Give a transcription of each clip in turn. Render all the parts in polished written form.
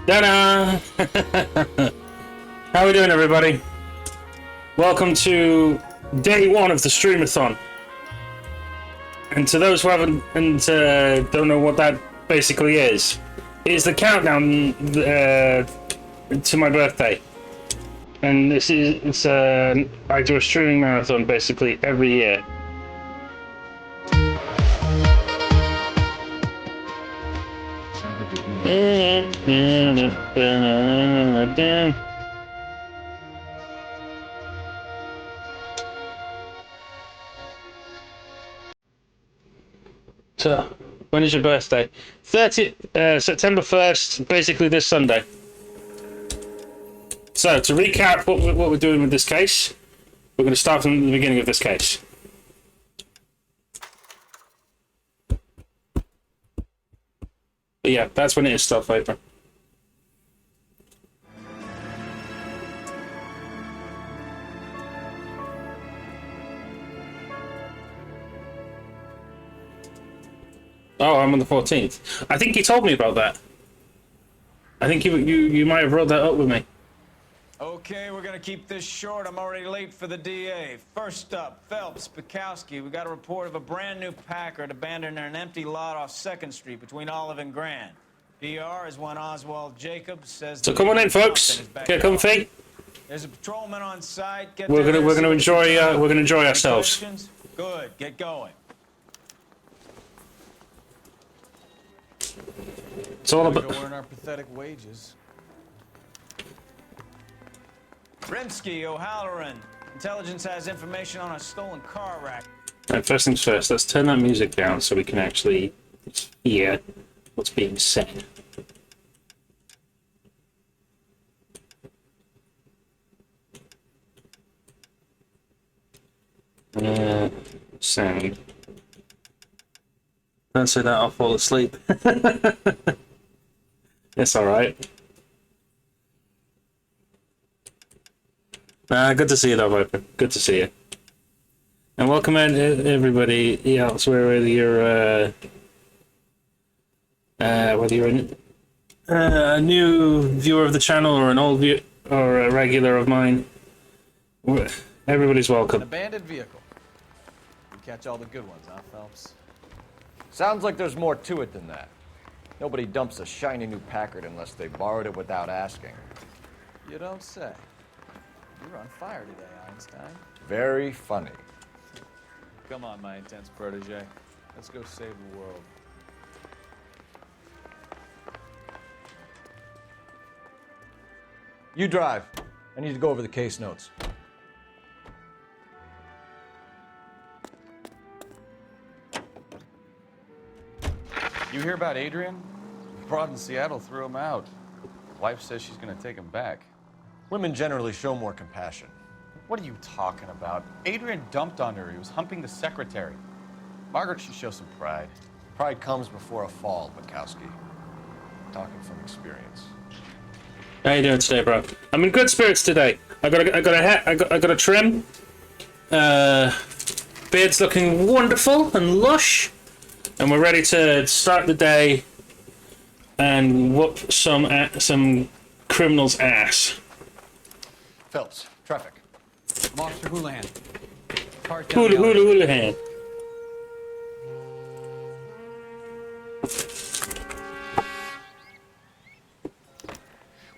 Ta-da! How we doing, everybody? Welcome to day one of the Streamathon. And to those who haven't and don't know what that basically is, it is the countdown to my birthday. And I do a streaming marathon basically every year. So, when is your birthday? September 1st, basically this Sunday. So, to recap what we're doing with this case, we're going to start from the beginning of this case. But yeah, that's when it is stealth vapor. Oh, I'm on the 14th. I think you told me about that. I think you might have brought that up with me. Okay, we're gonna keep this short. I'm already late for the DA. First up, Phelps, Bukowski. We got a report of a brand new Packard abandoned in an empty lot off 2nd Street between Olive and Grand. PR is one Oswald Jacobs says. So come on in, folks. Get comfy. There's a patrolman on site. We're gonna enjoy ourselves. Good. Get going. It's all about. Earn our pathetic wages. Rimsky, O'Halloran. Intelligence has information on a stolen car rack. Right, first things first, let's turn that music down so we can actually hear what's being said. Sound. Don't say that, I'll fall asleep. It's alright. Good to see you, though, Viper. Good to see you. And welcome in, everybody else, whether you're a new viewer of the channel or an old viewer or a regular of mine. Everybody's welcome. An abandoned vehicle. You catch all the good ones, huh, Phelps? Sounds like there's more to it than that. Nobody dumps a shiny new Packard unless they borrowed it without asking. You don't say. You're on fire today, Einstein. Very funny. Come on, my intense protege. Let's go save the world. You drive. I need to go over the case notes. You hear about Adrian? Broad in Seattle threw him out. Wife says she's gonna take him back. Women generally show more compassion. What are you talking about? Adrian dumped on her. He was humping the secretary. Margaret should show some pride. Pride comes before a fall, Bukowski. Talking from experience. How you doing today, bro? I'm in good spirits today. I got a hat. I got a trim. Beard's looking wonderful and lush, and we're ready to start the day and whoop some criminal's ass. Phelps, traffic. I'm Officer Houlihan. Houlihan.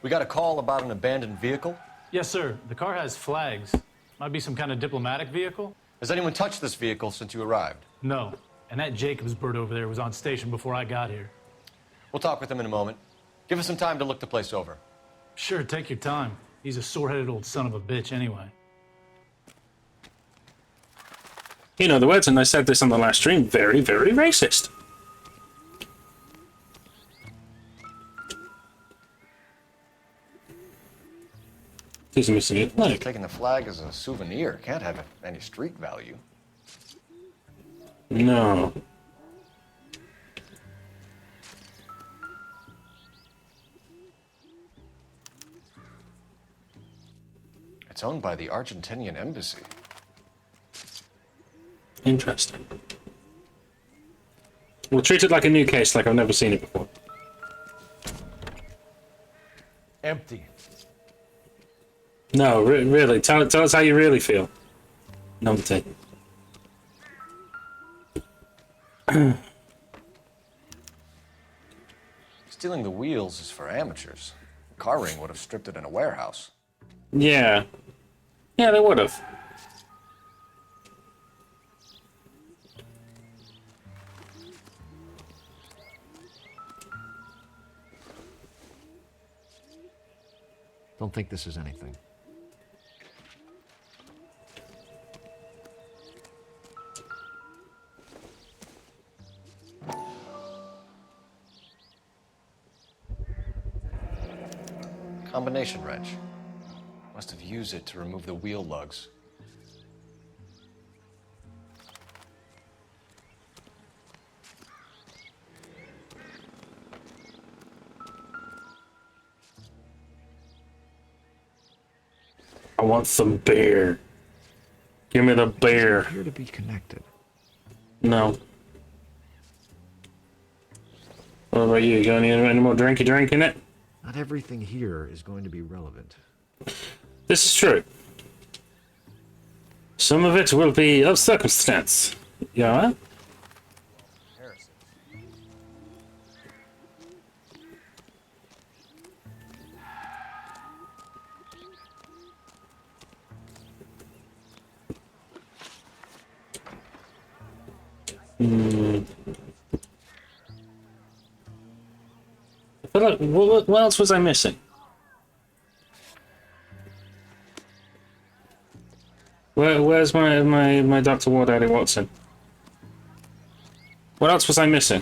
We got a call about an abandoned vehicle. Yes, sir. The car has flags. Might be some kind of diplomatic vehicle? Has anyone touched this vehicle since you arrived? No. And that Jacobs bird over there was on station before I got here. We'll talk with him in a moment. Give us some time to look the place over. Sure, take your time. He's a sore-headed old son of a bitch anyway. You know the words, and I said this on the last stream, very, very racist. He's missing it. Like. Taking the flag as a souvenir can't have any street value. No. It's owned by the Argentinian embassy. Interesting. We'll treat it like a new case, like I've never seen it before. Empty. No, really. Tell us how you really feel. Numpty. Stealing the wheels is for amateurs. Car ring would have stripped it in a warehouse. Yeah. Yeah, they would have. Don't think this is anything. Combination wrench. Must have used it to remove the wheel lugs. I want some beer. Give me the beer. Appear to be connected. No. What about you? Got any more drink in it? Not everything here is going to be relevant. This is true. Some of it will be of circumstance. Yeah? I feel like, what else was I missing? Where's my Dr. Wardaddy Watson? What else was I missing?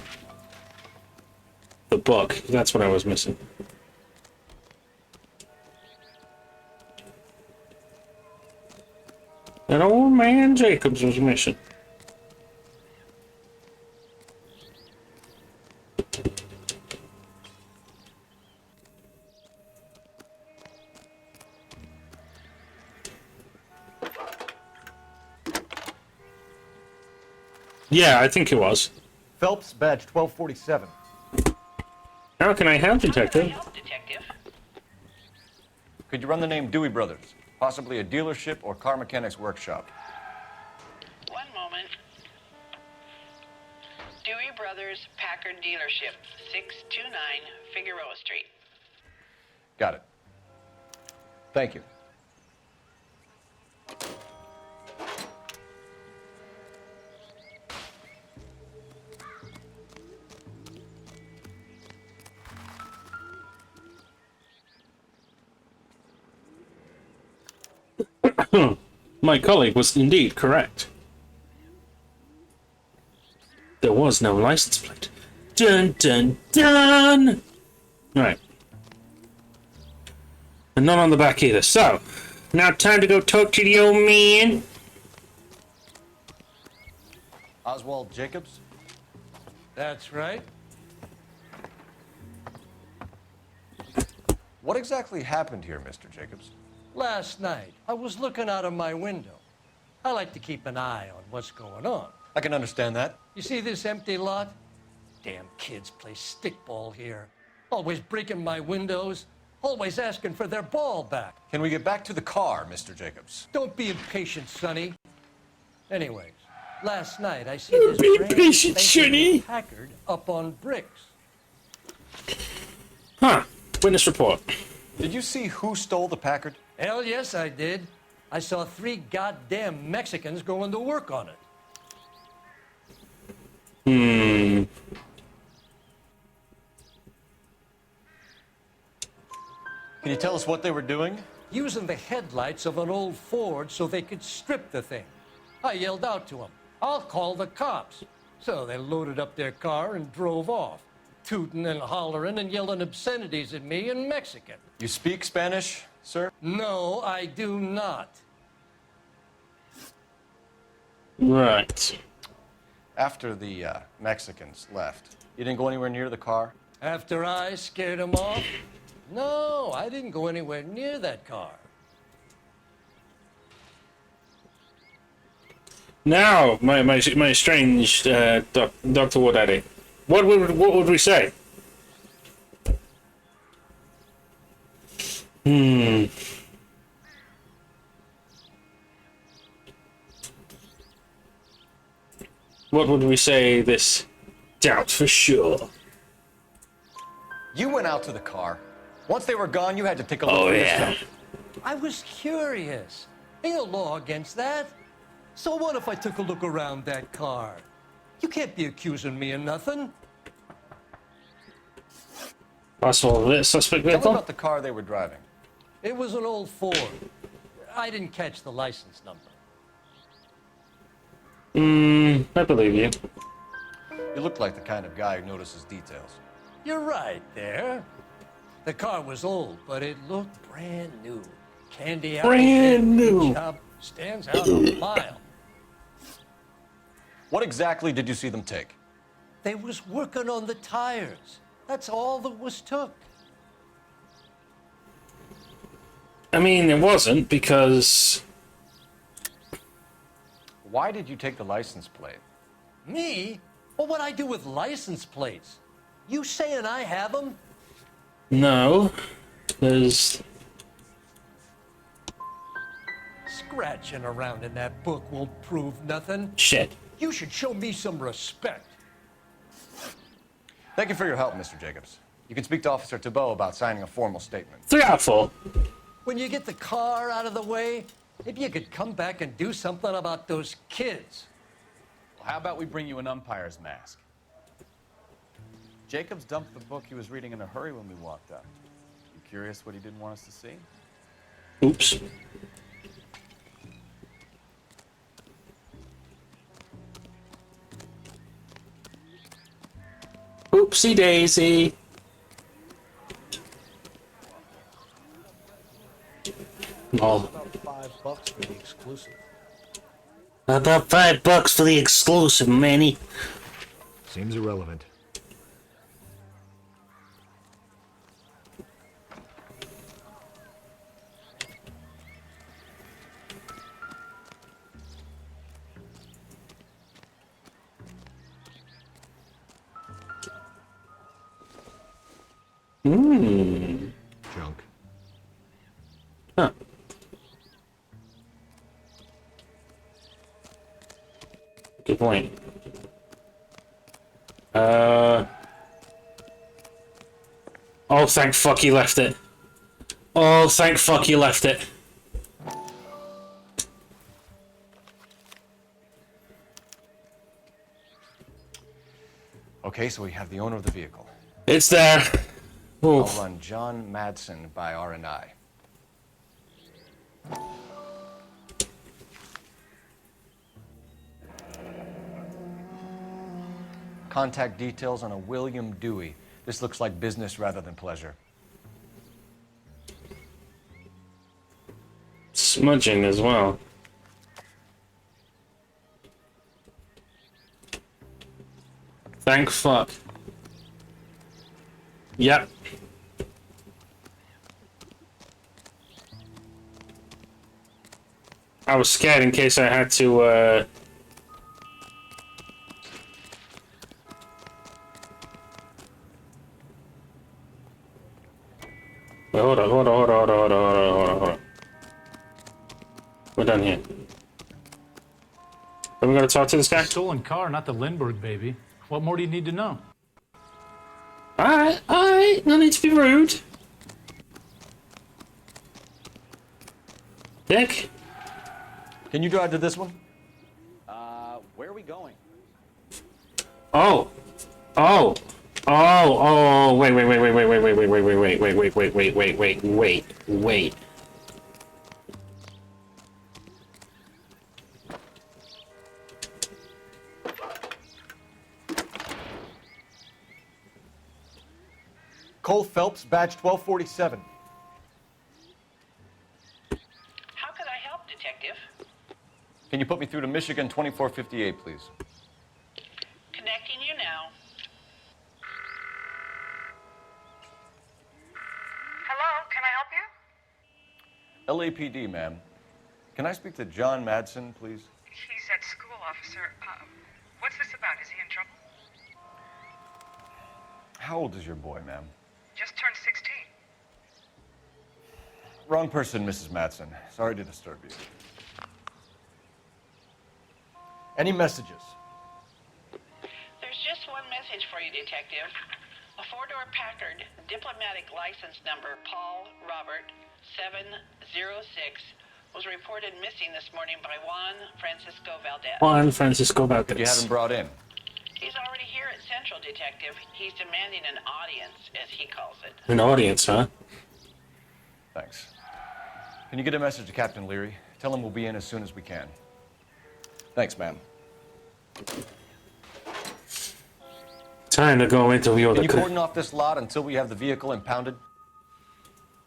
The book. That's what I was missing. That old man Jacobs was missing. Yeah, I think it was. Phelps, badge 1247. How can I help, Detective? Could you run the name Dewey Brothers? Possibly a dealership or car mechanics workshop. One moment. Dewey Brothers Packard Dealership, 629 Figueroa Street. Got it. Thank you. My colleague was indeed correct. There was no license plate. Dun dun dun! Right. And none on the back either. So, now time to go talk to the old man. Oswald Jacobs? That's right. What exactly happened here, Mr. Jacobs? Last night, I was looking out of my window. I like to keep an eye on what's going on. I can understand that. You see this empty lot? Damn kids play stickball here. Always breaking my windows, always asking for their ball back. Can we get back to the car, Mr. Jacobs? Don't be impatient, Sonny. Anyways, last night I see this Be brand impatient, spanking Sonny. new Packard up on bricks. Huh. Witness report. Did you see who stole the Packard? Hell yes, I did. I saw 3 goddamn Mexicans going to work on it. Hmm. Can you tell us what they were doing? Using the headlights of an old Ford so they could strip the thing. I yelled out to them, "I'll call the cops." So they loaded up their car and drove off, tooting and hollering and yelling obscenities at me in Mexican. You speak Spanish, sir? No, I do not. Right. After the Mexicans left, you didn't go anywhere near the car? After I scared them off? No, I didn't go anywhere near that car. Now, my strange Dr. Wardaddy. What would we say? Hmm. What would we say this doubt for sure? You went out to the car. Once they were gone, you had to take a look Oh, for yeah. yourself. I was curious. Ain't no law against that. So what if I took a look around that car? You can't be accusing me of nothing. Possible this suspect Tell me vehicle? about the car they were driving. It was an old Ford. I didn't catch the license number. I believe you. You look like the kind of guy who notices details. You're right there. The car was old, but it looked brand new. Candy apple. Brand new. Job stands out a mile. What exactly did you see them take? They was working on the tires. That's all that was took. I mean, it wasn't because... Why did you take the license plate? Me? Well, what'd I do with license plates? You saying I have them? No. There's... Scratching around in that book won't prove nothing. shit. You should show me some respect. Thank you for your help, Mr. Jacobs. You can speak to Officer Thibault about signing a formal statement. 3 out of 4. When you get the car out of the way, maybe you could come back and do something about those kids. Well, how about we bring you an umpire's mask? Jacobs dumped the book he was reading in a hurry when we walked up. You curious what he didn't want us to see? Oops. Oopsie daisy. Oh. About $5 for the exclusive. About $5 for the exclusive, Manny. Seems irrelevant. Junk. Huh. Good point. Oh, thank fuck you left it. Oh, thank fuck you left it. Okay, so we have the owner of the vehicle. It's there. I'll Oof. run John Madsen by R&I. Contact details on a William Dewey. This looks like business rather than pleasure. Smudging as well. Thank fuck. Yep. I was scared in case I had to, Wait, hold on. We're done here. Are we gonna talk to this guy? Stolen car, not the Lindbergh baby. What more do you need to know? Alright, no need to be rude. Dick? Can you drive to this one? Where are we going? Oh, wait. Cole Phelps, badge 1247. How could I help, Detective? Can you put me through to Michigan 2458, please? Connecting you now. Hello, can I help you? LAPD, ma'am. Can I speak to John Madsen, please? He's at school, officer. What's this about? Is he in trouble? How old is your boy, ma'am? Just turned 16. Wrong person, Mrs. Matson. Sorry to disturb you. Any messages? There's just one message for you, Detective. A four-door Packard, diplomatic license number Paul Robert 706, was reported missing this morning by Juan Francisco Valdez. Juan Francisco Valdez. You have him brought in. He's already here at Central, Detective. He's demanding an audience, as he calls it. An audience, huh? Thanks. Can you get a message to Captain Leary? Tell him we'll be in as soon as we can. Thanks, ma'am. Time to go interview Can the... you cordon off this lot until we have the vehicle impounded?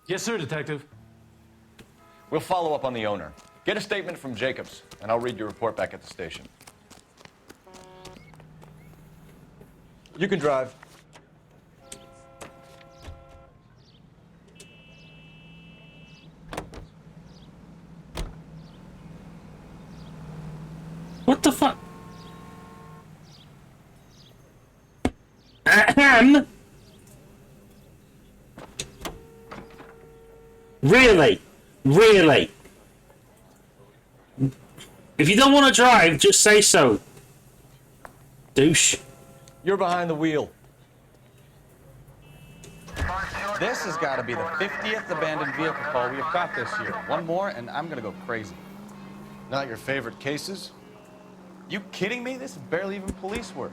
Yes, sir, Detective. We'll follow up on the owner. Get a statement from Jacobs, and I'll read your report back at the station. You can drive. What the fuck? Ahem. Really? Really? If you don't want to drive, just say so. Douche. You're behind the wheel. This has got to be the 50th abandoned vehicle call we have got this year. One more, and I'm gonna go crazy. Not your favorite cases? You kidding me? This is barely even police work.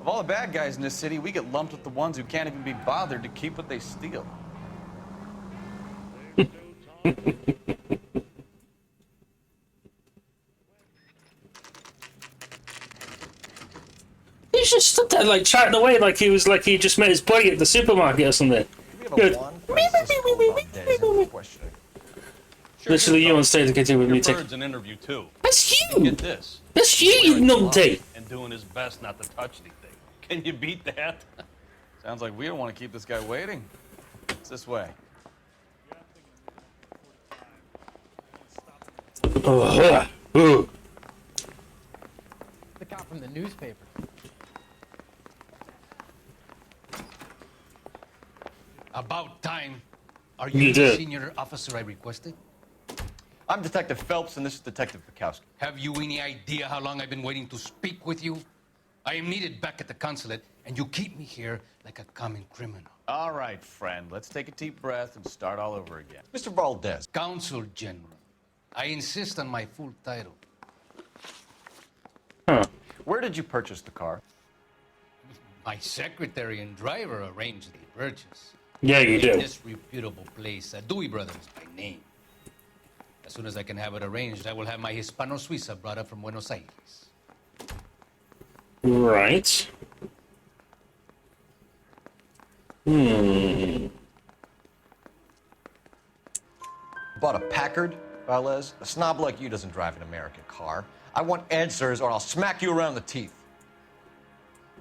Of all the bad guys in this city, we get lumped with the ones who can't even be bothered to keep what they steal. He just stood there like chatting away like he just met his buddy at the supermarket or something. Good. Literally you on stage to continue with me. Bird's an interview too. That's you! Get this. That's you, you numpty! And doing his best not to touch anything. Can you beat that? Sounds like we don't want to keep this guy waiting. It's this way. Oh, The cop from the newspaper. About time. Are You you the did. senior officer I requested? I'm Detective Phelps, and this is Detective Bukowski. Have you any idea how long I've been waiting to speak with you? I am needed back at the consulate, and you keep me here like a common criminal. All right, friend. Let's take a deep breath and start all over again. Mr. Valdez. Consul General. I insist on my full title. huh. Where did you purchase the car? My secretary and driver arranged the purchase. Yeah, you In do. this reputable place, Dewey Brothers by name. As soon as I can have it arranged, I will have my Hispano Suiza brought up from Buenos Aires. Right. Bought a Packard, Valdez? A snob like you doesn't drive an American car. I want answers or I'll smack you around the teeth.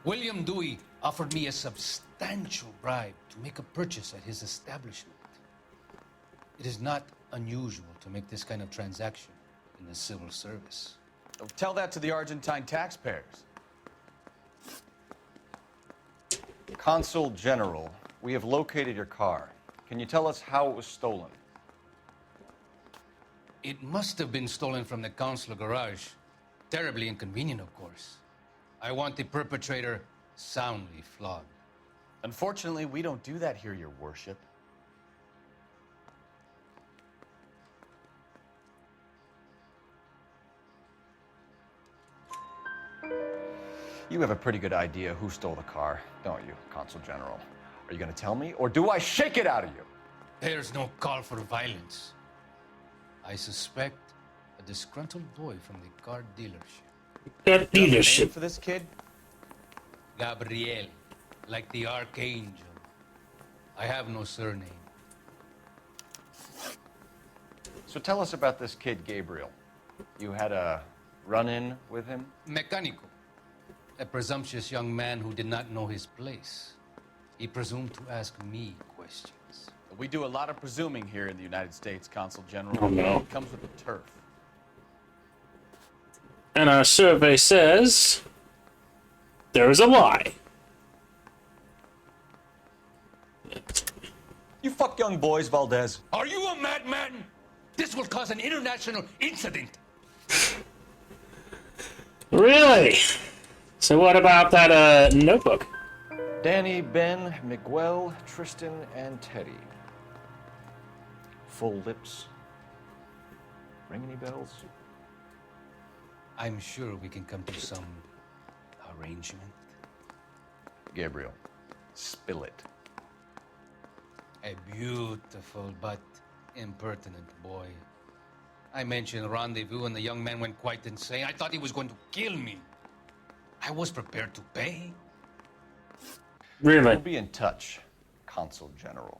William Dewey offered me a substantial bribe to make a purchase at his establishment. It is not unusual to make this kind of transaction in the civil service. Tell that to the Argentine taxpayers. Consul General, we have located your car. Can you tell us how it was stolen? It must have been stolen from the consular garage. Terribly inconvenient, of course. I want the perpetrator soundly flogged. Unfortunately, we don't do that here, Your Worship. You have a pretty good idea who stole the car, don't you, Consul General? Are you going to tell me, or do I shake it out of you? There's no call for violence. I suspect a disgruntled boy from the car dealership. That Name leadership. for this kid? Gabriel, like the archangel. I have no surname. So tell us about this kid, Gabriel. You had a run-in with him? Mecánico. A presumptuous young man who did not know his place. He presumed to ask me questions. We do a lot of presuming here in the United States, Consul General. Oh, no. It comes with the turf. And our survey says there is a lie. You fuck young boys, Valdez. Are you a madman? This will cause an international incident. Really? So what about that notebook? Danny, Ben, Miguel, Tristan, and Teddy. Full lips. Ring any bells? I'm sure we can come to some arrangement. Gabriel, spill it. A beautiful but impertinent boy. I mentioned rendezvous and the young man went quite insane. I thought he was going to kill me. I was prepared to pay. Really? We'll be in touch, Consul General.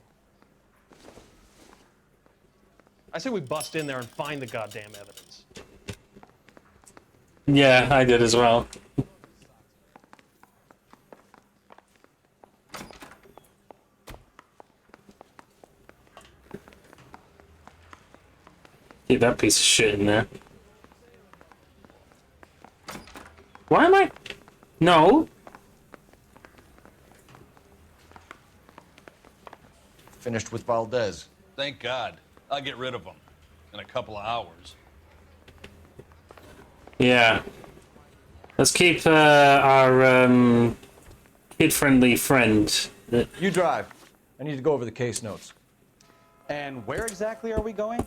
I say we bust in there and find the goddamn evidence. Yeah, I did as well. Keep that piece of shit in there. Why am I? No. Finished with Valdez. Thank God. I'll get rid of him in a couple of hours. Yeah. Let's keep our kid-friendly friend. You drive. I need to go over the case notes. And where exactly are we going?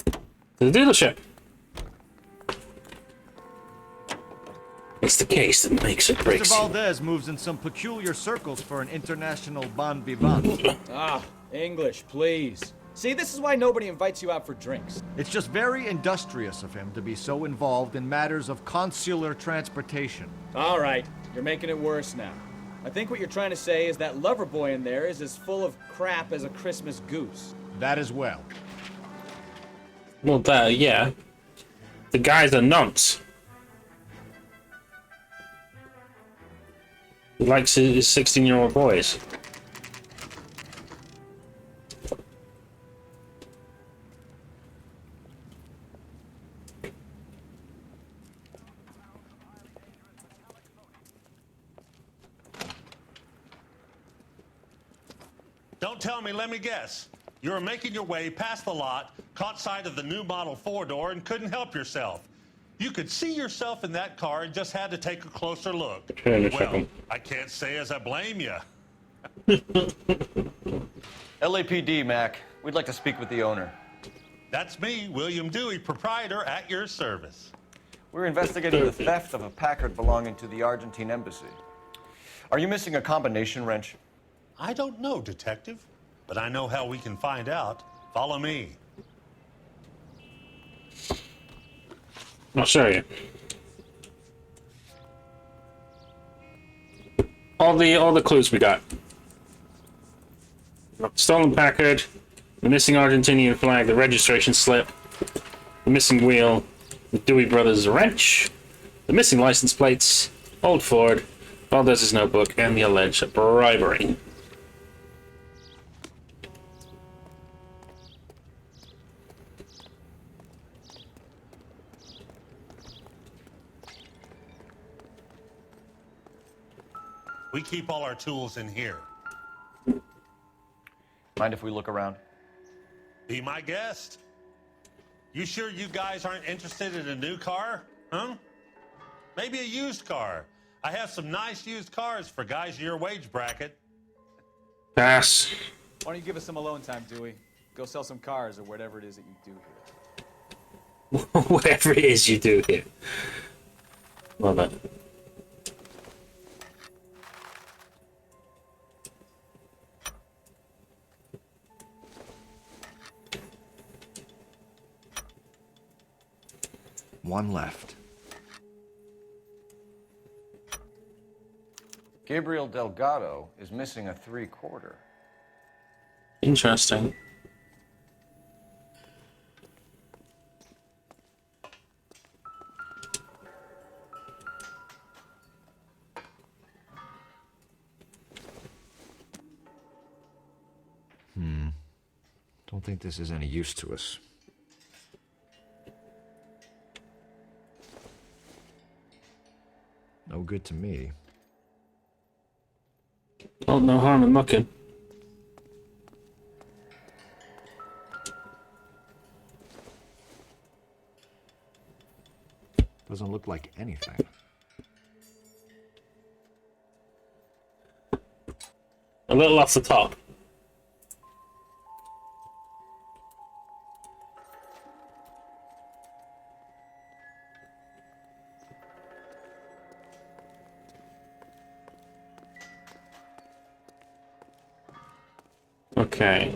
To the dealership. It's the case that makes it breaks. Mr. Valdez moves in some peculiar circles for an international bon vivant. Ah, English, please. See, this is why nobody invites you out for drinks. It's just very industrious of him to be so involved in matters of consular transportation. All right, you're making it worse now. I think what you're trying to say is that lover boy in there is as full of crap as a Christmas goose. That as well. Well, yeah. The guy's a nonce. He likes his 16-year-old boys. Don't tell me, let me guess. You were making your way past the lot, caught sight of the new model four-door, and couldn't help yourself. You could see yourself in that car and just had to take a closer look. Well, I can't say as I blame you. LAPD, Mac. We'd like to speak with the owner. That's me, William Dewey, proprietor, at your service. We're investigating the theft of a Packard belonging to the Argentine embassy. Are you missing a combination wrench? I don't know, Detective, but I know how we can find out. Follow me. I'll show you. All the clues we got. Stolen Packard, the missing Argentinian flag, the registration slip, the missing wheel, the Dewey Brothers wrench, the missing license plates, old Ford, Valdez's notebook, and the alleged bribery. We keep all our tools in here. Mind if we look around? Be my guest. You sure you guys aren't interested in a new car? Huh? Maybe a used car. I have some nice used cars for guys in your wage bracket. Pass. Why don't you give us some alone time, Dewey? Go sell some cars or whatever it is that you do here. Whatever it is you do here. Love it. One left. Gabriel Delgado is missing a 3/4. Interesting. Don't think this is any use to us. No good to me. Oh, no harm in looking. Doesn't look like anything. A little off the top. Okay.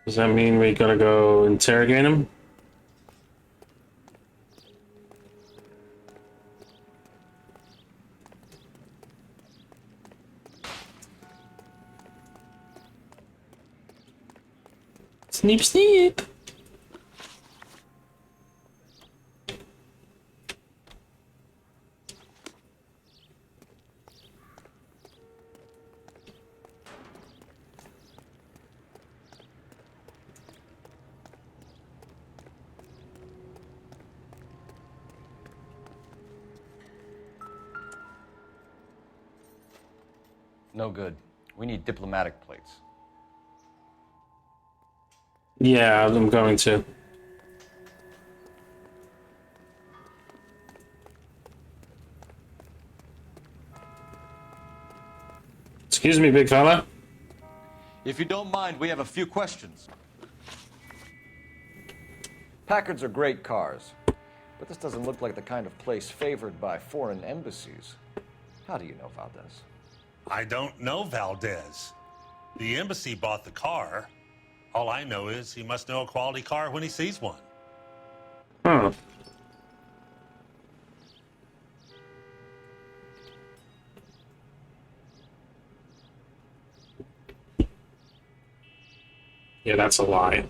Does that mean we gotta go interrogate him? Sneep, sneep! No good. We need diplomatic plates. Yeah, I'm going to. Excuse me, big fella. If you don't mind, we have a few questions. Packards are great cars, but this doesn't look like the kind of place favored by foreign embassies. How do you know Valdez? I don't know Valdez. The embassy bought the car. All I know is he must know a quality car when he sees one. Huh. Yeah, that's a lie.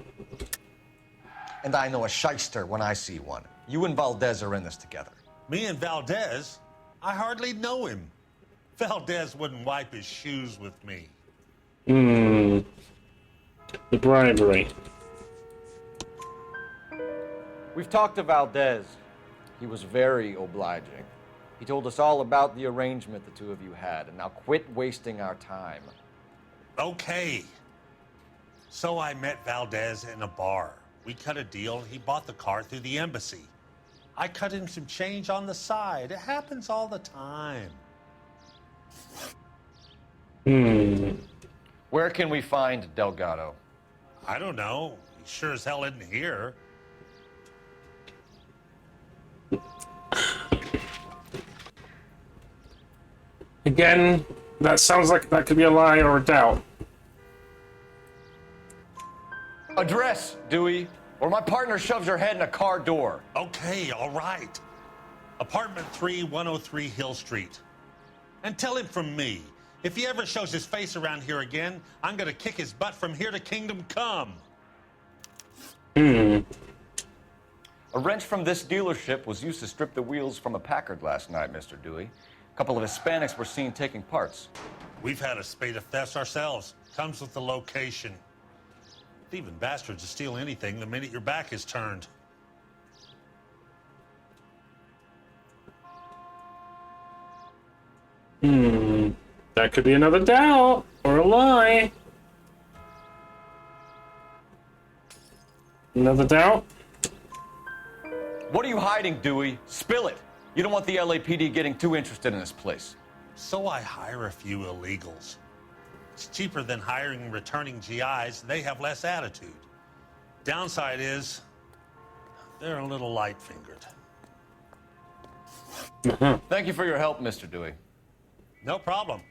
And I know a shyster when I see one. You and Valdez are in this together. Me and Valdez? I hardly know him. Valdez wouldn't wipe his shoes with me. The bribery. We've talked to Valdez. He was very obliging. He told us all about the arrangement the two of you had, and now quit wasting our time. Okay. So I met Valdez in a bar. We cut a deal. He bought the car through the embassy. I cut him some change on the side. It happens all the time. Where can we find Delgado? I don't know. He sure as hell isn't here. Again, that sounds like that could be a lie or a doubt. Address, Dewey, or my partner shoves your head in a car door. Okay, all right. Apartment 3, 103 Hill Street. And tell him from me, if he ever shows his face around here again, I'm gonna kick his butt from here to Kingdom Come. A wrench from this dealership was used to strip the wheels from a Packard last night, Mr. Dewey. A couple of Hispanics were seen taking parts. We've had a spate of thefts ourselves. Comes with the location. Thieving bastards to steal anything the minute your back is turned. That could be another doubt or a lie. Another doubt? What are you hiding, Dewey? Spill it. You don't want the LAPD getting too interested in this place. So I hire a few illegals. It's cheaper than hiring returning GIs. They have less attitude. Downside is they're a little light-fingered. Thank you for your help, Mr. Dewey. No problem.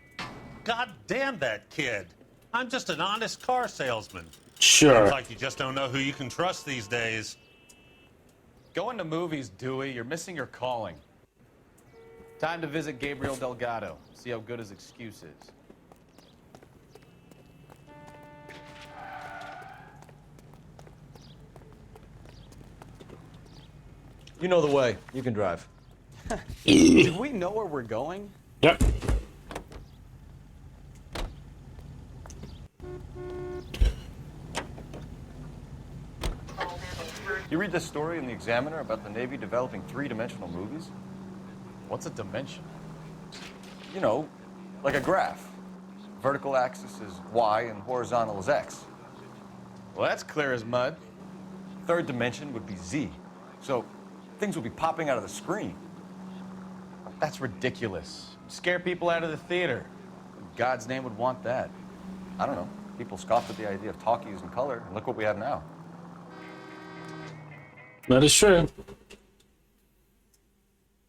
God damn that kid. I'm just an honest car salesman. Sure. Seems like you just don't know who you can trust these days. Going to movies, Dewey. You're missing your calling. Time to visit Gabriel Delgado. See how good his excuse is. You know the way. You can drive. Do we know where we're going? Yep. You read this story in the Examiner about the Navy developing three-dimensional movies? What's a dimension? You know, like a graph. Vertical axis is Y and horizontal is X. Well, that's clear as mud. Third dimension would be Z. So, things will be popping out of the screen. That's ridiculous. Scare people out of the theater. God's name would want that. I don't know. People scoffed at the idea of talkies in color, and look what we have now. That is true.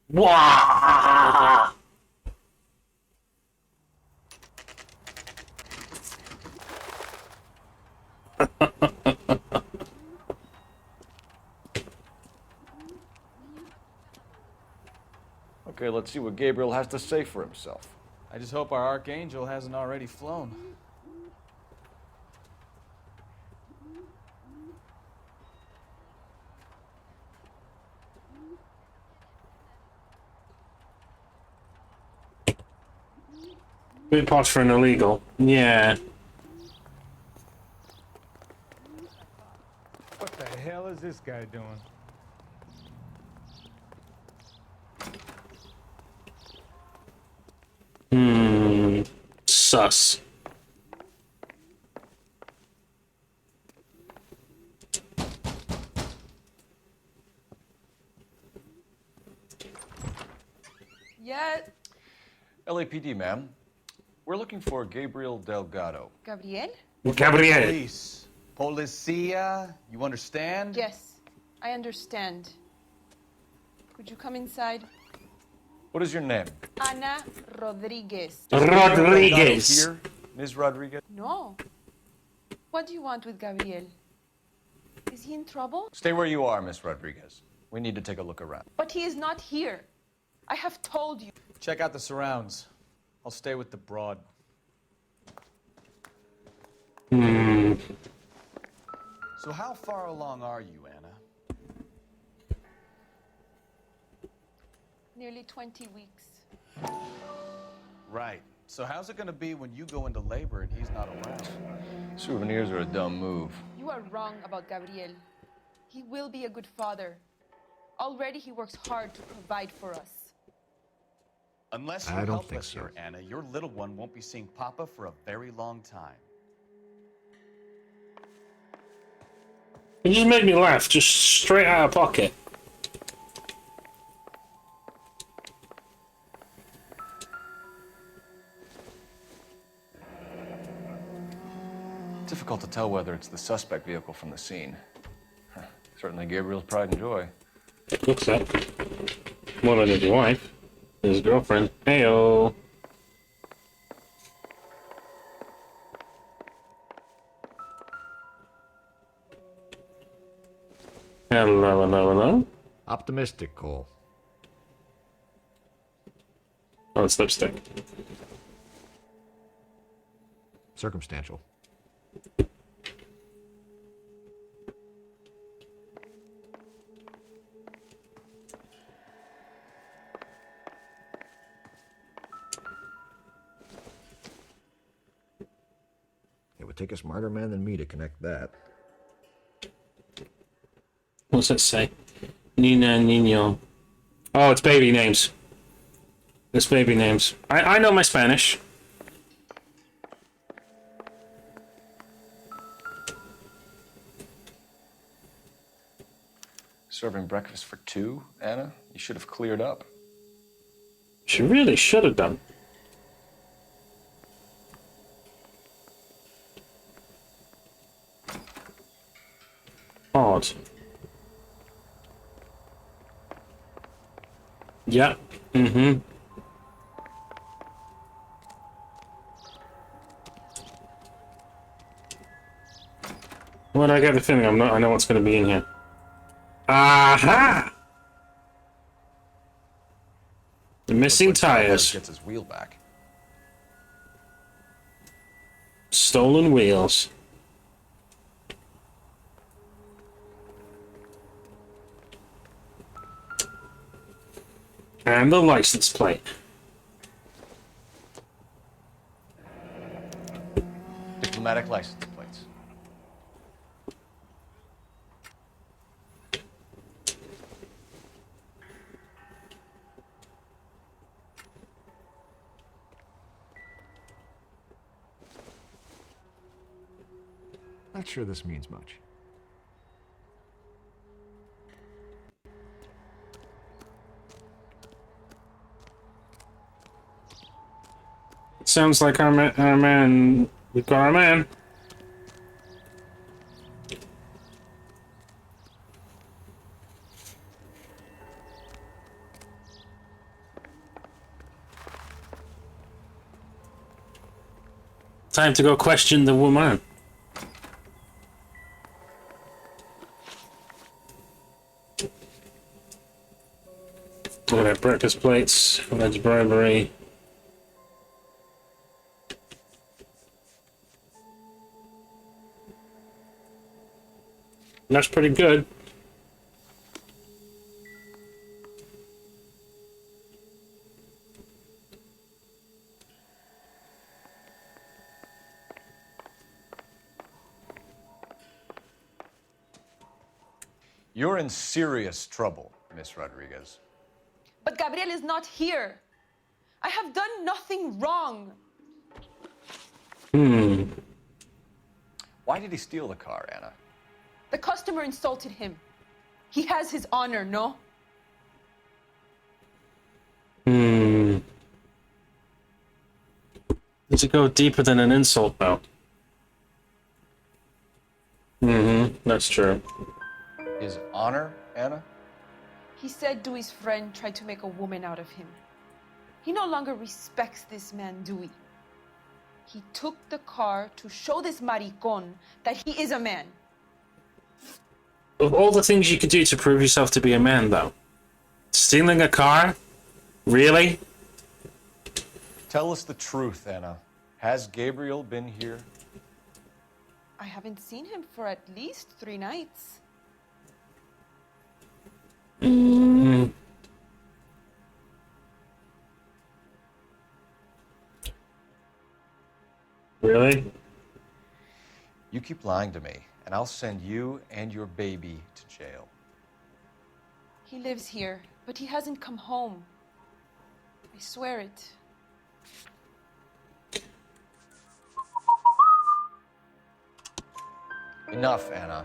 Wow! Okay, let's see what Gabriel has to say for himself. I just hope our archangel hasn't already flown. Bit posh for an illegal. Yeah. What the hell is this guy doing? Sus. Yeah. LAPD, ma'am. We're looking for Gabriel Delgado. Gabriel? Gabriel. Police. Policia. You understand? Yes, I understand. Could you come inside? What is your name? Ana Rodriguez. Rodriguez. Here, Ms. Rodriguez. No. What do you want with Gabriel? Is he in trouble? Stay where you are, Miss Rodriguez. We need to take a look around. But he is not here. I have told you. Check out the surrounds. I'll stay with the broad. So how far along are you, Anna? Nearly 20 weeks. Right. So how's it gonna be when you go into labor and he's not around? Souvenirs are a dumb move. You are wrong about Gabriel. He will be a good father. Already he works hard to provide for us. Unless you I don't help think us so. here, Anna, your little one won't be seeing Papa for a very long time. It just made me laugh, just straight out of pocket. Difficult to tell whether it's the suspect vehicle from the scene. Certainly Gabriel's pride and joy. Looks like. More than his wife. His girlfriend. Heyo. Hello, hello, hello. Optimistic, Cole. Oh, it's lipstick. Circumstantial. It would take a smarter man than me to connect that. What's that say? Nina, Nino. Oh, it's baby names. It's baby names. I know my Spanish. Serving breakfast for two, Anna? You should have cleared up. She really should have done. Odd. Yeah. Mm-hmm. Well, I get the feeling I know what's going to be in here. Aha! The missing Looks like tires. Salvador gets his wheel back. Stolen wheels. And the license plate. Diplomatic license plates. Not sure this means much. Sounds like our man. We've got our man. Time to go question the woman. Look at that, breakfast plates, alleged bribery. That's pretty good. You're in serious trouble, Miss Rodriguez. But Gabriel is not here. I have done nothing wrong. Why did he steal the car, Anna? The customer insulted him. He has his honor, no? Does it go deeper than an insult, though? That's true. His honor, Anna? He said Dewey's friend tried to make a woman out of him. He no longer respects this man, Dewey. He took the car to show this maricon that he is a man. Of all the things you could do to prove yourself to be a man, though, stealing a car? Really? Tell us the truth, Anna. Has Gabriel been here? I haven't seen him for at least 3 nights. Really? You keep lying to me, and I'll send you and your baby to jail. He lives here, but he hasn't come home. I swear it. Enough, Anna.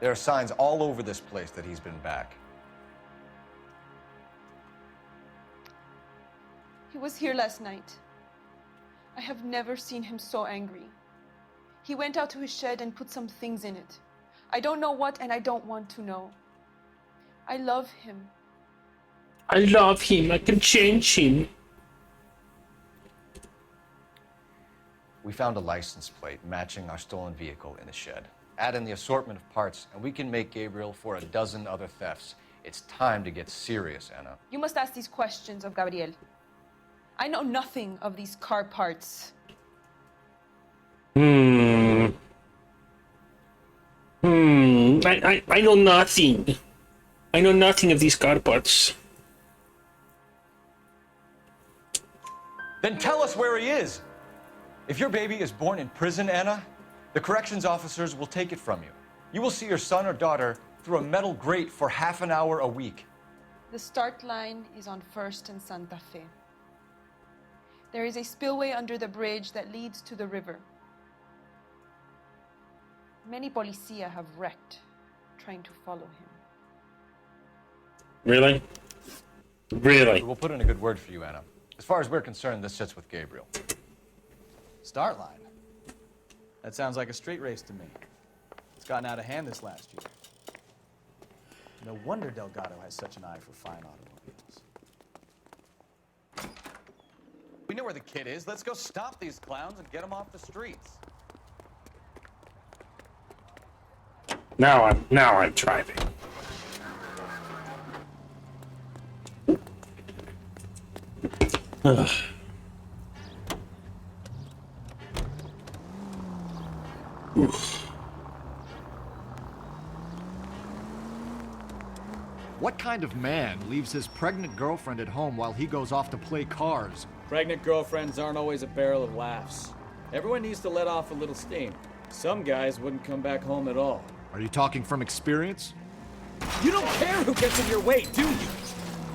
There are signs all over this place that he's been back. He was here last night. I have never seen him so angry. He went out to his shed and put some things in it. I don't know what, and I don't want to know. I love him. I love him. I can change him. We found a license plate matching our stolen vehicle in the shed. Add in the assortment of parts, and we can make Gabriel for a dozen other thefts. It's time to get serious, Anna. You must ask these questions of Gabriel. I know nothing of these car parts. I know nothing. I know nothing of these car parts. Then tell us where he is. If your baby is born in prison, Anna, the corrections officers will take it from you. You will see your son or daughter through a metal grate for half an hour a week. The start line is on 1st and Santa Fe. There is a spillway under the bridge that leads to the river. Many policia have wrecked trying to follow him. Really? Really? We'll put in a good word for you, Anna. As far as we're concerned, this sits with Gabriel. Start line? That sounds like a street race to me. It's gotten out of hand this last year. No wonder Delgado has such an eye for fine automobiles. We know where the kid is. Let's go stop these clowns and get them off the streets. Now I'm driving. Ugh. What kind of man leaves his pregnant girlfriend at home while he goes off to play cars? Pregnant girlfriends aren't always a barrel of laughs. Everyone needs to let off a little steam. Some guys wouldn't come back home at all. Are you talking from experience? You don't care who gets in your way, do you?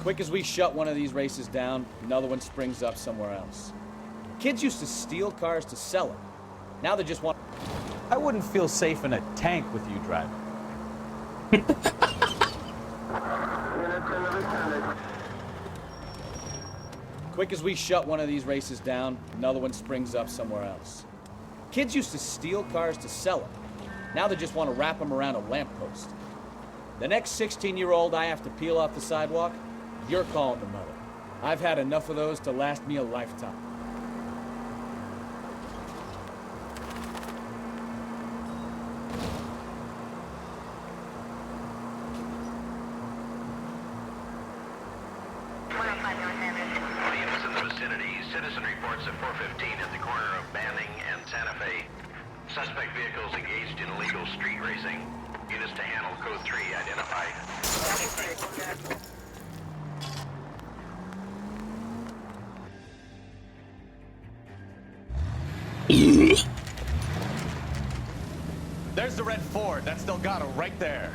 Quick as we shut one of these races down, another one springs up somewhere else. Kids used to steal cars to sell them. Now they just want... I wouldn't feel safe in a tank with you driving. Quick as we shut one of these races down, another one springs up somewhere else. Kids used to steal cars to sell them. Now they just want to wrap them around a lamppost. The next 16-year-old I have to peel off the sidewalk, you're calling the mother. I've had enough of those to last me a lifetime. Units in the vicinity. Citizen reports at 415 at the corner of Banning and Santa Fe. Suspect vehicles engaged in illegal street racing. Units to handle code 3 identified. There's the red Ford. That's Delgado right there.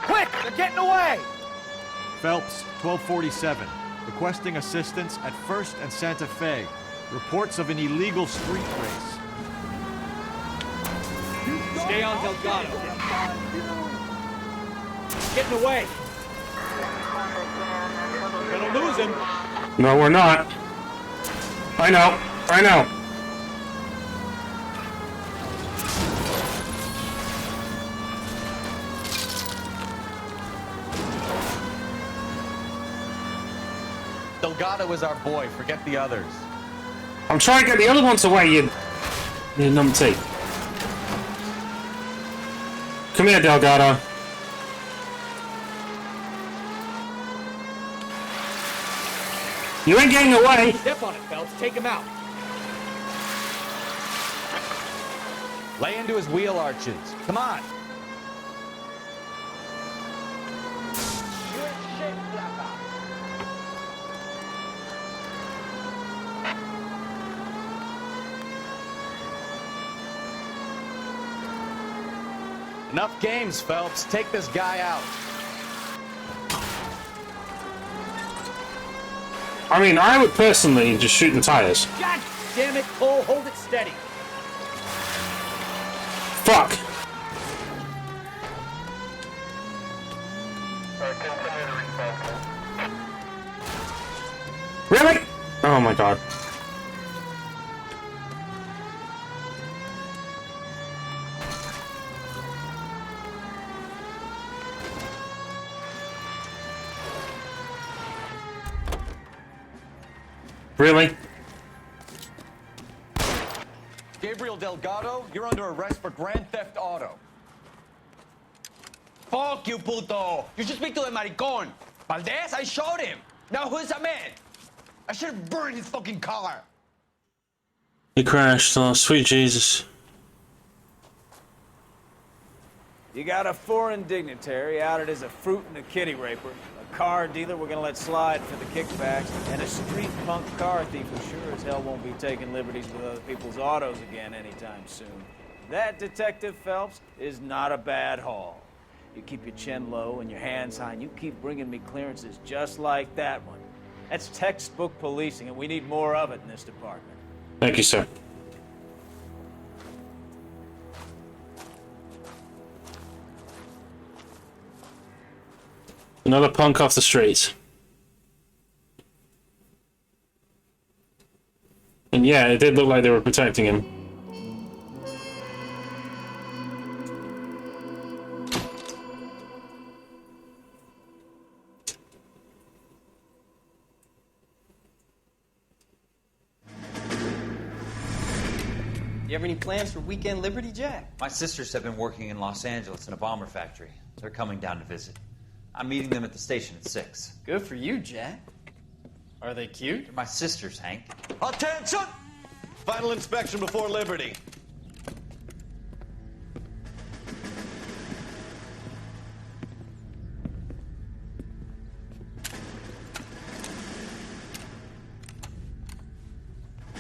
Quick! They're getting away! Phelps, 1247. Requesting assistance at 1st and Santa Fe. Reports of an illegal street race. Stay on Delgado. Getting away. We're gonna lose him. No, we're not. I know. I know. Delgado is our boy. Forget the others. I'm trying to get the other ones away, you numpty. Come here, Delgado. You ain't getting away. Step on it, Phelps. Take him out. Lay into his wheel arches. Come on. Enough games, Phelps. Take this guy out. I mean, I would personally just shoot the tires. God damn it, Cole. Hold it steady. Fuck. Really? Oh my god. Really? Gabriel Delgado, you're under arrest for Grand Theft Auto. Fuck you, puto! You should speak to the maricón. Valdez, I showed him. Now who's the man? I should have burned his fucking car. He crashed. Oh, sweet Jesus. You got a foreign dignitary outed as a fruit and a kitty raper, a car dealer we're gonna let slide for the kickbacks, and a street punk car thief who sure as hell won't be taking liberties with other people's autos again anytime soon. That, Detective Phelps, is not a bad haul. You keep your chin low and your hands high, and you keep bringing me clearances just like that one. That's textbook policing, and we need more of it in this department. Thank you, sir. Another punk off the streets. And yeah, it did look like they were protecting him. You have any plans for Weekend Liberty, Jack? My sisters have been working in Los Angeles in a bomber factory. They're coming down to visit. I'm meeting them at the station at 6. Good for you, Jack. Are they cute? They're my sisters, Hank. Attention! Final inspection before Liberty.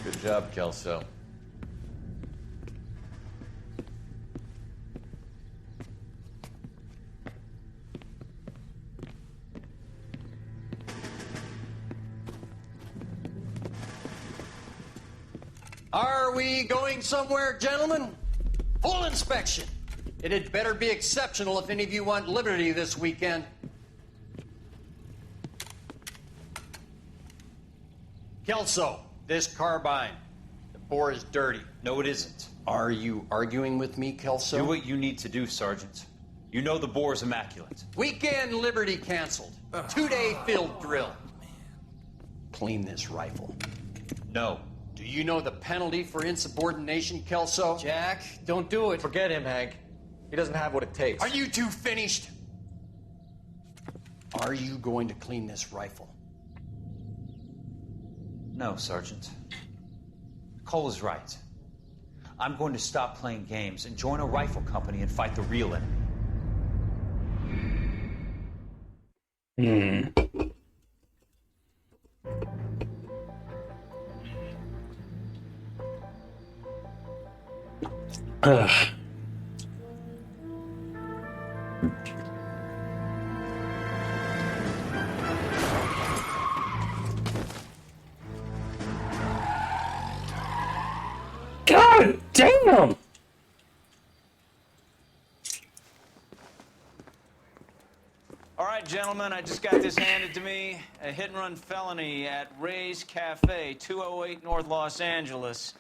Good job, Kelso. Are we going somewhere, gentlemen? Full inspection. It had better be exceptional if any of you want liberty this weekend. Kelso, this carbine. The bore is dirty. No, it isn't. Are you arguing with me, Kelso? Do what you need to do, Sergeant. You know the bore is immaculate. Weekend liberty canceled. 2-day field drill. Clean this rifle. No. Do you know the penalty for insubordination, Kelso? Jack, don't do it. Forget him, Hank. He doesn't have what it takes. Are you two finished? Are you going to clean this rifle? No, Sergeant. Cole is right. I'm going to stop playing games and join a rifle company and fight the real enemy. Ugh. God damn! All right, gentlemen, I just got this handed to me. A hit-and-run felony at Ray's Cafe, 208 North Los Angeles.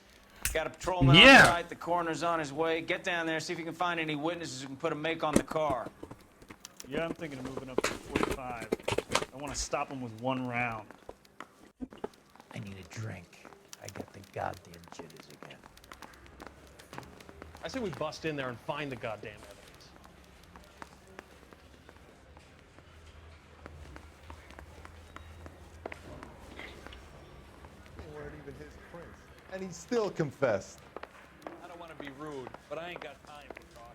Got a patrolman on site. The coroner's on his way. Get down there, see if you can find any witnesses who can put a make on the car. Yeah, I'm thinking of moving up to 45. I want to stop him with one round. I need a drink. I got the goddamn jitters again. I say we bust in there and find the goddamn evidence. They weren't even his prints. And he still confessed. I don't want to be rude, but I ain't got time for talk.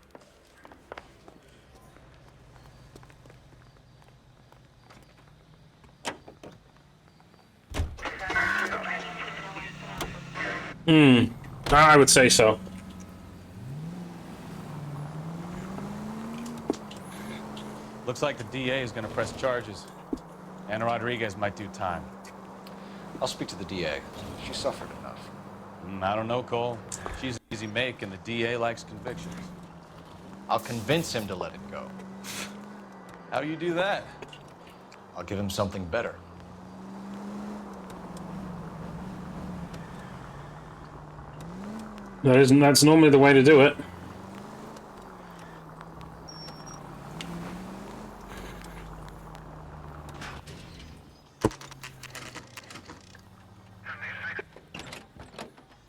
I would say so. Looks like the DA is going to press charges. Anna Rodriguez might do time. I'll speak to the DA. She suffered enough. I don't know, Cole. She's an easy make, and the DA likes convictions. I'll convince him to let it go. How do you do that? I'll give him something better. That's normally the way to do it.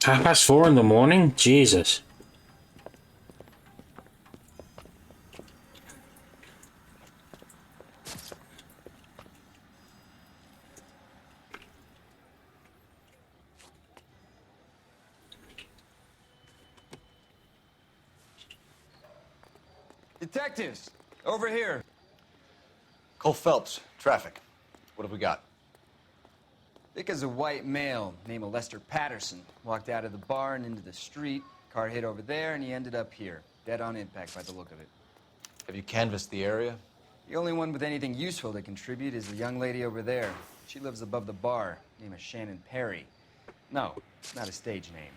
Half past 4 in the morning? Jesus. Detectives, over here. Cole Phelps, traffic. What have we got? Thick as a white male named Lester Patterson. Walked out of the bar and into the street. Car hit over there, and he ended up here. Dead on impact by the look of it. Have you canvassed the area? The only one with anything useful to contribute is the young lady over there. She lives above the bar. Name is Shannon Perry. No, it's not a stage name.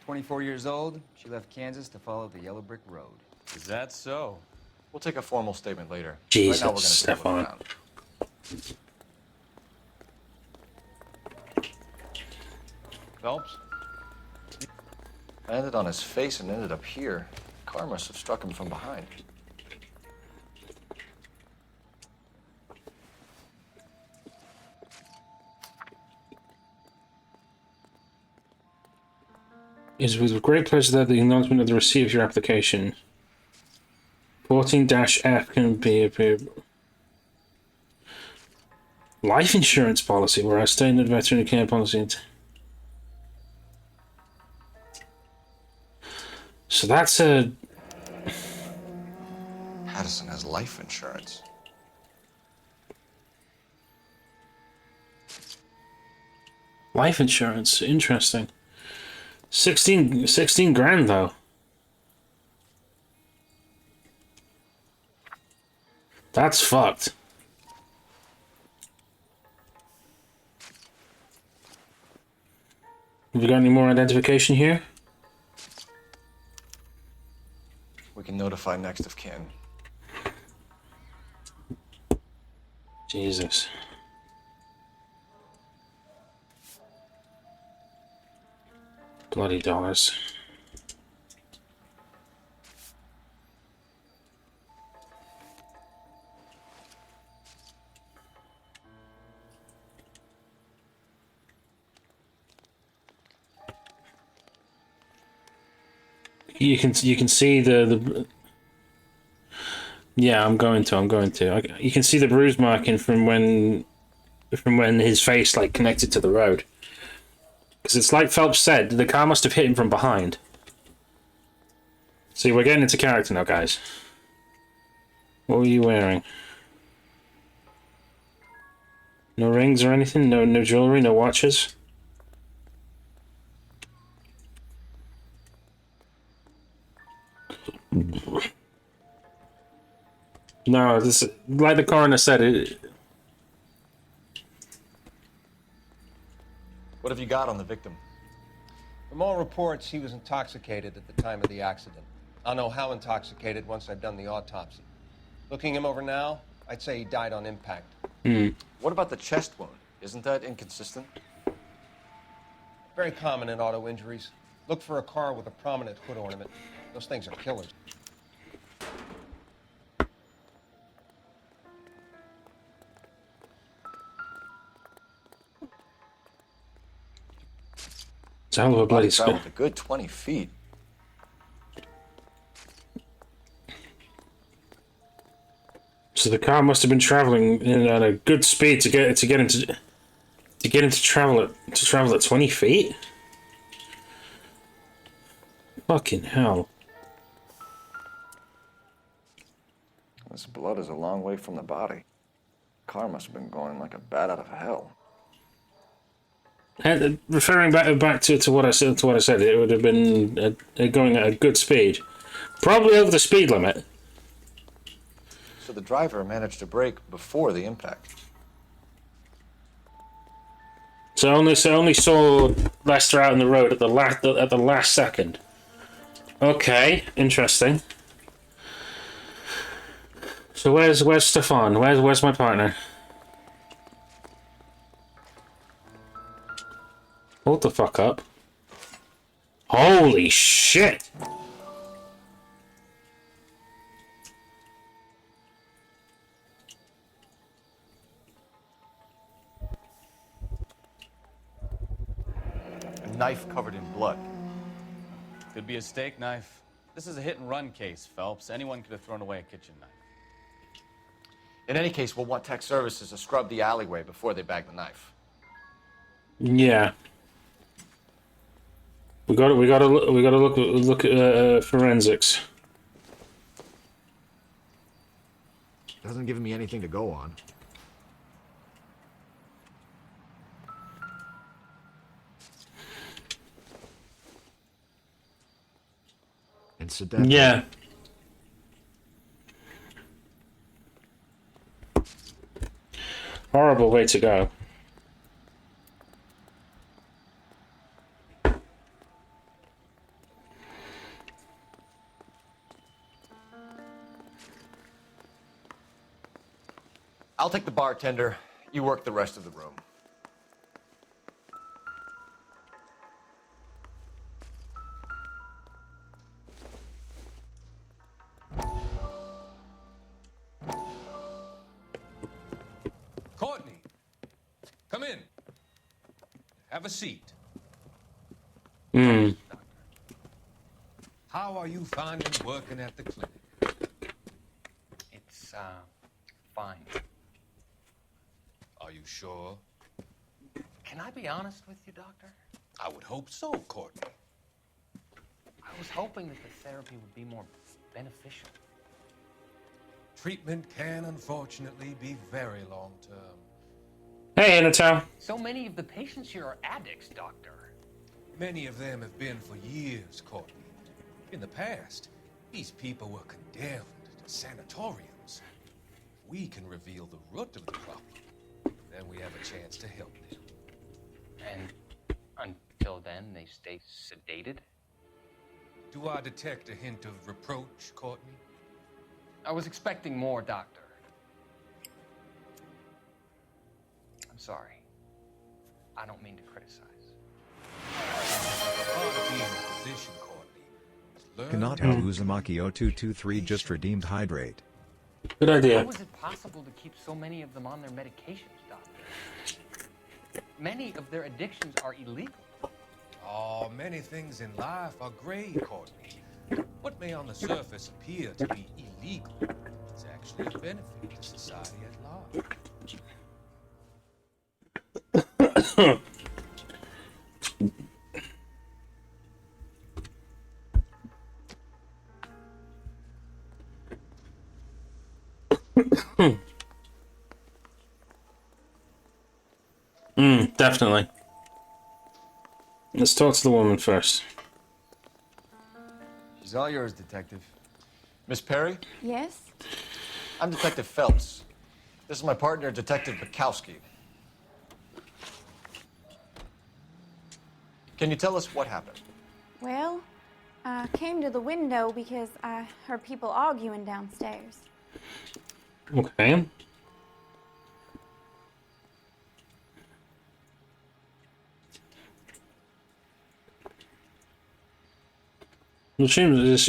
24 years old, she left Kansas to follow the Yellow Brick Road. Is that so? We'll take a formal statement later. Jesus, right now we're gonna Stefan. Phelps? Landed on his face and ended up here. Car must have struck him from behind. It is with great pleasure that the acknowledgement of the receipt of your application. 14-F can be a life insurance policy where I stay in the veteran care policy. So that's a... Patterson has life insurance. Life insurance, interesting. 16 grand though. That's fucked. Have you got any more identification here? We can notify next of kin. Jesus. Bloody dollars. You can see the yeah, I'm going to. You can see the bruise marking from when his face like connected to the road. Because it's like Phelps said, the car must have hit him from behind. See, we're getting into character now, guys. What were you wearing? No rings or anything? No jewelry? No watches? No, this, like the coroner said, it... What have you got on the victim? From all reports, he was intoxicated at the time of the accident. I'll know how intoxicated once I've done the autopsy. Looking him over now, I'd say he died on impact. What about the chest wound? Isn't that inconsistent? Very common in auto injuries. Look for a car with a prominent hood ornament. Those things are killers. It's a hell of a bloody traveled spin. a good 20 feet. So the car must have been traveling at a good speed to get him to travel at 20 feet. Fucking hell! This blood is a long way from the body. Car must have been going like a bat out of hell. And referring back to what I said, it would have been going at a good speed, probably over the speed limit. So the driver managed to brake before the impact. So only saw Lester out on the road at the last second. Okay, interesting. So where's Stefan? Where's my partner? Hold the fuck up. Holy shit! A knife covered in blood. Could be a steak knife. This is a hit-and-run case, Phelps. Anyone could have thrown away a kitchen knife. In any case, we'll want tech services to scrub the alleyway before they bag the knife. Yeah. We gotta look at forensics. Hasn't given me anything to go on. Incidentally. Yeah. Horrible way to go. I'll take the bartender. You work the rest of the room. Courtney, come in. Have a seat. How are you finding working at the clinic? It's, fine. Are you sure? Can I be honest with you, Doctor? I would hope so, Courtney. I was hoping that the therapy would be more beneficial. Treatment can, unfortunately, be very long-term. Hey, Anatole. So many of the patients here are addicts, Doctor. Many of them have been for years, Courtney. In the past, these people were condemned to sanatoriums. We can reveal the root of the problem. Then we have a chance to help them. And until then, they stay sedated? Do I detect a hint of reproach, Courtney? I was expecting more, Doctor. I'm sorry. I don't mean to criticize. Part of being in a position, Courtney, is learn Cannot have Uzumaki 0223 just redeemed hydrate. Good idea. How is it possible to keep so many of them on their medications, Doctor? Many of their addictions are illegal. Oh, many things in life are gray, Courtney. What may on the surface appear to be illegal is actually a benefit to society at large. Definitely. Let's talk to the woman first. She's all yours, Detective. Miss Perry? Yes? I'm Detective Phelps. This is my partner, Detective Bukowski. Can you tell us what happened? Well, I came to the window because I heard people arguing downstairs. Okay. It seems,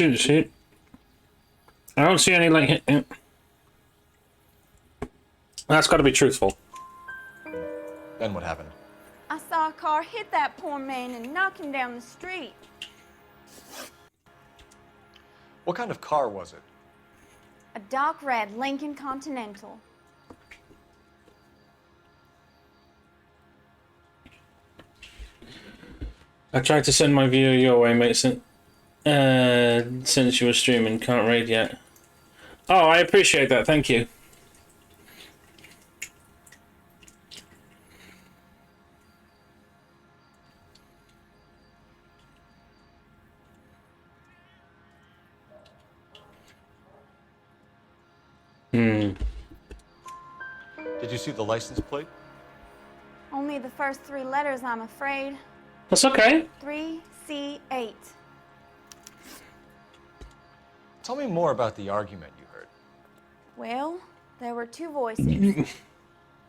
I don't see any, like, that's got to be truthful. Then what happened? I saw a car hit that poor man and knock him down the street. What kind of car was it? A dark red Lincoln Continental. I tried to send my viewer your way, mate, since you were streaming. Can't raid yet. Oh, I appreciate that. Thank you. Did you see the license plate? Only the first three letters, I'm afraid. That's okay. 3C8. Tell me more about the argument you heard. Well, there were two voices. A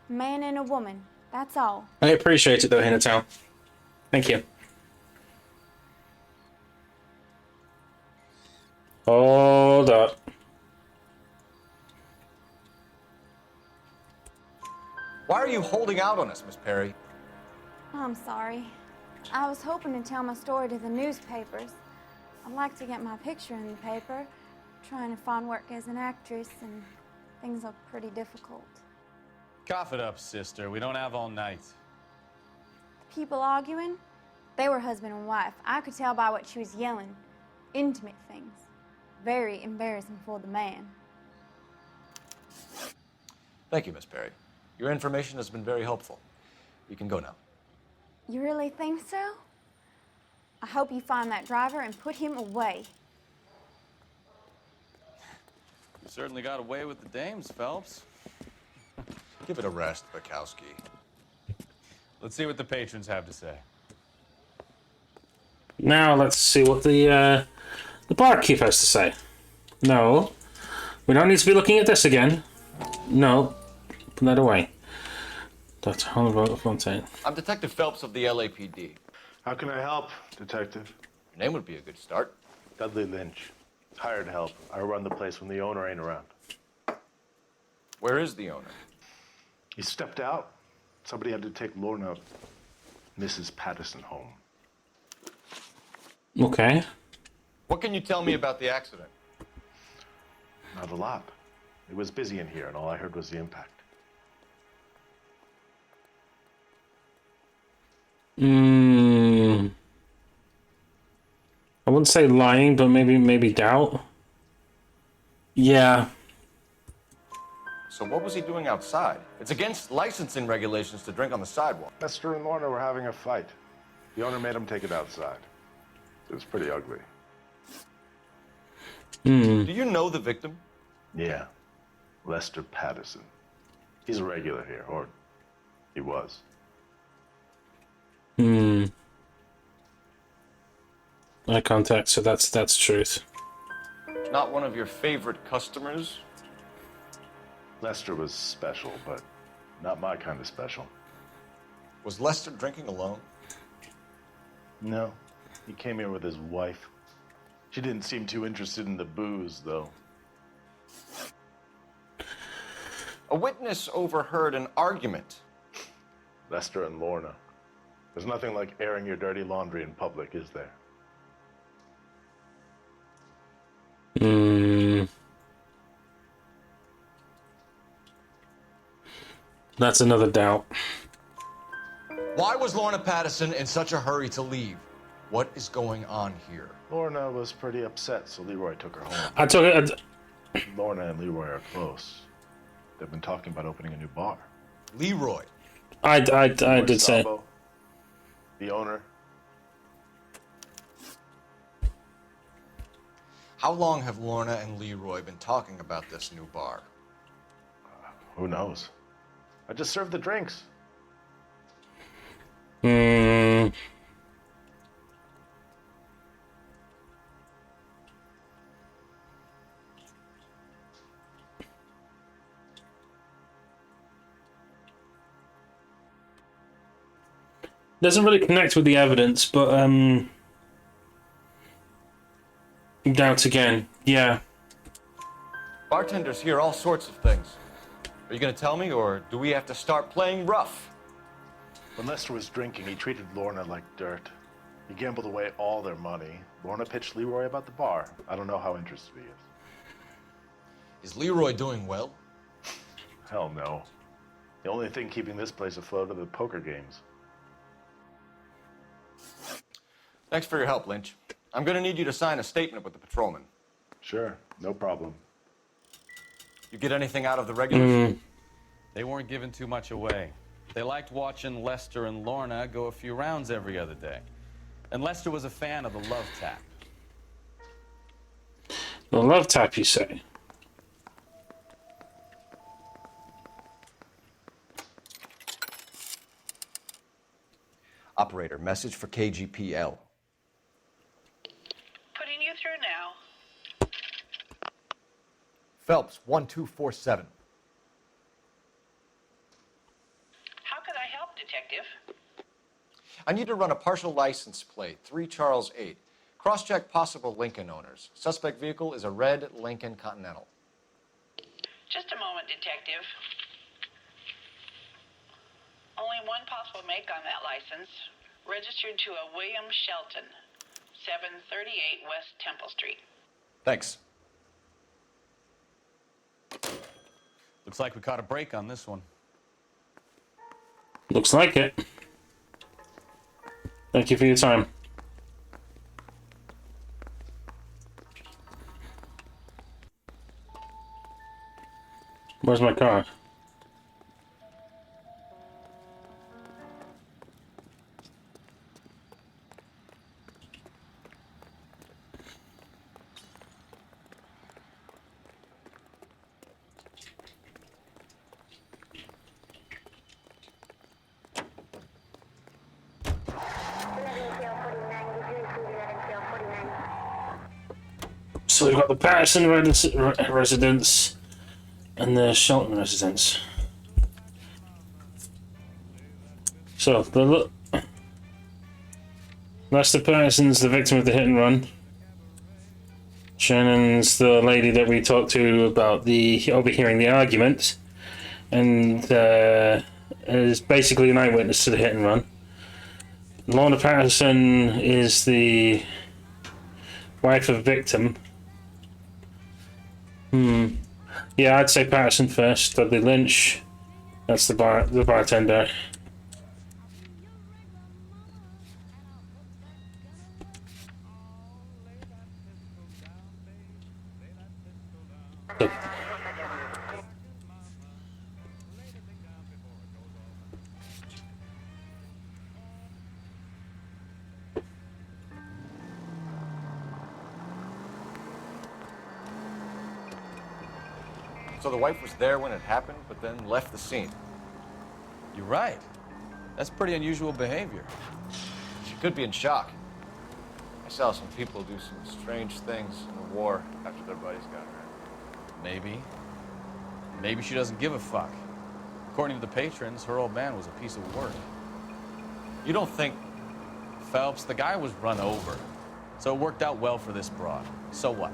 man and a woman. That's all. I appreciate it, though, Hinatown. Thank you. Hold up. Why are you holding out on us, Miss Perry? I'm sorry. I was hoping to tell my story to the newspapers. I'd like to get my picture in the paper. Trying to find work as an actress, and things look pretty difficult. Cough it up, sister. We don't have all night. People arguing? They were husband and wife. I could tell by what she was yelling. Intimate things. Very embarrassing for the man. Thank you, Miss Perry. Your information has been very helpful. You can go now. You really think so? I hope you find that driver and put him away. You certainly got away with the dames, Phelps. Give it a rest, Bukowski. Let's see what the patrons have to say. Now let's see what the barkeep has to say. No, we don't need to be looking at this again. No, put that away. Dr. Oliver Fontaine. I'm Detective Phelps of the LAPD. How can I help, Detective? Your name would be a good start. Dudley Lynch. Hired help. I run the place when the owner ain't around. Where is the owner? He stepped out. Somebody had to take Lorna, Mrs. Patterson, home. Okay. What can you tell me about the accident? Not a lot. It was busy in here, and all I heard was the impact. I wouldn't say lying, but maybe doubt. Yeah. So what was he doing outside? It's against licensing regulations to drink on the sidewalk. Esther and Lorna were having a fight. The owner made him take it outside. It was pretty ugly. Do you know the victim? Yeah. Lester Patterson. He's a regular here, or he was. Eye contact, so that's truth. Not one of your favorite customers? Lester was special, but not my kind of special. Was Lester drinking alone? No. He came here with his wife. She didn't seem too interested in the booze, though. A witness overheard an argument. Lester and Lorna. There's nothing like airing your dirty laundry in public, is there? That's another doubt. Why was Lorna Patterson in such a hurry to leave? What is going on here? Lorna was pretty upset, so Leroy took her home. I took it. Lorna and Leroy are close. They've been talking about opening a new bar. Leroy? I did say. Sabo, the owner. How long have Lorna and Leroy been talking about this new bar? Who knows? I just served the drinks. Doesn't really connect with the evidence, but doubt again. Yeah. Bartenders hear all sorts of things. Are you going to tell me, or do we have to start playing rough? When Lester was drinking, he treated Lorna like dirt. He gambled away all their money. Lorna pitched Leroy about the bar. I don't know how interested he is. Is Leroy doing well? Hell no. The only thing keeping this place afloat are the poker games. Thanks for your help, Lynch. I'm going to need you to sign a statement with the patrolman. Sure, no problem. You get anything out of the regulars? They weren't giving too much away. They liked watching Lester and Lorna go a few rounds every other day. And Lester was a fan of the love tap. The love tap, you say? Operator, message for KGPL. Putting you through now. Phelps, 1247. How could I help, Detective? I need to run a partial license plate, 3 Charles 8. Cross-check possible Lincoln owners. Suspect vehicle is a red Lincoln Continental. Just a moment, Detective. Only one possible make on that license. Registered to a William Shelton, 738 West Temple Street. Thanks. Looks like we caught a break on this one. Looks like it. Thank you for your time. Where's my car? So we've got the Patterson residence and the Shelton residence. So the Lester Patterson's the victim of the hit and run. Shannon's the lady that we talked to about the overhearing the argument, and is basically an eyewitness to the hit and run. Lorna Patterson is the wife of the victim. Yeah, I'd say Patterson first. Dudley Lynch. That's the bartender. So the wife was there when it happened, but then left the scene. You're right. That's pretty unusual behavior. She could be in shock. I saw some people do some strange things in the war after their buddies got hurt. Maybe. Maybe she doesn't give a fuck. According to the patrons, her old man was a piece of work. You don't think... Phelps, the guy was run over. So it worked out well for this broad. So what?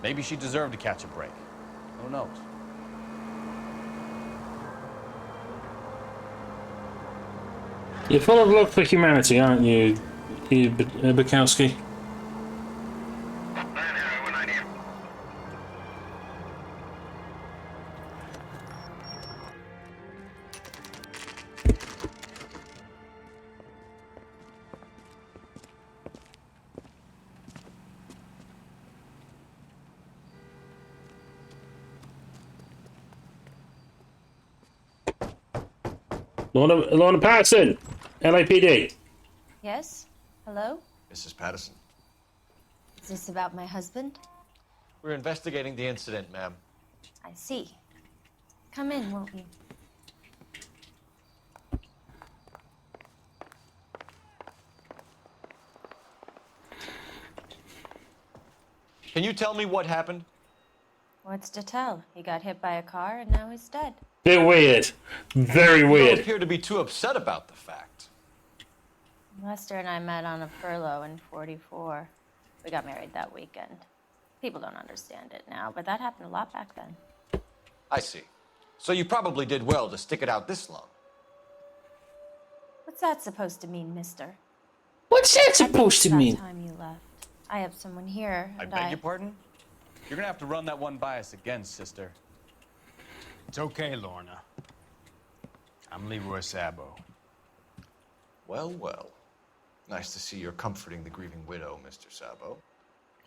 Maybe she deserved to catch a break. Who knows? You're full of love for humanity, aren't you, Bukowski? Lorna Patterson, LAPD. Yes? Hello? Mrs. Patterson. Is this about my husband? We're investigating the incident, ma'am. I see. Come in, won't you? Can you tell me what happened? What's to tell? He got hit by a car and now he's dead. Bit weird. Very You weird. don't appear to be too upset about the fact. Lester and I met on a furlough in '44. We got married that weekend. People don't understand it now, but that happened a lot back then. I see. So you probably did well to stick it out this long. What's that supposed to mean, mister? What's that supposed to mean? Time you left. I have someone here, I and beg your pardon? You're gonna have to run that one by us again, sister. It's okay, Lorna. I'm Leroy Sabo. Well, well. Nice to see you're comforting the grieving widow, Mr. Sabo.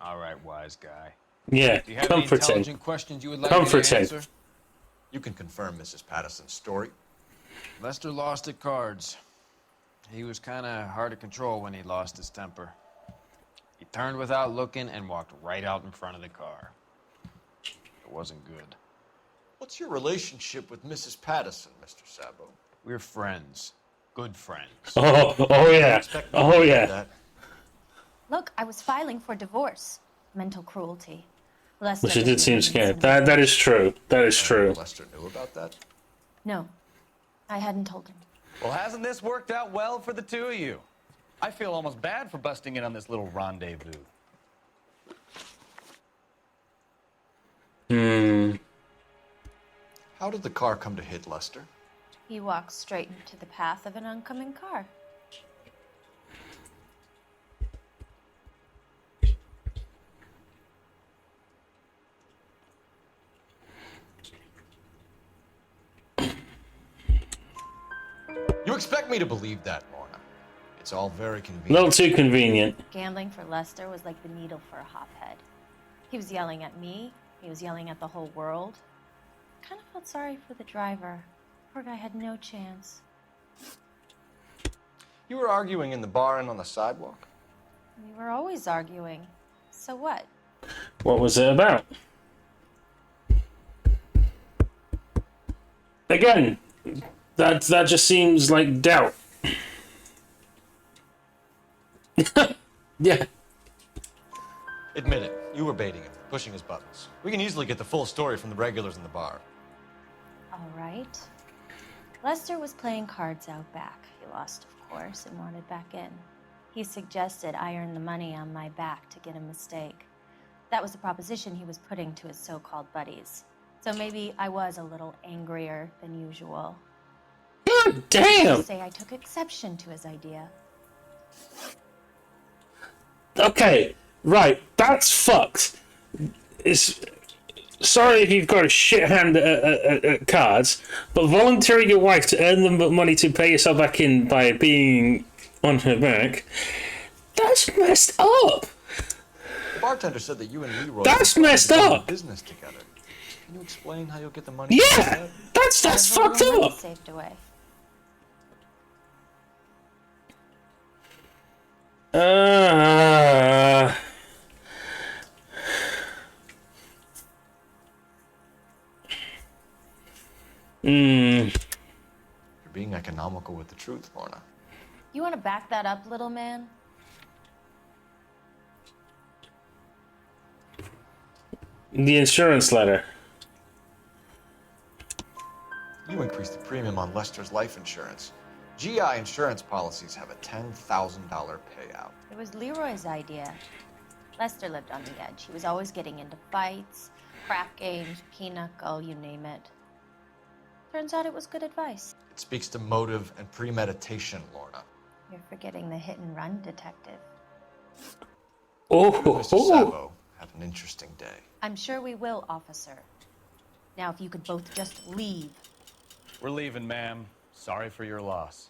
All right, wise guy. Yeah, Do you have any comforting. intelligent questions you would like me to answer? You can confirm Mrs. Patterson's story. Lester lost at cards. He was kind of hard to control when he lost his temper. He turned without looking and walked right out in front of the car. It wasn't good. What's your relationship with Mrs. Patterson, Mr. Sabo? We're friends. Good friends. Oh yeah. Oh yeah. look, I was filing for divorce. Mental cruelty. Lester Well, she was did seem really scared. That is true. That is true. Lester knew about that? No, I hadn't told him. Well, hasn't this worked out well for the two of you? I feel almost bad for busting in on this little rendezvous. How did the car come to hit Lester? He walked straight into the path of an oncoming car. You expect me to believe that, Lorna? It's all very A convenient. little too convenient. Gambling for Lester was like the needle for a hophead. He was yelling at me. He was yelling at the whole world. I kind of felt sorry for the driver. Poor guy had no chance. You were arguing in the bar and on the sidewalk? We were always arguing. So what? What was it about? Again, that just seems like doubt. Yeah. Admit it. You were baiting him, pushing his buttons. We can easily get the full story from the regulars in the bar. All right. Lester was playing cards out back. He lost, of course, and wanted back in. He suggested I earn the money on my back to get a mistake. That was the proposition he was putting to his so-called buddies. So maybe I was a little angrier than usual. God damn! Say I took exception to his idea. Okay, right. That's fucked. Sorry if you've got a shit hand at cards, but volunteering your wife to earn the money to pay yourself back in by being on her back, that's messed up. The bartender said that you and Leroy That's were messed planning to do up. business together. Can you explain how you'll get the money? Yeah, that's fucked up. Saved away. You're being economical with the truth, Lorna. You want to back that up, little man? The insurance letter. You increased the premium on Lester's life insurance. GI insurance policies have a $10,000 payout. It was Leroy's idea. Lester lived on the edge. He was always getting into fights, crap games, pinochle, you name it. Turns out it was good advice. It speaks to motive and premeditation, Lorna. You're forgetting the hit and run detective. Oh, Mr. Sabo, have an interesting day. I'm sure we will, officer. Now, if you could both just leave. We're leaving, ma'am. Sorry for your loss.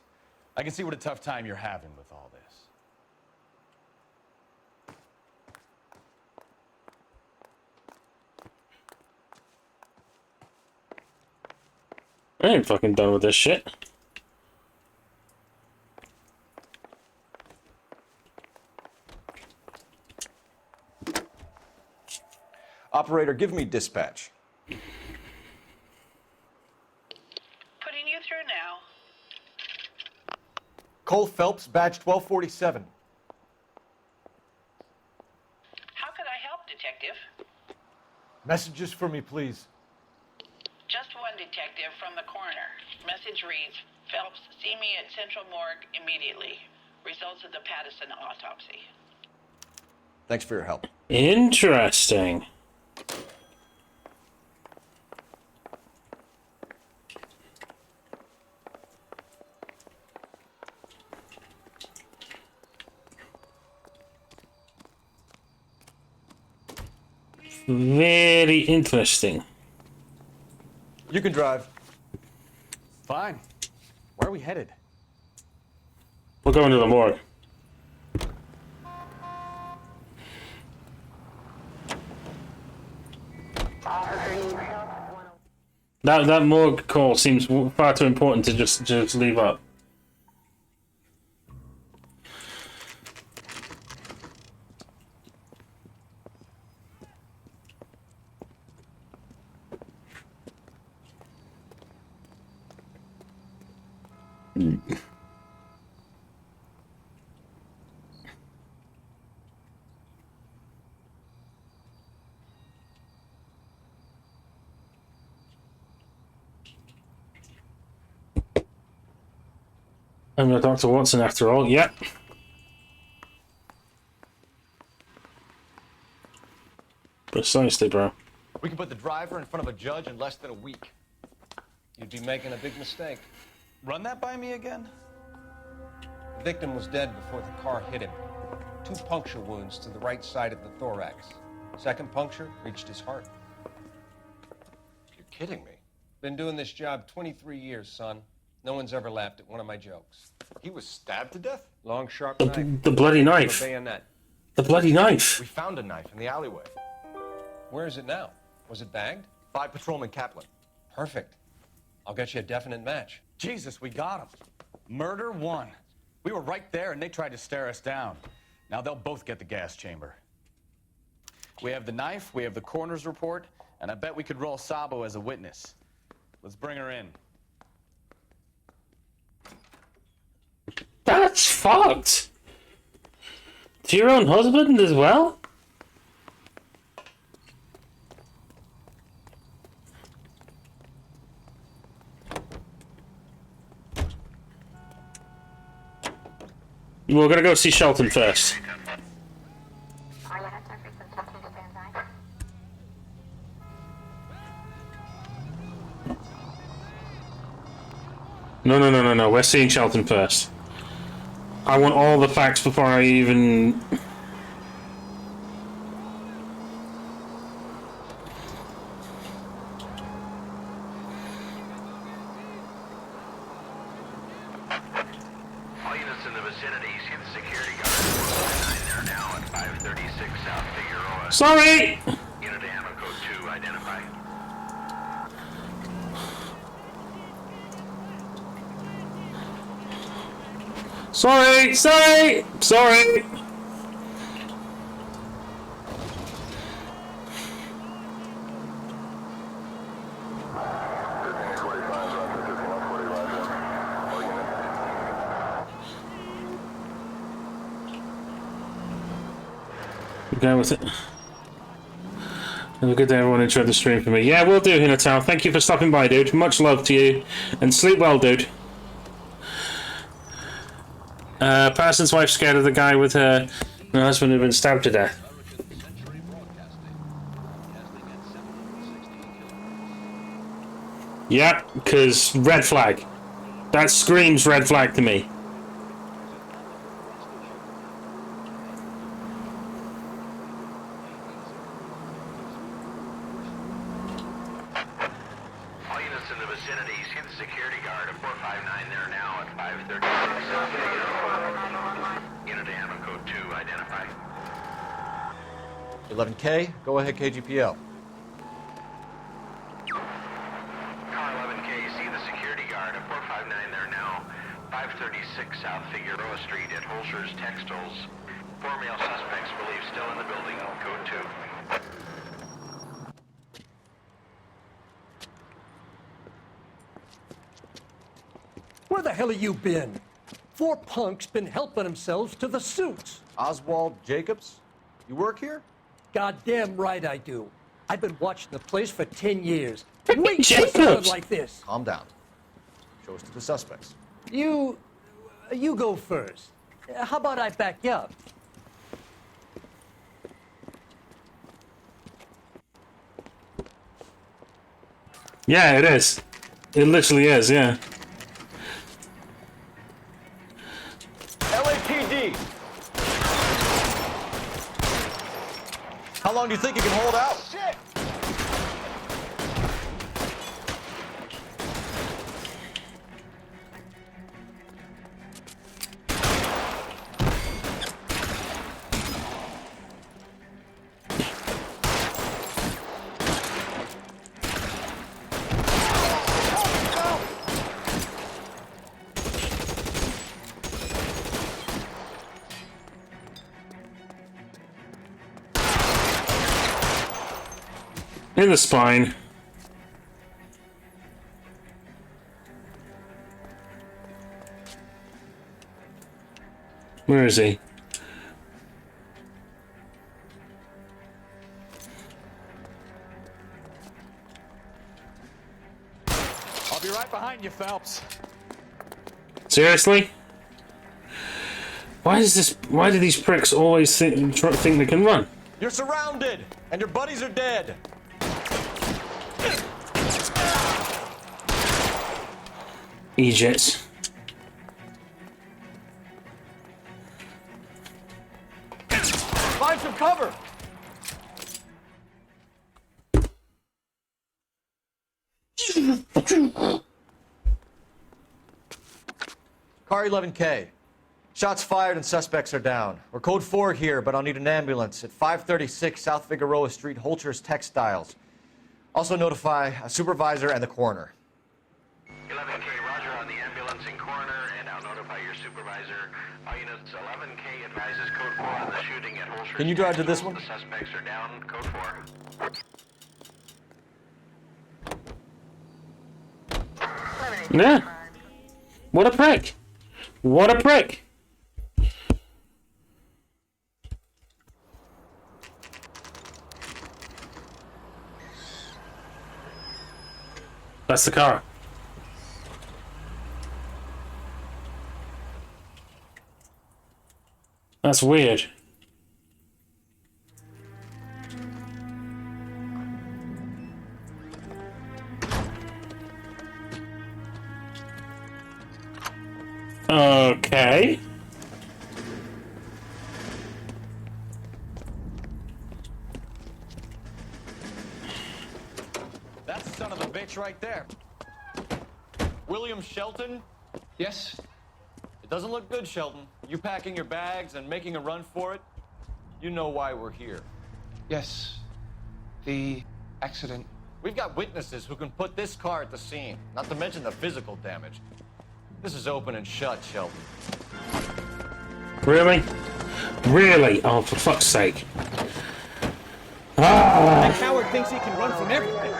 I can see what a tough time you're having with all this. I ain't fucking done with this shit. Operator, give me dispatch. Putting you through now. Cole Phelps, badge 1247. How could I help, Detective? Messages for me, please. Just one detective from the coroner. Message reads, Phelps, see me at Central Morgue immediately. Results of the Pattison autopsy. Thanks for your help. Interesting. Very interesting. You can drive. Fine. Where are we headed? We're going to the morgue. That morgue call seems far too important to just leave up. I'm not Dr. Watson after all. Yep. Precisely, bro. We can put the driver in front of a judge in less than a week. You'd be making a big mistake. Run that by me again? The victim was dead before the car hit him. 2 puncture wounds to the right side of the thorax. Second puncture reached his heart. You're kidding me. Been doing this job 23 years, son. No one's ever laughed at one of my jokes. He was stabbed to death? Long, sharp knife. The bloody knife. A bayonet. The bloody knife. We found a knife in the alleyway. Where is it now? Was it bagged? By Patrolman Kaplan. Perfect. I'll get you a definite match. Jesus, we got him. Murder 1. We were right there and they tried to stare us down. Now they'll both get the gas chamber. We have the knife, we have the coroner's report, and I bet we could roll Sabo as a witness. Let's bring her in. That's fucked. To your own husband as well? We're gonna go see Shelton first. No. We're seeing Shelton first. I want all the facts before I even... All units in the vicinity, see the security guard there now at 536 South Figueroa. Sorry! Unit to ammo code 2 identified. Sorry! Go with it. Have a good day, everyone. Enjoy the stream for me. Yeah, we'll do, Hinatao. Thank you for stopping by, dude. Much love to you. And sleep well, dude. Parsons' wife scared of the guy with her husband who'd been stabbed to death. Yeah, because red flag. That screams red flag to me. All units in the vicinity, see the security guard at 459 there now at 536 South Figaro. Unit Animal Code 2, identify. 11K, go ahead, KGPL. Car 11K, see the security guard at 459 there now, 536 South Figueroa Street at Holscher's Textiles. 4 male suspects believed still in the building, code 2. Where the hell have you been? 4 punks been helping themselves to the suits. Oswald Jacobs, you work here? Goddamn right I do. I've been watching the place for 10 years. You ain't seen something like this. Calm down. Show us to the suspects. You go first. How about I back you up? Yeah, it is. It literally is, yeah. LAPD! How long do you think you can hold out? Shit! In the spine. Where is he? I'll be right behind you, Phelps. Seriously? Why do these pricks always think they can run? You're surrounded, and your buddies are dead. Egypt. Find some cover. Car 11K. Shots fired and suspects are down. We're code 4 here, but I'll need an ambulance at 536 South Figueroa Street, Holcher's Textiles. Also notify a supervisor and the coroner. 11K, roger on the ambulance and coroner, and I'll notify your supervisor. All units, 11K advises code 4 on the shooting at Holscher's. Can you drive to this one? The suspects are down, code 4. Yeah. What a prick. What a prick. That's the car. That's weird. Okay. That's the son of a bitch right there. William Shelton? Yes? It doesn't look good, Shelton. You packing your bags and making a run for it? You know why we're here. Yes. The accident. We've got witnesses who can put this car at the scene, not to mention the physical damage. This is open and shut, Shelton. Really? Really? Oh, for fuck's sake. Ah! That coward thinks he can run from everything.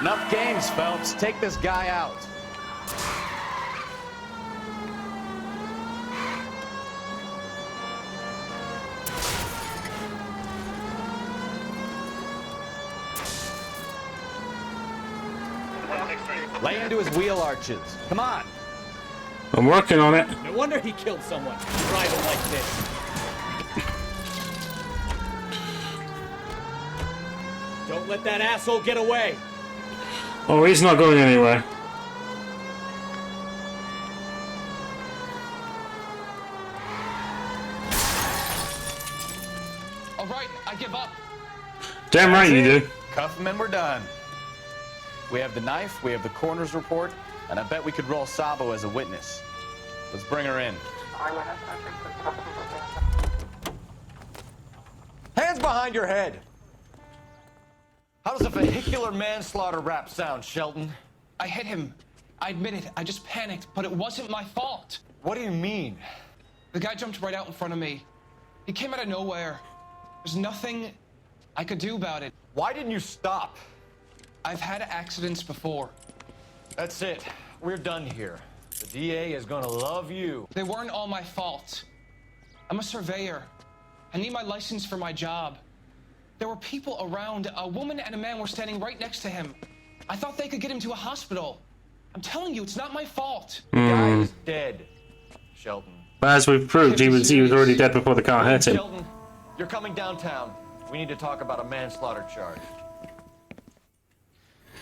Enough games, Phelps. Take this guy out. Lay into his wheel arches. Come on. I'm working on it. No wonder he killed someone driving like this. Don't let that asshole get away. Oh, he's not going anywhere. All right, I give up. Damn right you do. Cuff him and we're done. We have the knife, we have the coroner's report, and I bet we could roll Sabo as a witness. Let's bring her in. Hands behind your head! How does a vehicular manslaughter rap sound, Shelton? I hit him. I admit it. I just panicked, but it wasn't my fault. What do you mean? The guy jumped right out in front of me. He came out of nowhere. There's nothing I could do about it. Why didn't you stop? I've had accidents before. That's it. We're done here. The DA is gonna love you. They weren't all my fault. I'm a surveyor. I need my license for my job. There were people around. A woman and a man were standing right next to him. I thought they could get him to a hospital. I'm telling you, it's not my fault. The guy is dead, Shelton. But as we've proved, he was already dead before the car hit him. Shelton, you're coming downtown. We need to talk about a manslaughter charge.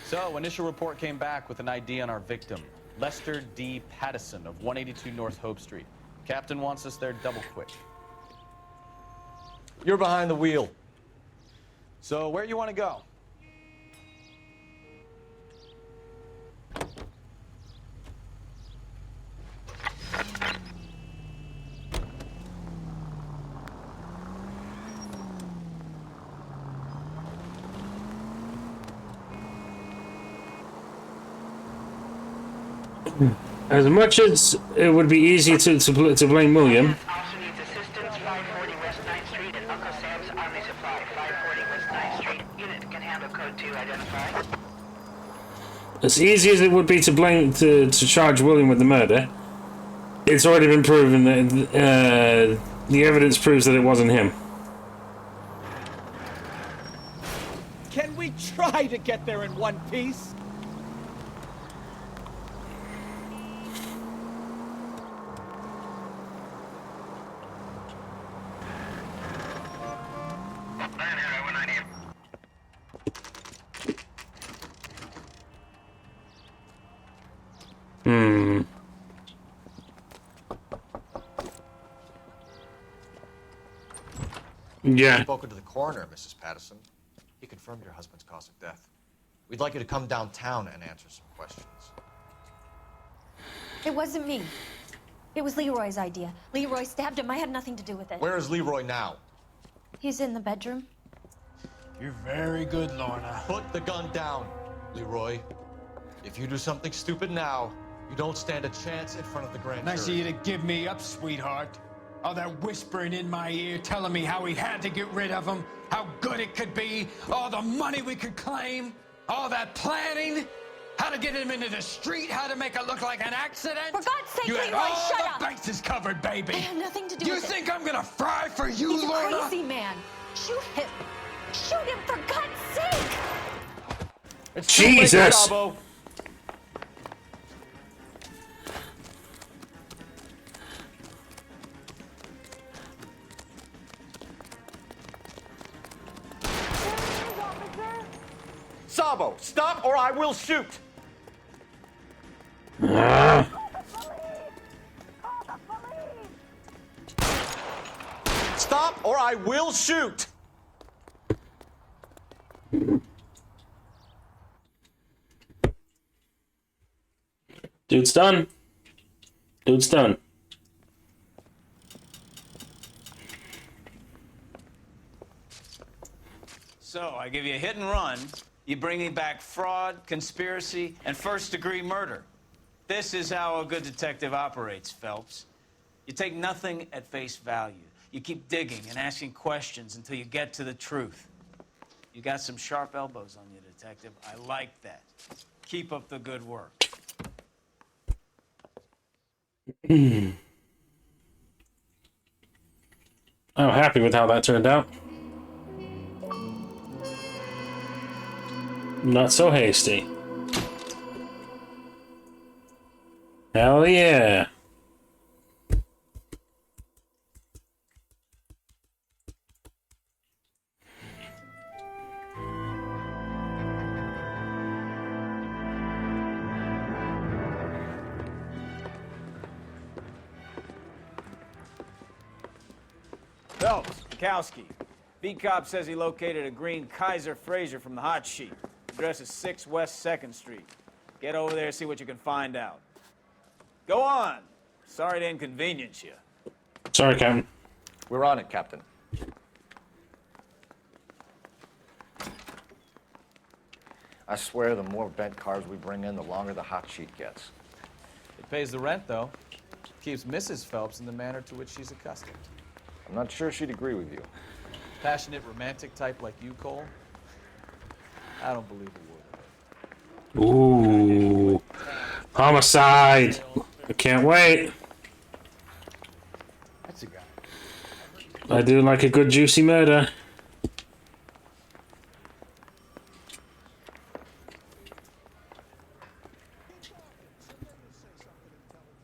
So, initial report came back with an ID on our victim, Lester D. Pattison of 182 North Hope Street. Captain wants us there double quick. You're behind the wheel. So, where you want to go? As much as it would be easy to blame William, Also needs assistance, 540 West 9th Street and Uncle Sam's Army Supply, 540 West 9th Street. Unit can handle code 2, identify. as easy as it would be to blame to charge William with the murder, it's already been proven that the evidence proves that it wasn't him. Can we try to get there in one piece? Yeah. You've spoken to the coroner, Mrs. Pattison. He confirmed your husband's cause of death. We'd like you to come downtown and answer some questions. It wasn't me. It was Leroy's idea. Leroy stabbed him. I had nothing to do with it. Where is Leroy now? He's in the bedroom. You're very good, Lorna. Put the gun down, Leroy. If you do something stupid now, you don't stand a chance in front of the grand jury. Nice of you to give me up, sweetheart. All that whispering in my ear, telling me how we had to get rid of him, how good it could be, all the money we could claim, all that planning, how to get him into the street, how to make it look like an accident. For God's sake, you had Leroy, all shut the up! bases covered, baby. I had nothing to do with it. You think I'm gonna fry for you, He's Lorna? a crazy man. Shoot him. Shoot him, for God's sake! It's too late, Jesus! Sabo. Sabo, stop or I will shoot! Stop or I will shoot! Dude's done. Dude's done. So, I give you a hit and run. You bring me back fraud, conspiracy, and first-degree murder. This is how a good detective operates, Phelps. You take nothing at face value. You keep digging and asking questions until you get to the truth. You got some sharp elbows on you, Detective. Detective. I like that. Keep up the good work. I'm happy with how that turned out. Not so hasty. Hell yeah. Phelps, Bukowski. B-Cop says he located a green Kaiser Fraser from the hot sheet. Address is 6 West 2nd Street. Get over there and see what you can find out. Go on. Sorry to inconvenience you. Sorry, Captain. We're on it, Captain. I swear the more bent cars we bring in, the longer the hot sheet gets. It pays the rent, though. Keeps Mrs. Phelps in the manner to which she's accustomed. I'm not sure she'd agree with you. Passionate, romantic type like you, Cole? I don't believe a word of it. Ooh. Homicide. I can't wait. That's a guy. I do like a good juicy murder.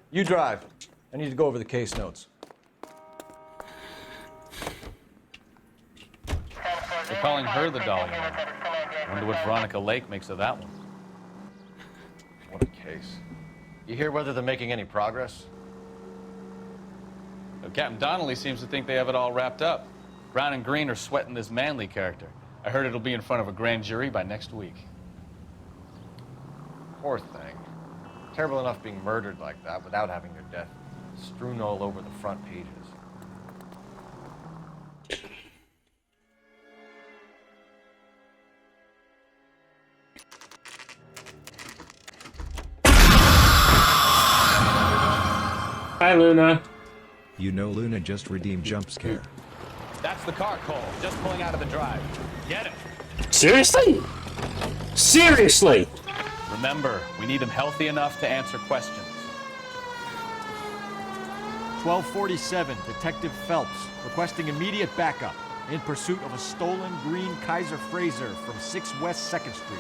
You drive. I need to go over the case notes. They're calling her the Dahlia. Wonder what Veronica Lake makes of that one. What a case. You hear whether they're making any progress? Well, Captain Donnelly seems to think they have it all wrapped up. Brown and Green are sweating this Manley character. I heard it'll be in front of a grand jury by next week. Poor thing. Terrible enough being murdered like that without having their death strewn all over the front pages. Hi, Luna. You know Luna just redeemed jump scare. That's the car, Cole, just pulling out of the drive. Get him. Seriously? Seriously? Remember, we need him healthy enough to answer questions. 1247, Detective Phelps, requesting immediate backup in pursuit of a stolen green Kaiser Fraser from 6 West 2nd Street.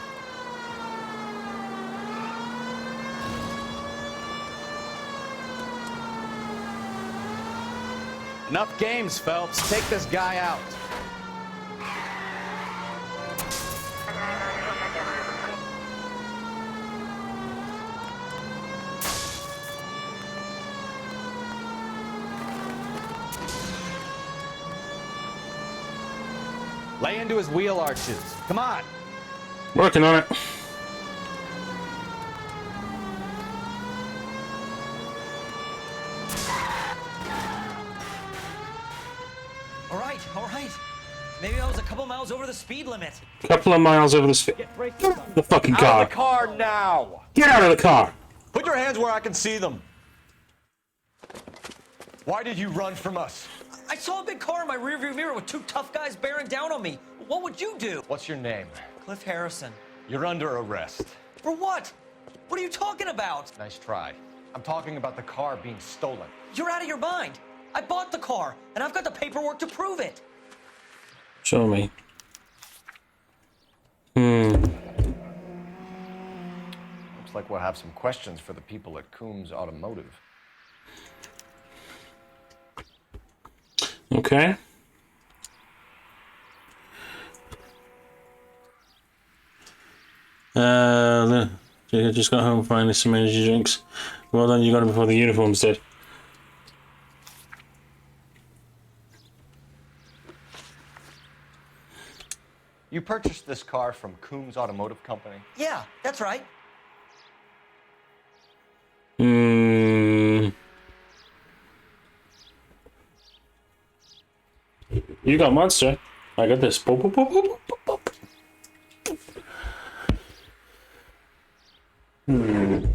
Enough games, Phelps. Take this guy out. Lay into his wheel arches. Come on. Working on it. All right. Maybe I was a couple miles over the speed limit. Couple of miles over the speed. Get out of the fucking car. Out of the car now! Get out of the car. Put your hands where I can see them. Why did you run from us? I saw a big car in my rearview mirror with 2 tough guys bearing down on me. What would you do? What's your name? Cliff Harrison. You're under arrest. For what? What are you talking about? Nice try. I'm talking about the car being stolen. You're out of your mind. I bought the car, and I've got the paperwork to prove it. Show me. Looks like we'll have some questions for the people at Coombs Automotive. Okay. I just got home finding some energy drinks. Well done, you got it before the uniforms did. You purchased this car from Coombs Automotive Company? Yeah, that's right. You got Monster. I got this. Boop, boop, boop, boop, boop, boop.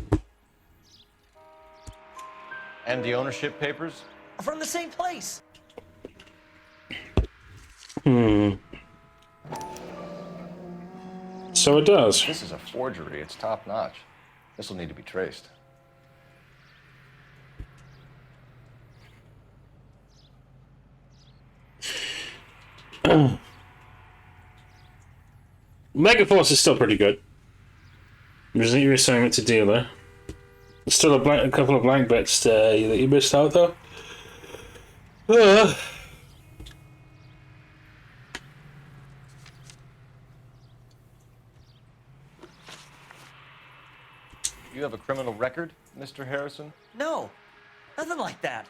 And the ownership papers? From the same place. So it does. This is a forgery. It's top notch. This will need to be traced. Megaforce is still pretty good. You're saying it's a dealer. There's still a couple of blank bits that you missed out, though. You have a criminal record, Mr. Harrison? No, nothing like that.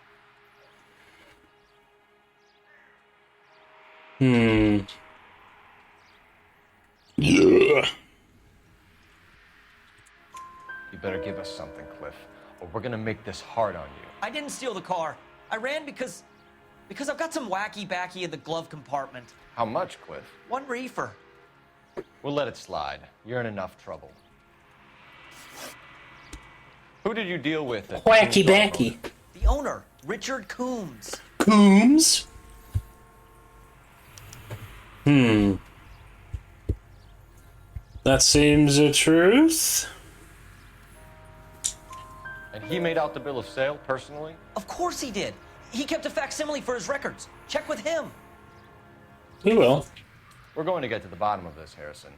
Yeah. You better give us something, Cliff, or we're gonna make this hard on you. I didn't steal the car. I ran because I've got some wacky backy in the glove compartment. How much, Cliff? 1 reefer. We'll let it slide. You're in enough trouble. Who did you deal with? Wacky backy. The owner, Richard Coombs. Coombs? That seems the truth. And he made out the bill of sale personally? Of course he did. He kept a facsimile for his records. Check with him. He will. We're going to get to the bottom of this, Harrison.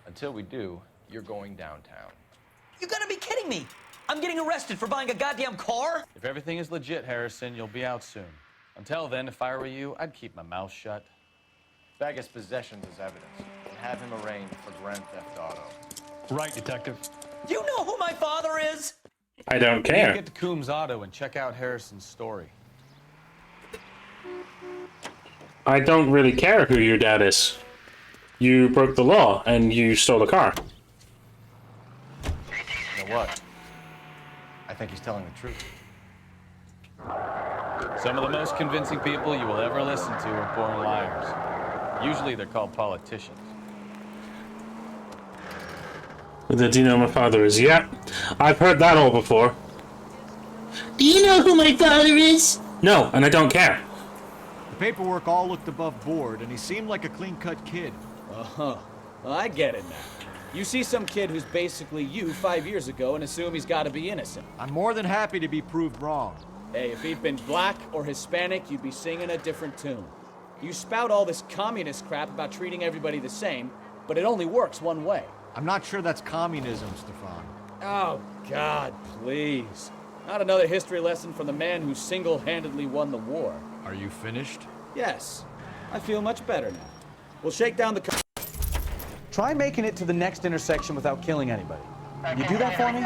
Until we do, you're going downtown. You gotta be kidding me. I'm getting arrested for buying a goddamn car? If everything is legit, Harrison, you'll be out soon. Until then, if I were you, I'd keep my mouth shut. Bag his possessions as evidence and have him arraigned for grand theft auto. Right, Detective. Do you know who my father is? I don't You care. get to Coombs Auto and check out Harrison's story. I don't really care who your dad is. You broke the law and you stole a car. You know what? I think he's telling the truth. Some of the most convincing people you will ever listen to are born liars. Usually they're called politicians. Do you know who my father is? Yeah, I've heard that all before. Do you know who my father is? No, and I don't care. The paperwork all looked above board, and he seemed like a clean-cut kid. Uh-huh. Well, I get it now. You see some kid who's basically you 5 years ago and assume he's got to be innocent. I'm more than happy to be proved wrong. Hey, if he'd been black or Hispanic, you'd be singing a different tune. You spout all this communist crap about treating everybody the same, but it only works one way. I'm not sure that's communism, Stefan. Oh, God, please. Not another history lesson from the man who single-handedly won the war. Are you finished? Yes. I feel much better now. We'll shake down the car. Try making it to the next intersection without killing anybody. You do that for me?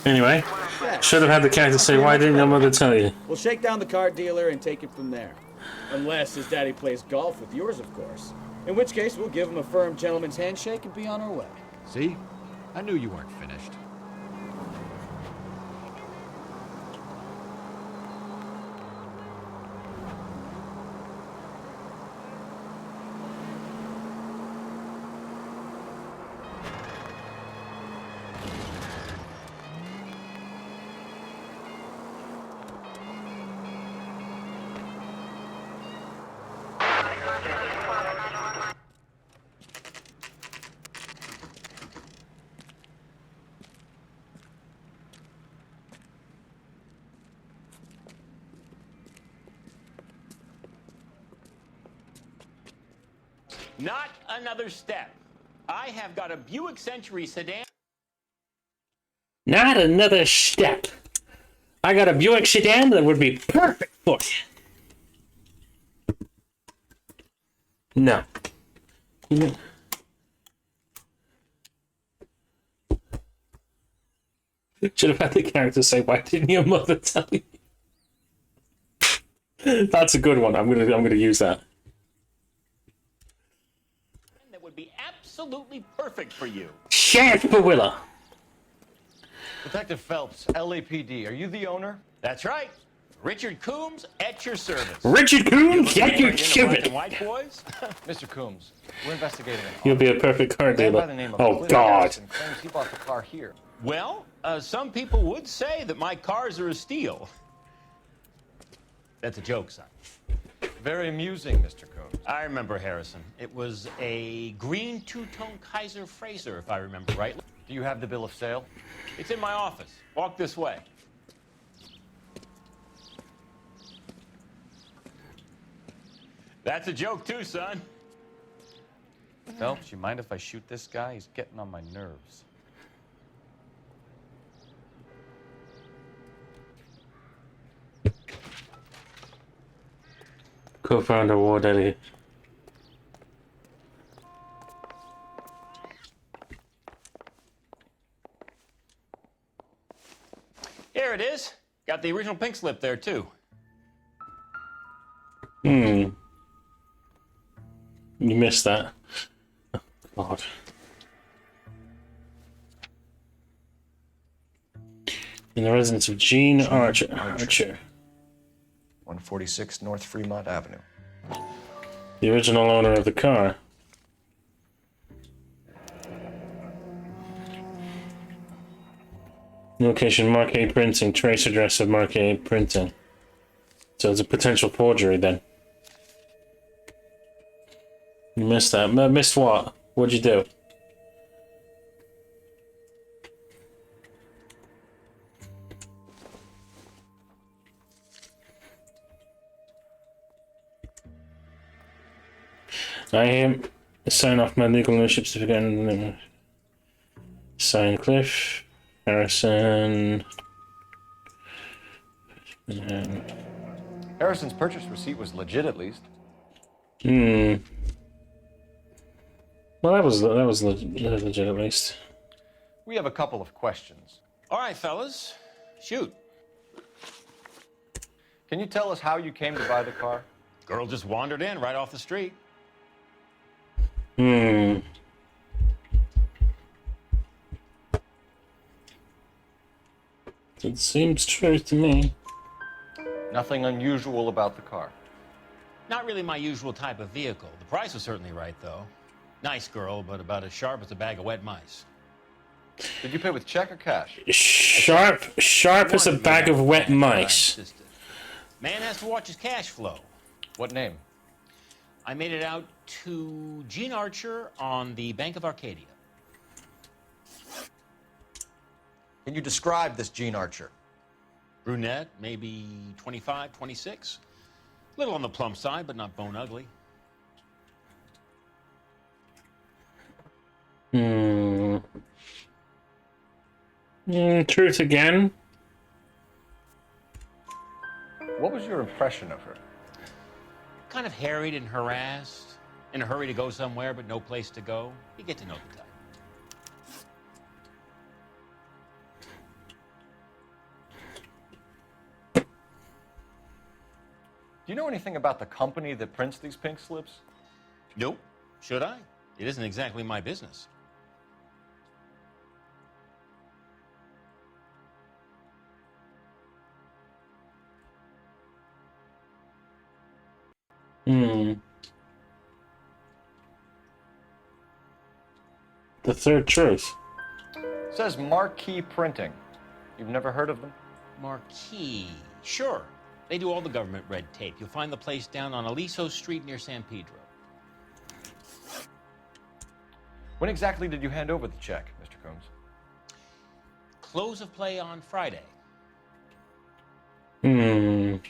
Anyway, should have had the character say, "Why didn't your mother tell you?" We'll shake down the car dealer and take it from there. Unless his daddy plays golf with yours, of course. In which case, we'll give him a firm gentleman's handshake and be on our way. See? I knew you weren't finished. Not another step. I have got a Buick Century sedan. Not another step. I got a Buick sedan that would be perfect for you. No. Should have had the character say, "Why didn't your mother tell you?" That's a good one. I'm gonna use that. That would be absolutely perfect for you. Sheriff Willa. Detective Phelps, LAPD, are you the owner? That's right. Richard Coombs at your service. Richard Coombs at your Black service. and white boys? Mr. Coombs, we're investigating an You'll be a perfect car man by dealer. the name of Oh Cliff God. Harrison claims he bought the car here. Well, some people would say that my cars are a steal. That's a joke, son. Very amusing, Mr. Combs. I remember Harrison. It was a green two-tone Kaiser Fraser, if I remember right. Do you have the bill of sale? It's in my office. Walk this way. That's a joke too, son. Phelps, you mind if I shoot this guy? He's getting on my nerves. Co-founder Ward Elliott. Here it is. Got the original pink slip there too. You missed that. Oh, God. In the residence of Gene Archer. 146 North Fremont Avenue. The original owner of the car. Location Marquee Printing. Trace address of Marquee Printing. So it's a potential forgery then. You missed that. Missed what? What'd you do? I am sign off my legal ownership certificate. Sign Cliff Harrison. Harrison's purchase receipt was legit, at least. Well, that was legit at least. We have a couple of questions. All right, fellas. Shoot. Can you tell us how you came to buy the car? Girl just wandered in right off the street. It seems true to me. Nothing unusual about the car. Not really my usual type of vehicle. The price was certainly right, though. Nice girl, but about as sharp as a bag of wet mice. Did you pay with check or cash? Sharp as a bag of wet mice. Man has to watch his cash flow. What name? I made it out to Gene Archer on the Bank of Arcadia. Can you describe this Gene Archer? Brunette, maybe 25, 26. Little on the plump side, but not bone ugly. Truth again. What was your impression of her? Kind of harried and harassed, in a hurry to go somewhere, but no place to go. You get to know the type. Do you know anything about the company that prints these pink slips? Nope. Should I? It isn't exactly my business. The third truth. It says Marquee Printing. You've never heard of them? Marquee. Sure. They do all the government red tape. You'll find the place down on Aliso Street near San Pedro. When exactly did you hand over the check, Mr. Combs? Close of play on Friday. You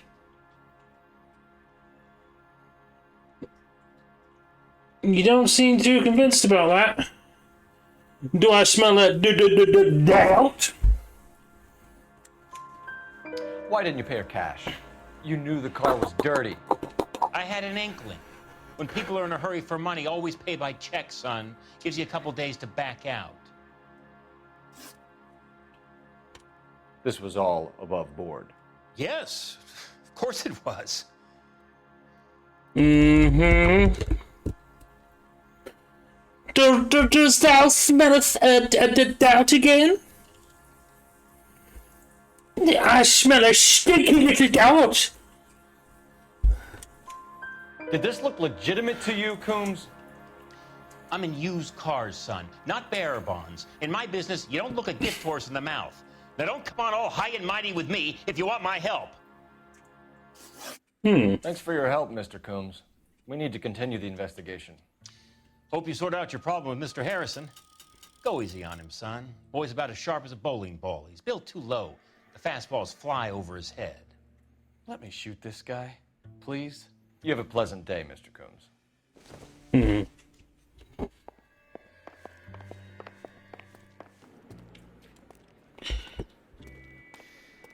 don't seem too convinced about that. Do I smell that doubt? Why didn't you pay her cash? You knew the car was dirty. I had an inkling. When people are in a hurry for money, always pay by check, son. Gives you a couple days to back out. This was all above board. Yes, of course it was. Does thou smell a doubt again? I smell a stinky little doubt. Did this look legitimate to you, Coombs? I'm in used cars, son, not bearer bonds. In my business, you don't look a gift horse in the mouth. Now don't come on all high and mighty with me if you want my help. Thanks for your help, Mr. Coombs. We need to continue the investigation. Hope you sort out your problem with Mr. Harrison. Go easy on him, son. Boy's about as sharp as a bowling ball. He's built too low. The fastballs fly over his head. Let me shoot this guy, please. You have a pleasant day, Mr. Coombs.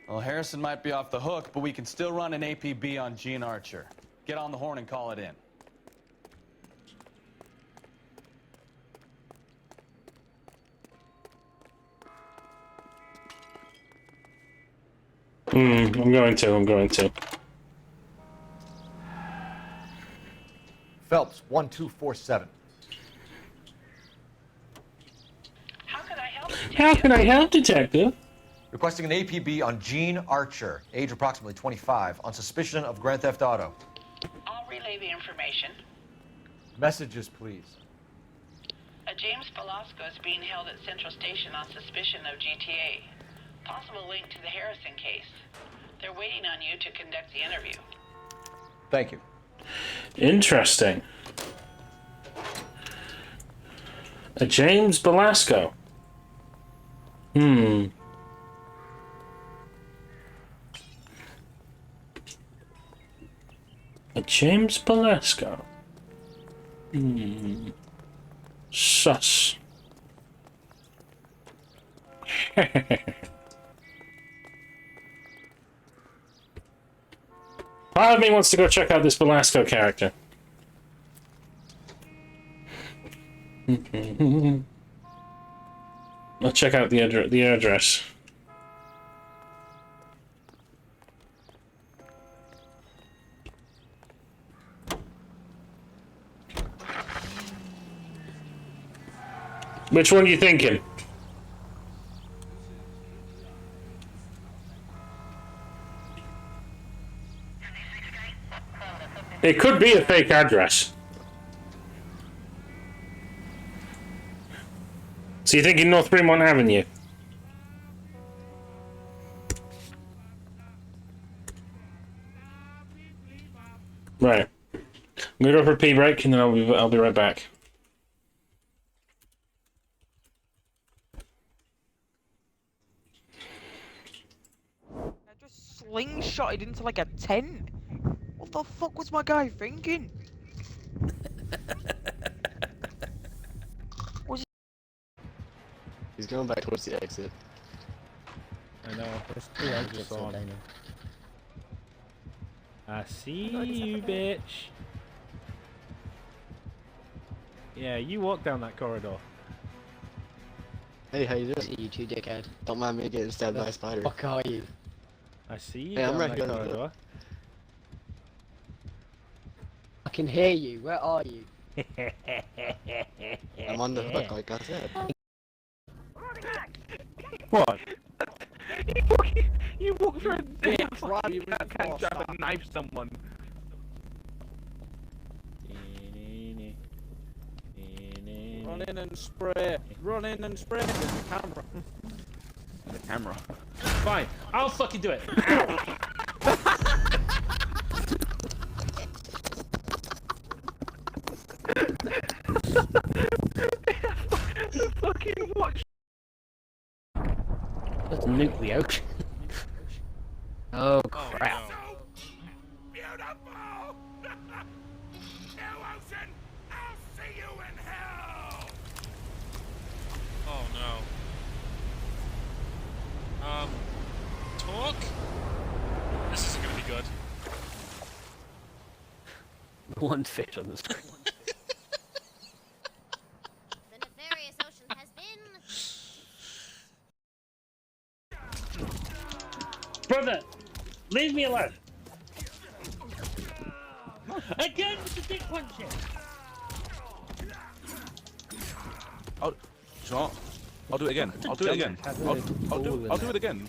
Well, Harrison might be off the hook, but we can still run an APB on Gene Archer. Get on the horn and call it in. I'm going to. Phelps, 1247. How can I help you? How can I help, Detective? Requesting an APB on Gene Archer, age approximately 25, on suspicion of Grand Theft Auto. I'll relay the information. Messages, please. A James Velasco is being held at Central Station on suspicion of GTA. Possible link to the Harrison case. They're waiting on you to conduct the interview. Thank you. Interesting. A James Velasco. A James Velasco. Sus. Part of me wants to go check out this Velasco character. I'll check out the address. Which one are you thinking? It could be a fake address. So you're thinking North Fremont Avenue? Right. I'm gonna go for a pee break and then I'll be right back. I just slingshotted into like a tent. What the fuck was my guy thinking? He's going back towards the exit. I know, there's two exits on. I see you, bitch. Yeah, you walk down that corridor. Hey, how you doing? You two dickhead. Don't mind me getting stabbed by a spider. Fuck are you? I see you Hey, I'm down right that here. corridor. I can hear you. Where are you? I'm on the hook, like I said. What? You walk through a damn you can't grab and knife someone. Run in and spray. Run in and spray. There's the camera. The camera. Fine, I'll fucking do it. Fucking watch. Let's nuke the ocean. Oh crap. Oh no. Talk? This isn't gonna be good. One fish on the screen. The nefarious ocean has been... Brother, leave me alone. Again with the dick punching. I'll do it again. I'll do it again. I'll do it again.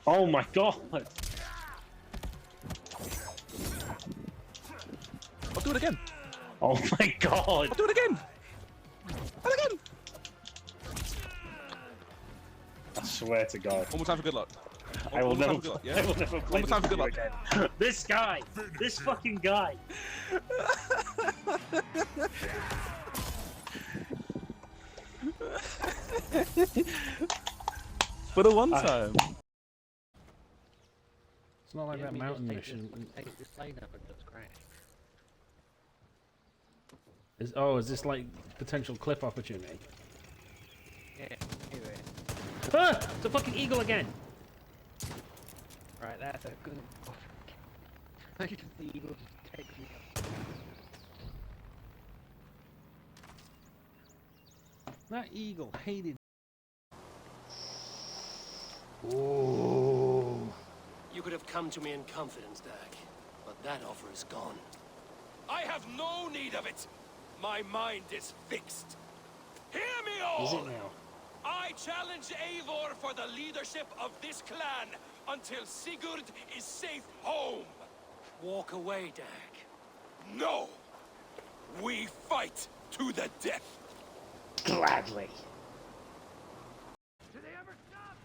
Oh my god. I'll do it again. Oh my god. I'll do it again. And again. I swear to God. One more time for good luck. I will One more never. time for good, I will never play One more time this for game good again. This guy. This fucking guy. For the one time. It's not like that mountain mission. Take this plane up and just crash. Is this like potential clip opportunity? Yeah, anyway. Ah! It's a fucking eagle again! Right, that's a good one. I can see eagle just takes me up. That eagle hated. Ooh. You could have come to me in confidence, Dag, but that offer is gone. I have no need of it. My mind is fixed. Hear me all! Is it now? I challenge Eivor for the leadership of this clan until Sigurd is safe home. Walk away, Dag. No! We fight to the death. Gladly. Do they ever stop?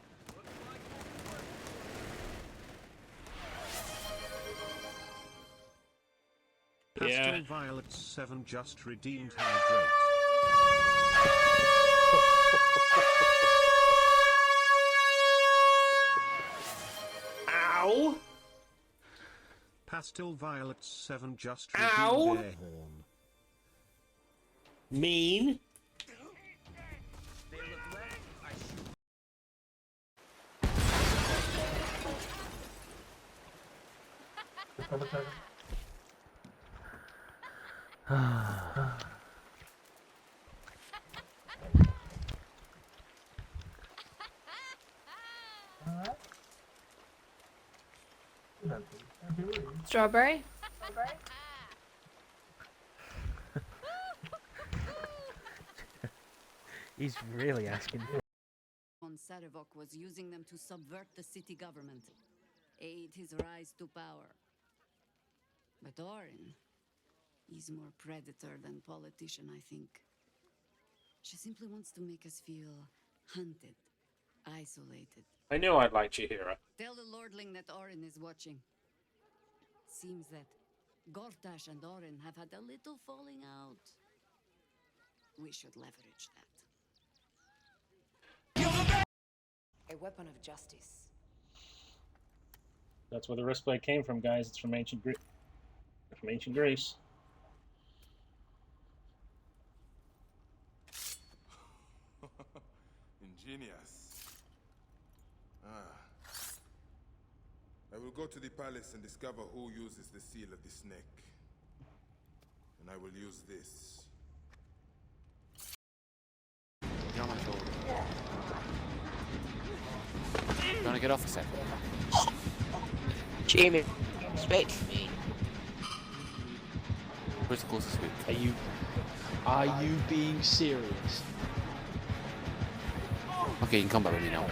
Pastel Violet 7 just redeemed hydrate. Ow! Pastel Violet 7 just Ow! redeemed air horn. Mean. Strawberry? He's really asking. On Sarevok was using them to subvert the city government, aid his rise to power. But Orin, he's more predator than politician, I think. She simply wants to make us feel hunted, isolated. I knew I'd like Chihira. Tell the Lordling that Orin is watching. Seems that Gortash and Orin have had a little falling out. We should leverage that. A weapon of justice. That's where the wristblade came from, guys. It's from ancient Greece. Ingenious. I will go to the palace and discover who uses the seal of the snake. And I will use this. You're on my shoulder. You wanna get off a second? Jamie, respect me. Where's the closest scoop? Are you being serious? Okay, you can come back with me now.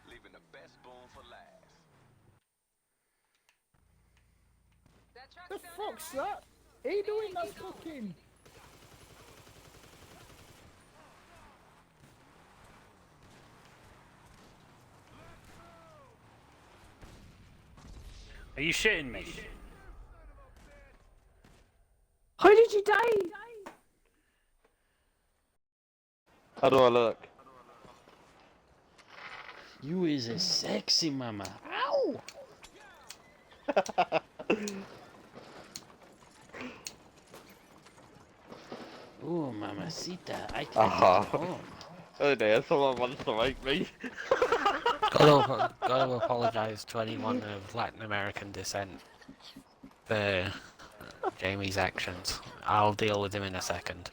Leaving the best bone for last. The fuck's that? Are you doing that fucking? Are you shitting me? How did you die? How do I look? You is a sexy mama. Ow! Oh, mamacita, I can't home. Oh dear, someone wants to make me. Gotta apologise to anyone of Latin American descent for Jamie's actions. I'll deal with him in a second.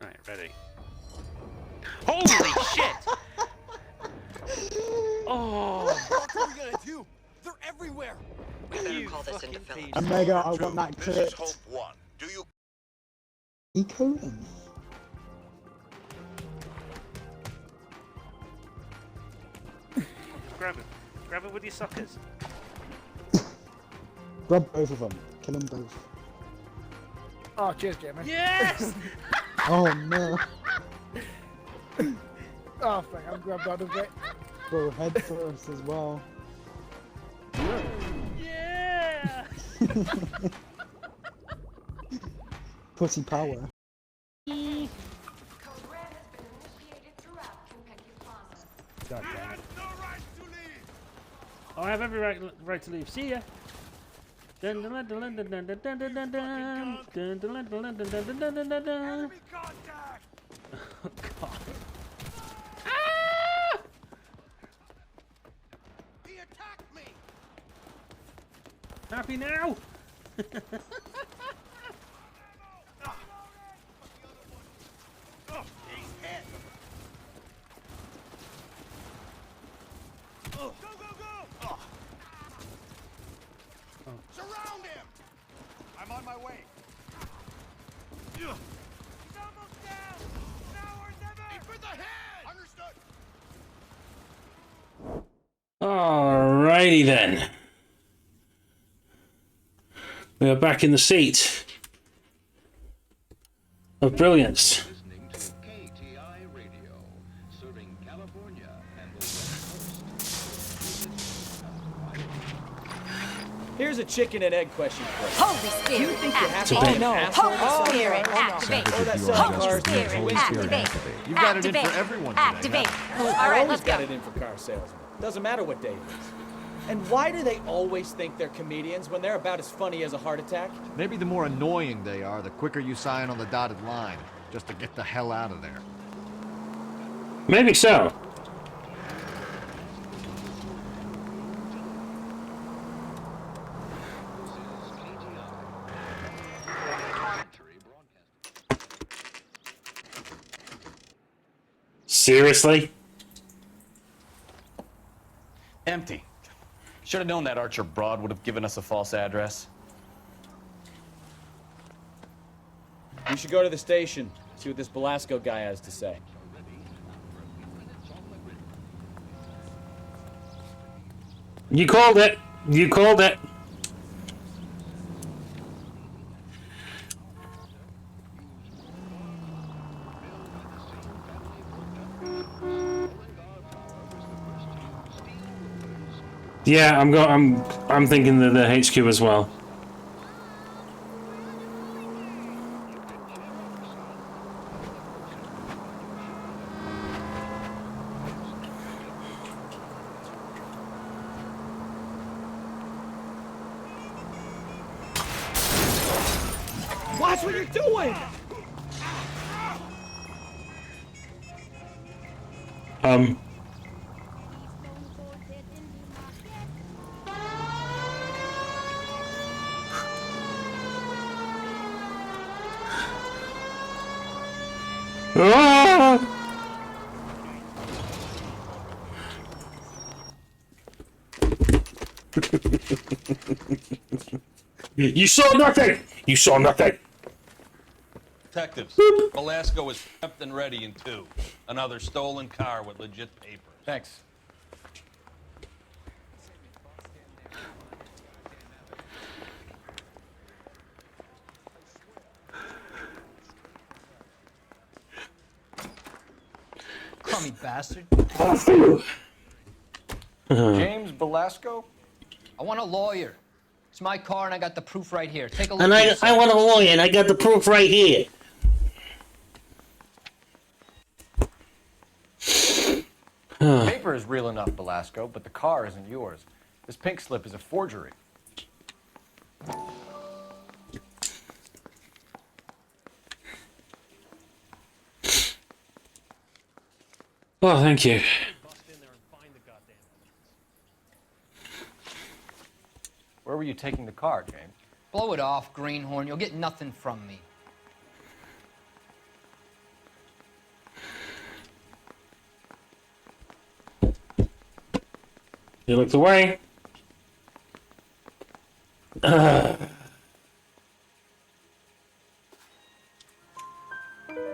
Alright, ready. Holy shit! Oh! What are we gonna do? They're everywhere! We better call this into Phillips. Omega, I want that This clip. is Hope 1. Do you... Eco? grab him. Grab him with your suckers. Grab both of them. Kill them both. Oh, cheers, Jamie. Yes! Oh no. Oh, fuck, I'm grabbed out of it. Bro, head first as well. Yeah! Pussy power. God damn it. Oh, I have every right to leave. See ya. Dun dun dun dun dun dun dun dun dun dun dun dun dun dun dun dun dun dun dun dun. Oh God. Ah! He attacked me. Happy now? He's hit. Go, go, go! Surround him! I'm on my way. He's almost down! Now or never! Aim for the head! Understood! Alrighty then. We are back in the seat of brilliance. Here's a chicken and egg question for you. Holy Spirit, Do you think you have to activate. be an asshole to Holy sell Spirit, cars? activate. Or that selling Holy cars Spirit, means activate. You've got it in for Activate. everyone today. Activate. Well, All I right, always let's got go. it in for car salesmen. Doesn't matter what day it is. And why do they always think they're comedians when they're about as funny as a heart attack? Maybe the more annoying they are, the quicker you sign on the dotted line, just to get the hell out of there. Maybe so. Seriously? Empty. Should have known that Archer Broad would have given us a false address. We should go to the station, see what this Belasco guy has to say. You called it. You called it. Yeah, I'm thinking the HQ as well. Watch what you're doing! Ah! You saw nothing! You saw nothing! Detectives, Velasco is prepped and ready in 2. Another stolen car with legit papers. Thanks. Crummy bastard. James Velasco? I want a lawyer. It's my car and I got the proof right here. Take a look. And at I yourself. want a lawyer, and I got the proof right here. The paper is real enough, Velasco, but the car isn't yours. This pink slip is a forgery. Oh, thank you. Where were you taking the car, James? Blow it off, greenhorn. You'll get nothing from me. He looked away. You're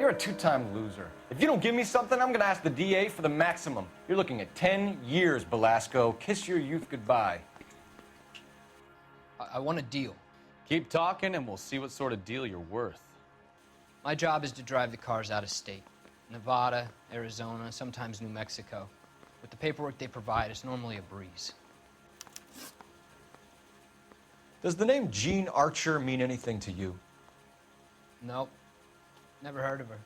a two-time loser. If you don't give me something, I'm gonna ask the DA for the maximum. You're looking at 10 years, Belasco. Kiss your youth goodbye. I want a deal. Keep talking and we'll see what sort of deal you're worth. My job is to drive the cars out of state. Nevada, Arizona, sometimes New Mexico. With the paperwork they provide, it's normally a breeze. Does the name Jean Archer mean anything to you? Nope. Never heard of her.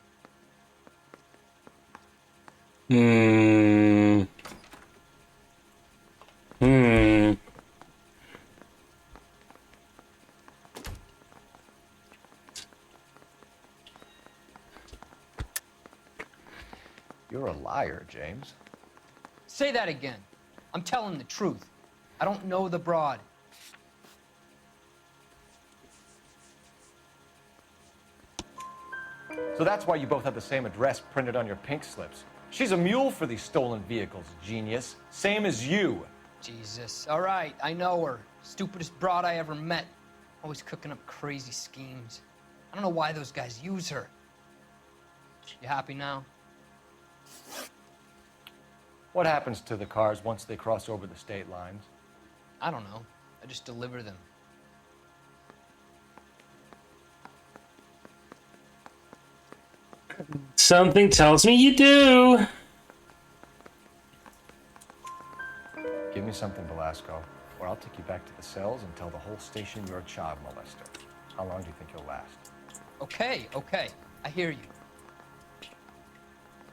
You're a liar, James. Say that again. I'm telling the truth. I don't know the broad. So that's why you both have the same address printed on your pink slips. She's a mule for these stolen vehicles, genius. Same as you. Jesus. All right, I know her. Stupidest broad I ever met. Always cooking up crazy schemes. I don't know why those guys use her. You happy now? What happens to the cars once they cross over the state lines? I don't know. I just deliver them. Something tells me you do. Give me something, Belasco, or I'll take you back to the cells and tell the whole station you're a child molester. How long do you think you'll last? Okay, okay. I hear you.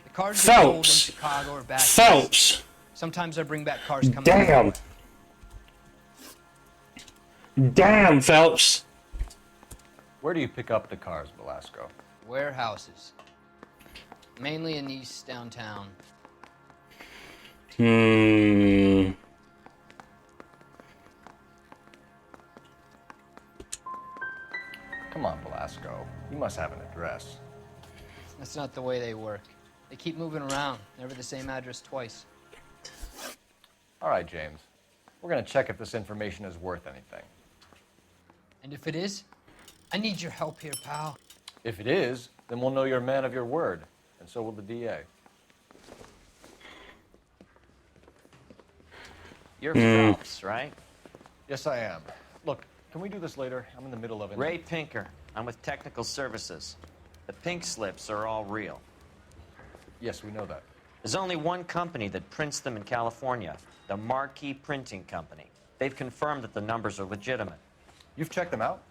The cars get sold in Phelps. Chicago or back Phelps. east. Sometimes I bring back cars coming Damn. Damn, Phelps. Where do you pick up the cars, Belasco? Warehouses. Mainly in East downtown. Come on, Belasco. You must have an address. That's not the way they work. They keep moving around, never the same address twice. All right, James. We're gonna check if this information is worth anything. And if it is, I need your help here, pal. If it is, then we'll know you're a man of your word, and so will the DA. You're Phelps, right? Yes, I am. Look, can we do this later? I'm in the middle of it. Ray Pinker. I'm with Technical Services. The pink slips are all real. Yes, we know that. There's only one company that prints them in California, the Marquee Printing Company. They've confirmed that the numbers are legitimate. You've checked them out?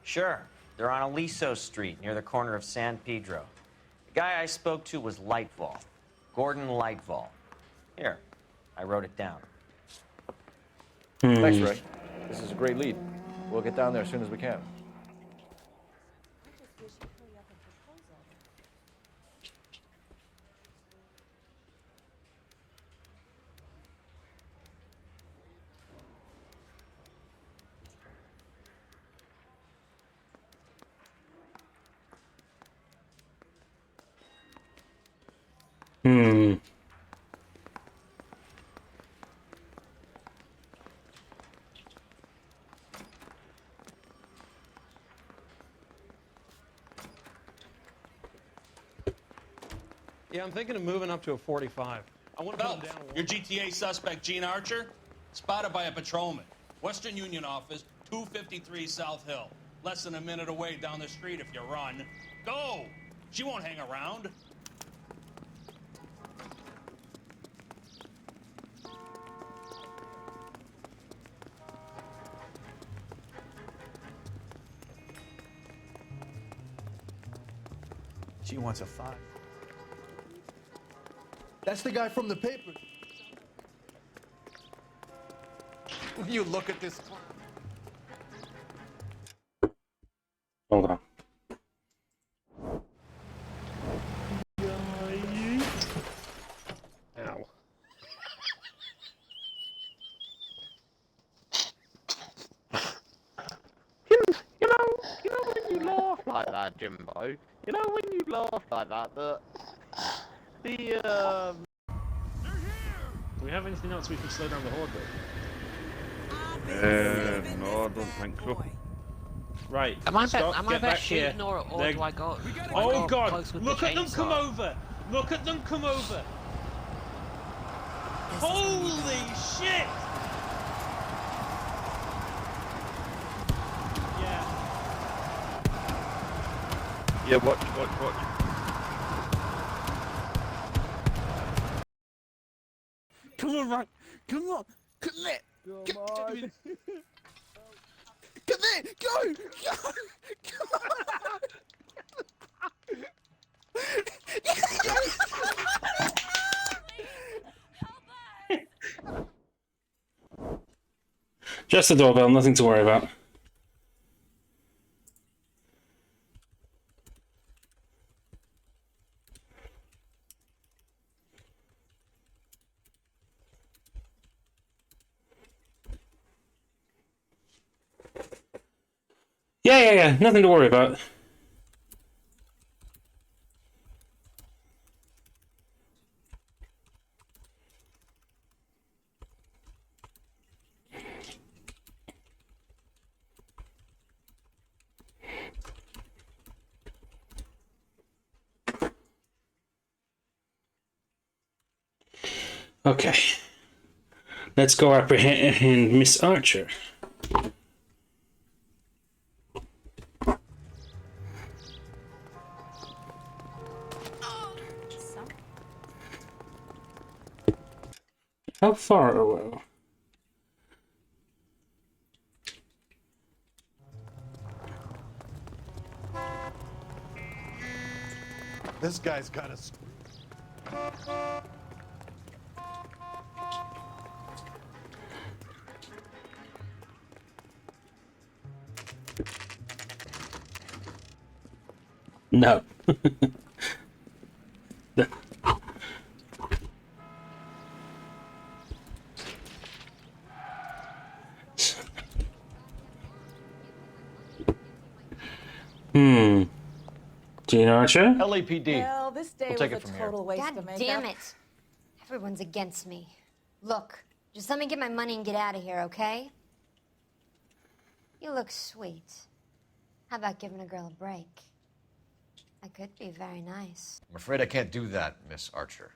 Sure. They're on Aliso Street, near the corner of San Pedro. The guy I spoke to was Lightval. Gordon Lightval. Here, I wrote it down. Thanks, Ray. This is a great lead. We'll get down there as soon as we can. Yeah, I'm thinking of moving up to a 45. I want to put him Phelps, down. your GTA suspect, Gene Archer, spotted by a patrolman. Western Union office, 253 South Hill. Less than a minute away down the street if you run. Go! She won't hang around. She wants a 5. That's the guy from the paper. Will you look at this? Hold on. Ow. You know when you laugh like that, Jimbo. You know when you laugh like that, Do we have anything else we can slow down the horde with? No, I don't think so. Right. Am I Scott, am I get best back here. shooting or They're- do I go? Do I Oh go God! close with Look the at them come chainsaw? over! Look at them come over! Holy shit! Yeah. Yeah, watch. Come on, right. Come on. Come there. Come on. Come there. Go. Go. Just the doorbell, nothing to worry about. Yeah, nothing to worry about. Okay. Let's go apprehend Miss Archer. How far away? This guy's kind of. No. Gene Archer? LAPD. Well, this day We'll take was it a from total waste God of makeup. damn it. Everyone's against me. Look, just let me get my money and get out of here, okay? You look sweet. How about giving a girl a break? I could be very nice. I'm afraid I can't do that, Miss Archer.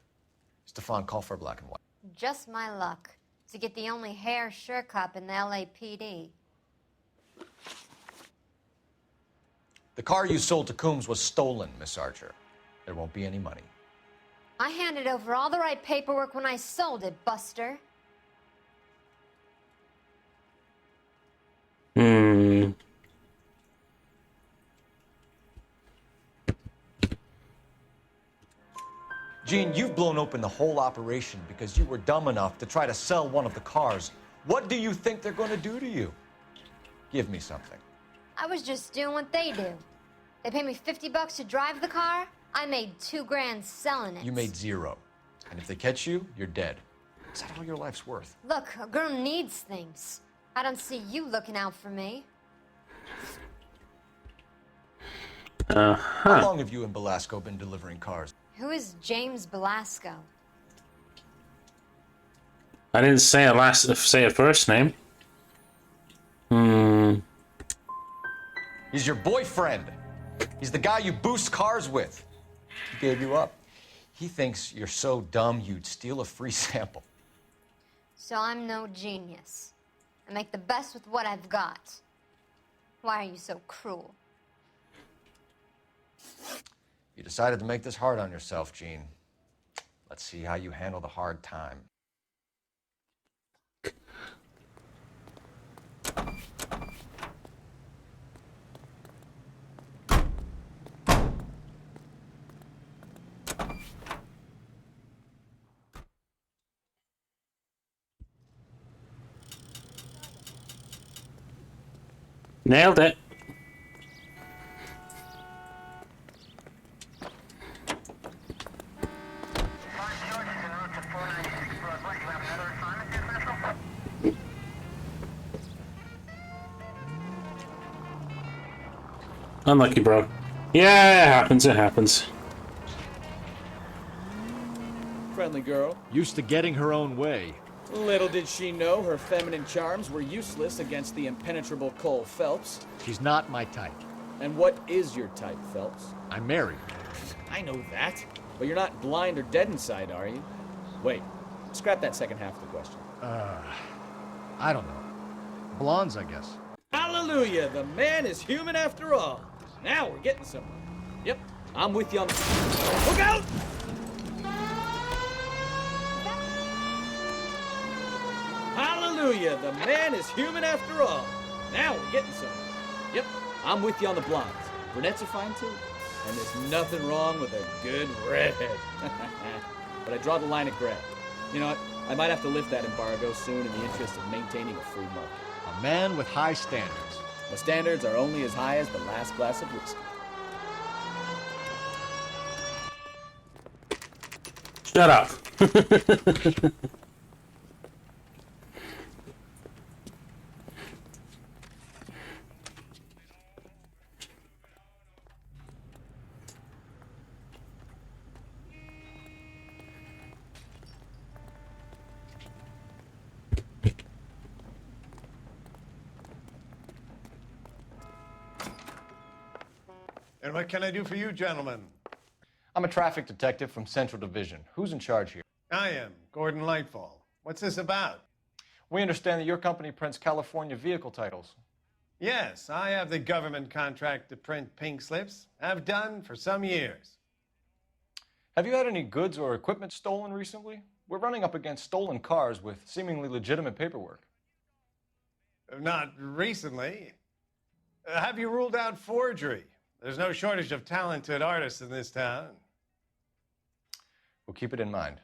Stefan, call for black and white. Just my luck to get the only hair sure cop in the LAPD. The car you sold to Coombs was stolen, Miss Archer. There won't be any money. I handed over all the right paperwork when I sold it, Buster. Gene, you've blown open the whole operation because you were dumb enough to try to sell one of the cars. What do you think they're going to do to you? Give me something. I was just doing what they do. They paid me $50 to drive the car. I made $2 grand selling it. You made zero. And if they catch you, you're dead. Is that all your life's worth? Look, a girl needs things. I don't see you looking out for me. How long have you and Belasco been delivering cars? Who is James Belasco? I didn't say a first name. He's your boyfriend. He's the guy you boost cars with. He gave you up. He thinks you're so dumb you'd steal a free sample. So I'm no genius. I make the best with what I've got. Why are you so cruel? You decided to make this hard on yourself, Gene. Let's see how you handle the hard time. Nailed it. Unlucky, bro. Yeah, it happens, it happens. Friendly girl. Used to getting her own way. Little did she know her feminine charms were useless against the impenetrable Cole Phelps. She's not my type. And what is your type, Phelps? I'm married. I know that. But you're not blind or dead inside, are you? Wait, scrap that second half of the question. I don't know. Blondes, I guess. Hallelujah! The man is human after all. Now we're getting somewhere. Yep, I'm with you on the... Look out! Hallelujah! The man is human after all. Now we're getting somewhere. Yep, I'm with you on the blondes. Brunettes are fine too. And there's nothing wrong with a good redhead. But I draw the line at gray. You know what? I might have to lift that embargo soon in the interest of maintaining a free market. A man with high standards. The standards are only as high as the last glass of whiskey. Shut up. And what can I do for you, gentlemen? I'm a traffic detective from Central Division. Who's in charge here? I am, Gordon Lightfall. What's this about? We understand that your company prints California vehicle titles. Yes, I have the government contract to print pink slips. Have done for some years. Have you had any goods or equipment stolen recently? We're running up against stolen cars with seemingly legitimate paperwork. Not recently. Have you ruled out forgery? There's no shortage of talented artists in this town. We'll keep it in mind.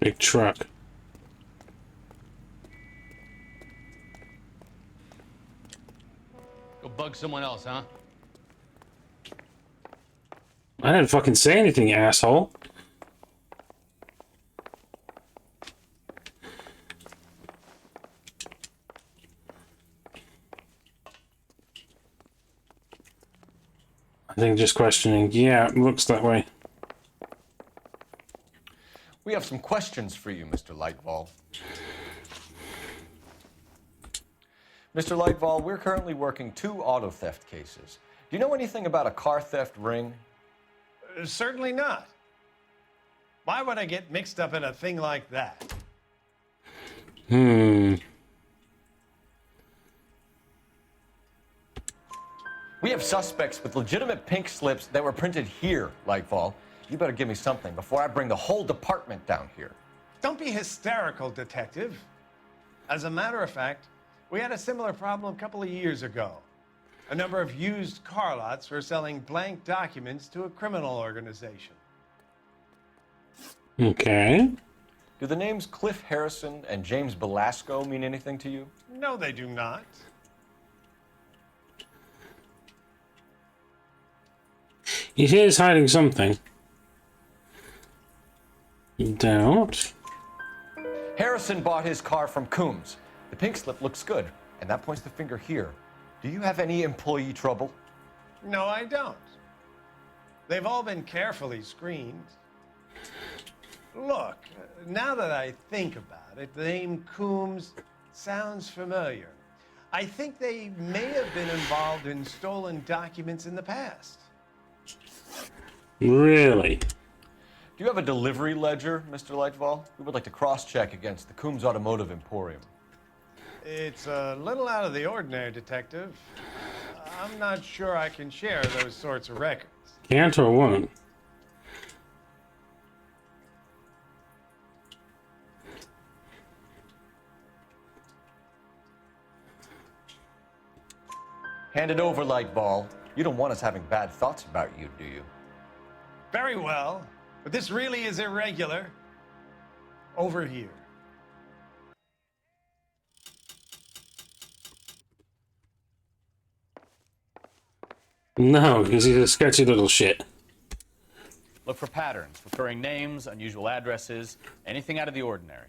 Big truck. Go bug someone else, huh? I didn't fucking say anything, asshole. I think just questioning. Yeah, it looks that way. We have some questions for you, Mr. Lightfall. Mr. Lightfall, we're currently working 2 auto theft cases. Do you know anything about a car theft ring? Certainly not. Why would I get mixed up in a thing like that? Hmm. We have suspects with legitimate pink slips that were printed here, Lightfall. You better give me something before I bring the whole department down here. Don't be hysterical, Detective. As a matter of fact, we had a similar problem a couple of years ago. A number of used car lots were selling blank documents to a criminal organization. Okay. Do the names Cliff Harrison and James Belasco mean anything to you? No, they do not. He is hiding something. Doubt. Harrison bought his car from Coombs. The pink slip looks good, and that points the finger here. Do you have any employee trouble? No, I don't. They've all been carefully screened. Look, now that I think about it, the name Coombs sounds familiar. I think they may have been involved in stolen documents in the past. Really? Do you have a delivery ledger, Mr. Lightfall? We would like to cross-check against the Coombs Automotive Emporium. It's a little out of the ordinary, Detective. I'm not sure I can share those sorts of records. Can't or won't? Hand it over, Lightball. You don't want us having bad thoughts about you, do you? Very well, but this really is irregular. Over here. No, because he's a sketchy little shit. Look for patterns, recurring names, unusual addresses, anything out of the ordinary.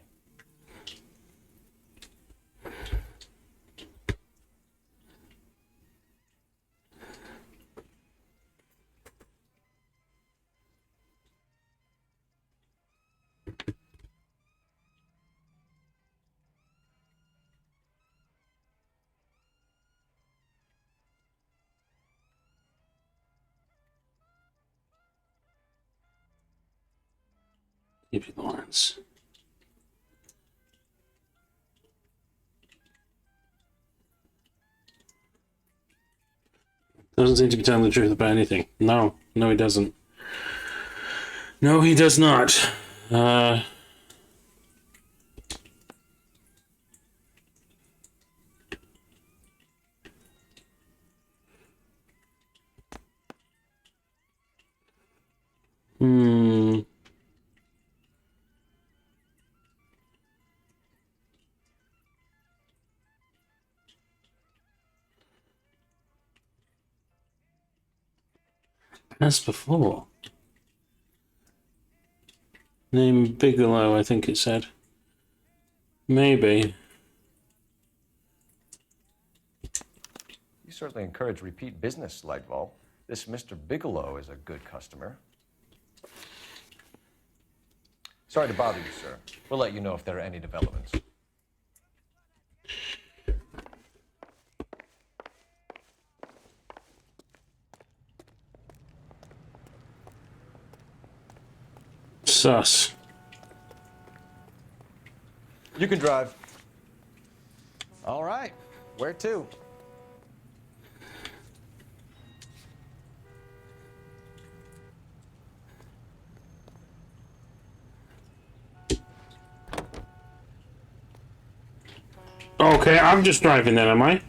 Evie Lawrence. Doesn't seem to be telling the truth about anything. No, he doesn't. No, he does not. Hmm. As before. Name Bigelow, I think it said. Maybe. You certainly encourage repeat business, Lightval. This Mr. Bigelow is a good customer. Sorry to bother you, sir. We'll let you know if there are any developments. Sus. You can drive. All right. Where to? Okay, I'm just driving then, am I?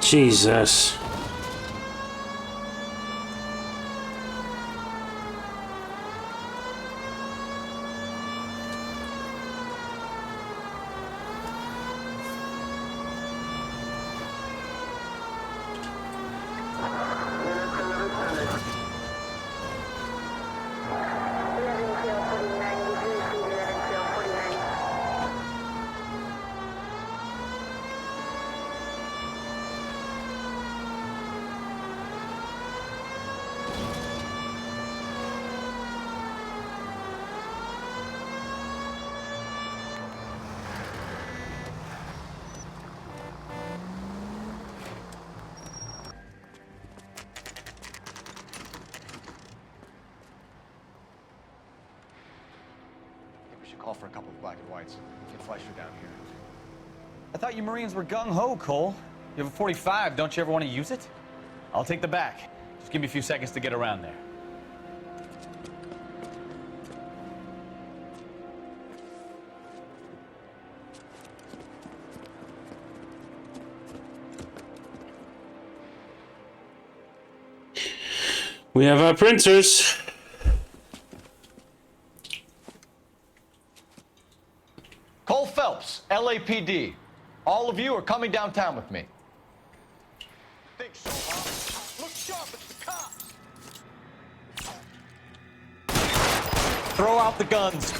Jesus. Call for a couple of black and whites. Get Fleischer down here. I thought you Marines were gung-ho, Cole. You have a 45, don't you ever want to use it? I'll take the back. Just give me a few seconds to get around there. We have our printers. Cole Phelps, LAPD. All of you are coming downtown with me. Think so, huh? Look sharp, it's the cops! Throw out the guns.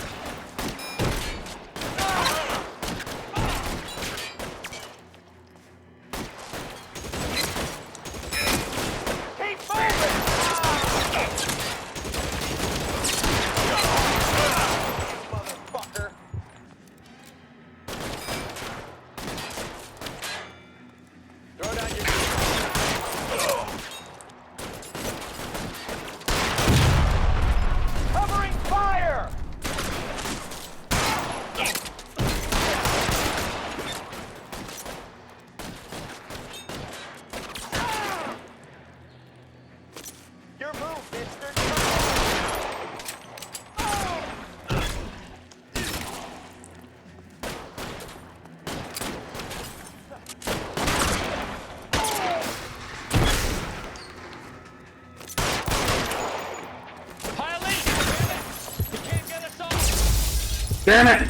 Damn it!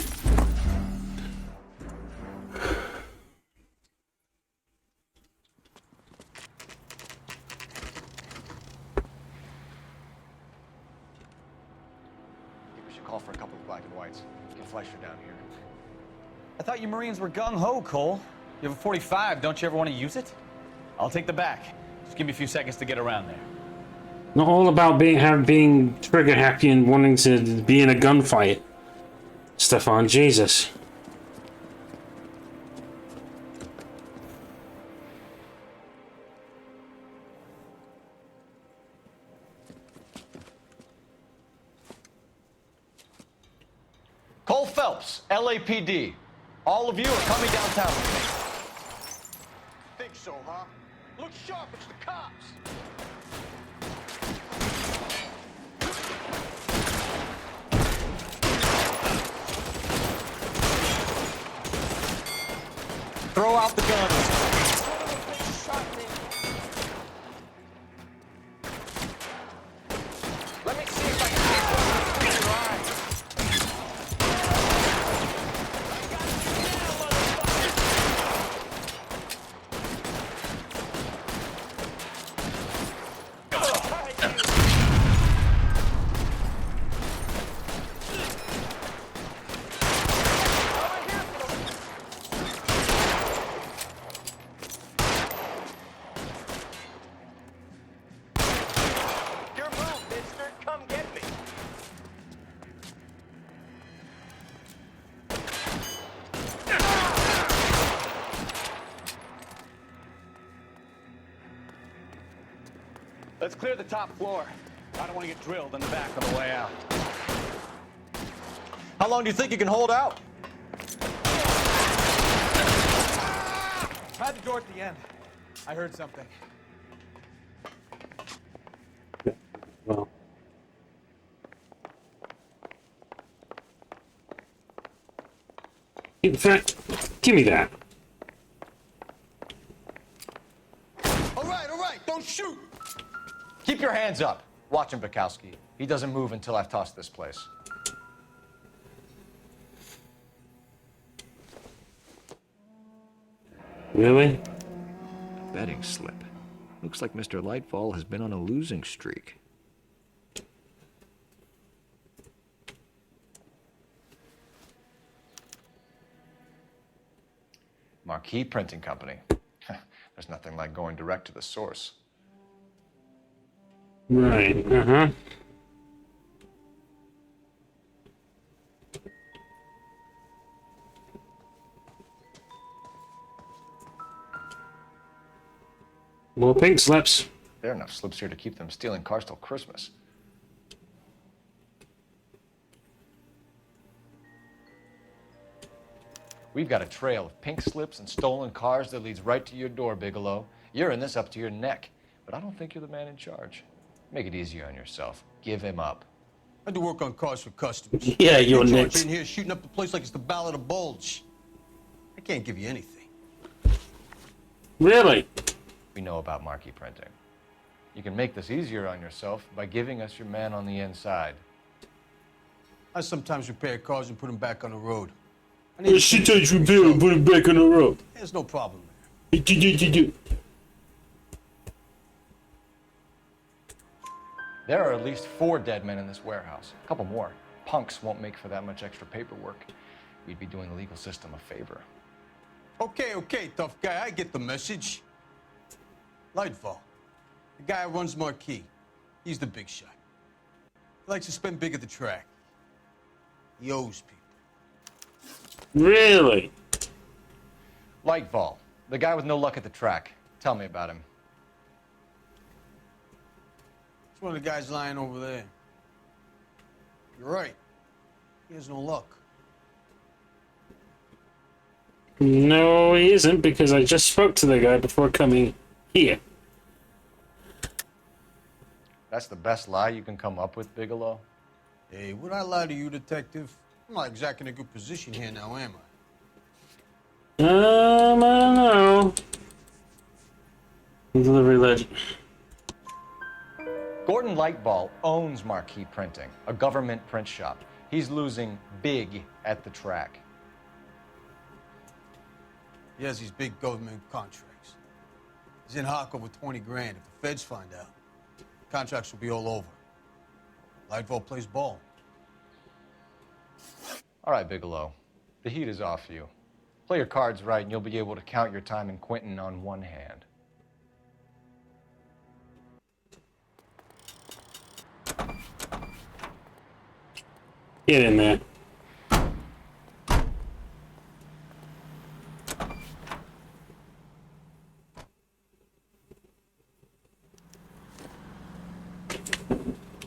We should call for a couple of black and whites. Get Fleischer down here. I thought you Marines were gung-ho, Cole. You have a 45, don't you ever want to use it? I'll take the back. Just give me a few seconds to get around there. Not all about being trigger happy and wanting to be in a gunfight. Stefan, Jesus. Cole Phelps, LAPD. All of you are coming downtown with me. Think so, huh? Look sharp, it's the cops. Throw out the guns. Let me see if I can get one between your eyes. Your move, mister. Come get me. Let's clear the top floor. I don't want to get drilled in the back on the way out. How long do you think you can hold out? Try the door at the end. I heard something. Well. In fact, give me that. All right, don't shoot. Keep your hands up. Watch him, Bukowski. He doesn't move until I've tossed this place. Really? Betting slip. Looks like Mr. Lightfall has been on a losing streak. Marquee Printing Company. There's nothing like going direct to the source. Right, uh-huh. More pink slips. There are enough slips here to keep them stealing cars till Christmas. We've got a trail of pink slips and stolen cars that leads right to your door, Bigelow. You're in this up to your neck, but I don't think you're the man in charge. Make it easier on yourself. Give him up. I do work on cars for customers. Yeah, you're George next. in here shooting up the place like it's the Ballad of Bulge. I can't give you anything. Really? We know about Marquee Printing. You can make this easier on yourself by giving us your man on the inside. I sometimes repair cars and put them back on the road. Sometimes repair and put it back on the road. There's no problem there. There are at least 4 dead men in this warehouse. A couple more. Punks won't make for that much extra paperwork. We'd be doing the legal system a favor. Okay, tough guy. I get the message. Lightfall, the guy who runs Marquee. He's the big shot. He likes to spend big at the track. He owes people. Really? Lightfall, the guy with no luck at the track. Tell me about him. It's one of the guys lying over there. You're right. He has no luck. No, he isn't, because I just spoke to the guy before coming here. That's the best lie you can come up with, Bigelow? Hey, would I lie to you, detective? I'm not exactly in a good position here now, am I? I don't know. Delivery legend. Gordon Lightfall owns Marquee Printing, a government print shop. He's losing big at the track. He has these big government contracts. He's in hock over 20 grand. If the feds find out, contracts will be all over. Lightfall plays ball. All right, Bigelow. The heat is off you. Play your cards right, and you'll be able to count your time in Quentin on one hand. Get in there.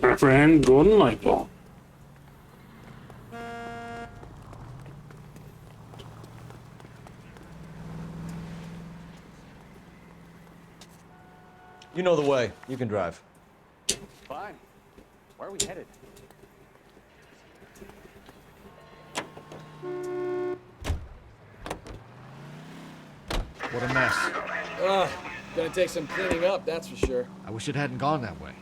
Our friend Gordon Lightball. You know the way. You can drive. Fine. Where are we headed? What a mess. Ugh, gonna take some cleaning up, that's for sure. I wish it hadn't gone that way.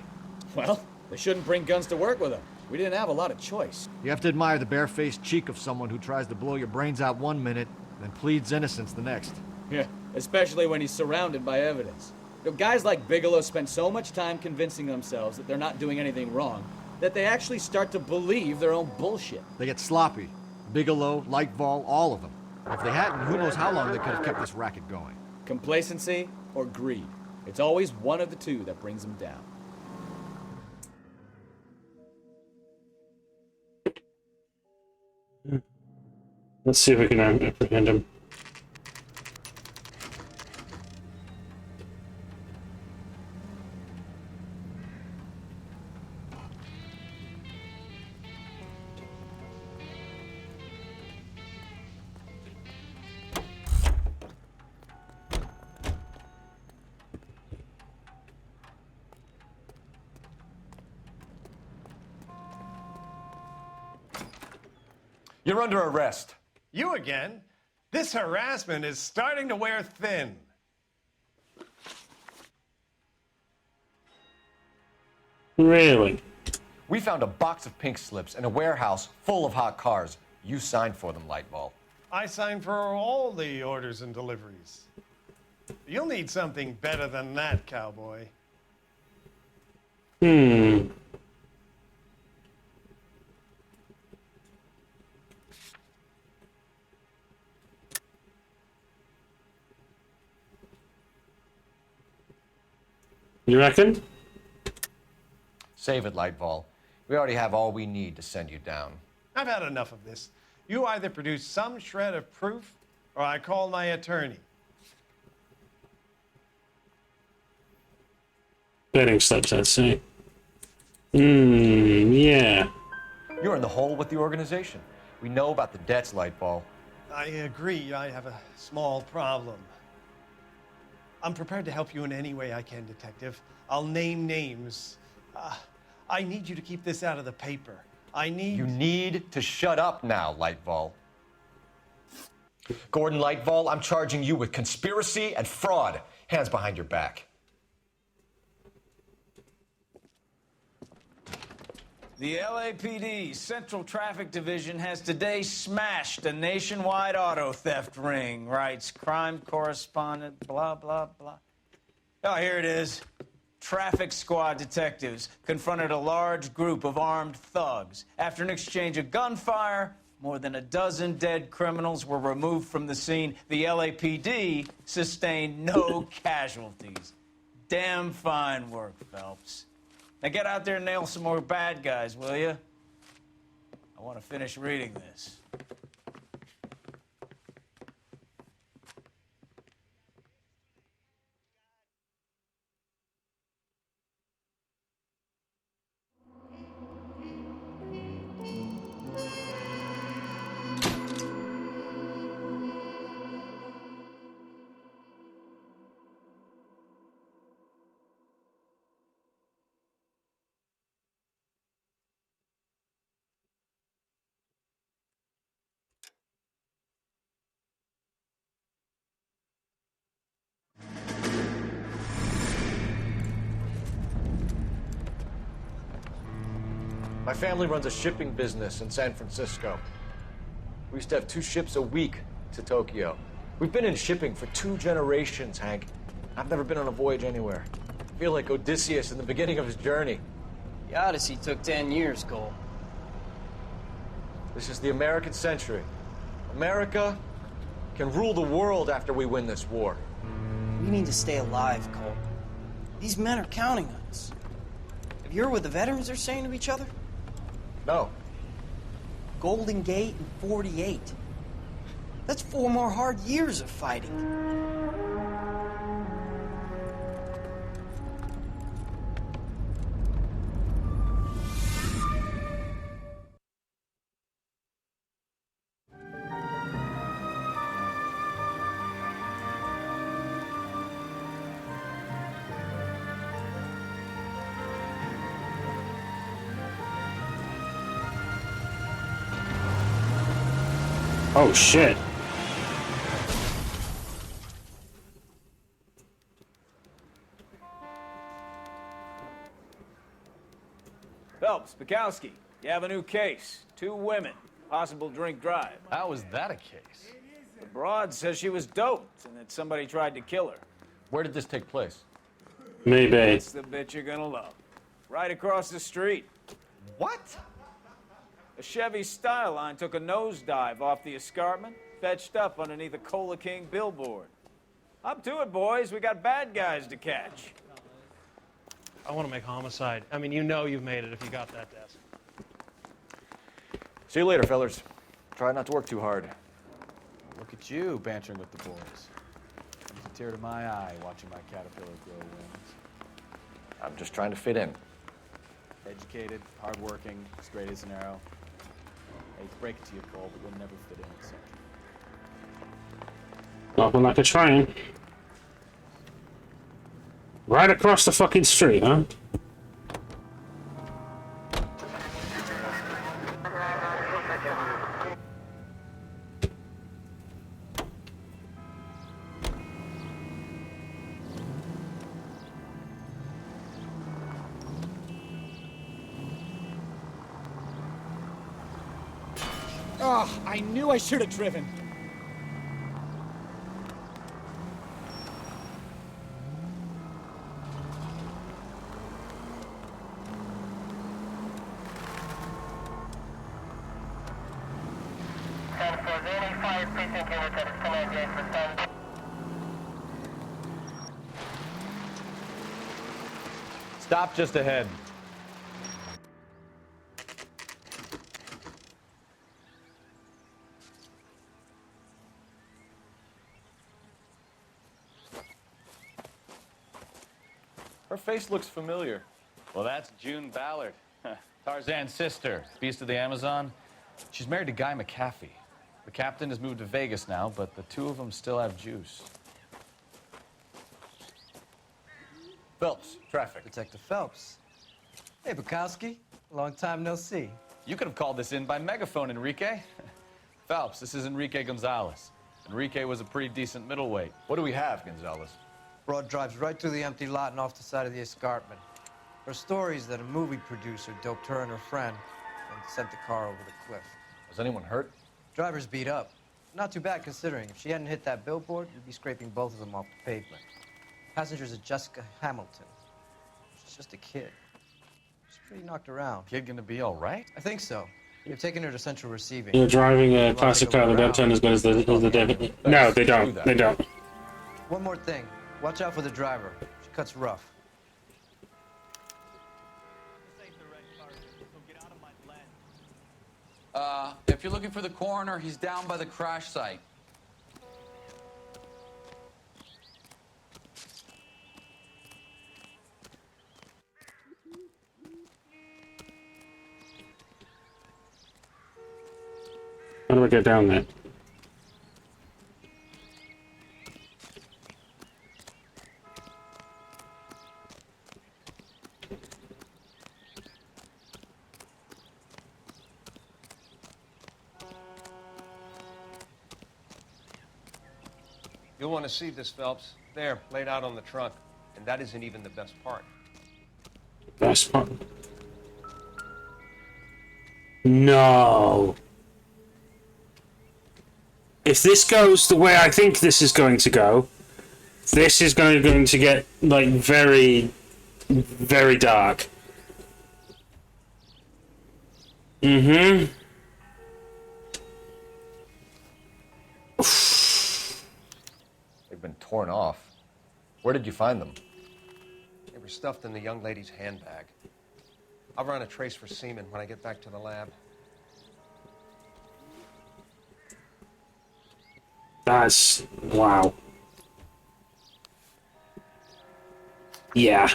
Well, they shouldn't bring guns to work with them. We didn't have a lot of choice. You have to admire the barefaced cheek of someone who tries to blow your brains out one minute, then pleads innocence the next. Yeah, especially when he's surrounded by evidence. You know, guys like Bigelow spend so much time convincing themselves that they're not doing anything wrong, that they actually start to believe their own bullshit. They get sloppy. Bigelow, Lightfall, all of them. If they hadn't, who knows how long they could have kept this racket going. Complacency or greed. It's always one of the two that brings them down. Let's see if we can apprehend him. You're under arrest. You again? This harassment is starting to wear thin. Really? We found a box of pink slips in a warehouse full of hot cars. You signed for them, Lightball. I signed for all the orders and deliveries. You'll need something better than that, cowboy. Hmm. You reckon? Save it, Lightball. We already have all we need to send you down. I've had enough of this. You either produce some shred of proof, or I call my attorney. Betting slips, I'd say. Yeah. You're in the hole with the organization. We know about the debts, Lightball. I agree. I have a small problem. I'm prepared to help you in any way I can, Detective. I'll name names. I need you to keep this out of the paper. You need to shut up now, Lightball. Gordon Lightball, I'm charging you with conspiracy and fraud. Hands behind your back. The LAPD Central Traffic Division has today smashed a nationwide auto theft ring, writes crime correspondent, blah, blah, blah. Oh, here it is. Traffic squad detectives confronted a large group of armed thugs. After an exchange of gunfire, more than a dozen dead criminals were removed from the scene. The LAPD sustained no casualties. Damn fine work, Phelps. Now get out there and nail some more bad guys, will you? I want to finish reading this. My family runs a shipping business in San Francisco. We used to have 2 ships a week to Tokyo. We've been in shipping for 2 generations, Hank. I've never been on a voyage anywhere. I feel like Odysseus in the beginning of his journey. The Odyssey took 10 years, Cole. This is the American century. America can rule the world after we win this war. We need to stay alive, Cole. These men are counting on us. Have you heard what the veterans are saying to each other? No. Golden Gate and 48. That's 4 more hard years of fighting. Oh shit. Phelps, Bukowski, you have a new case. 2 women, possible drink drive. How was that a case? The broad says she was doped and that somebody tried to kill her. Where did this take place? Maybe. That's the bit you're gonna love. Right across the street. What? A Chevy Styline took a nosedive off the escarpment, fetched up underneath a Cola King billboard. Up to it, boys. We got bad guys to catch. I want to make homicide. I mean, you know you've made it if you got that desk. See you later, fellers. Try not to work too hard. Look at you bantering with the boys. It's a tear to my eye watching my caterpillar grow wings. I'm just trying to fit in. Educated, hardworking, straight as an arrow. I hate to break it to you, Cole, but you'll never fit in at Central. Nothing like a train. Right across the fucking street, huh? Oh, I knew I should have driven. Stop just ahead. Her face looks familiar. Well, that's June Ballard, Tarzan's sister, beast of the Amazon. She's married to Guy McAfee. The captain has moved to Vegas now, but the 2 of them still have juice. Phelps, traffic. Detective Phelps. Hey, Bukowski. Long time no see. You could have called this in by megaphone, Enrique. Phelps, this is Enrique Gonzalez. Enrique was a pretty decent middleweight. What do we have, Gonzalez? Broad drives right through the empty lot and off the side of the escarpment. Her story is that a movie producer doped her and her friend and sent the car over the cliff. Was anyone hurt? Driver's beat up. Not too bad considering. If she hadn't hit that billboard, you'd be scraping both of them off the pavement. Passenger's a Jessica Hamilton. She's just a kid. She's pretty knocked around. Kid gonna be all right? I think so. They've taken her to central receiving. You're driving a classic car. They don't turn as good as the David. No, they don't. They don't. One more thing. Watch out for the driver. She cuts rough. If you're looking for the coroner, he's down by the crash site. How do I get down there? You'll want to see this, Phelps. There, laid out on the trunk. And that isn't even the best part. Best part. No. If this goes the way I think this is going to go, this is going to get, like, very, very dark. Mm-hmm. They've been torn off. Where did you find them? They were stuffed in the young lady's handbag. I'll run a trace for semen when I get back to the lab. That's... wow. Yeah.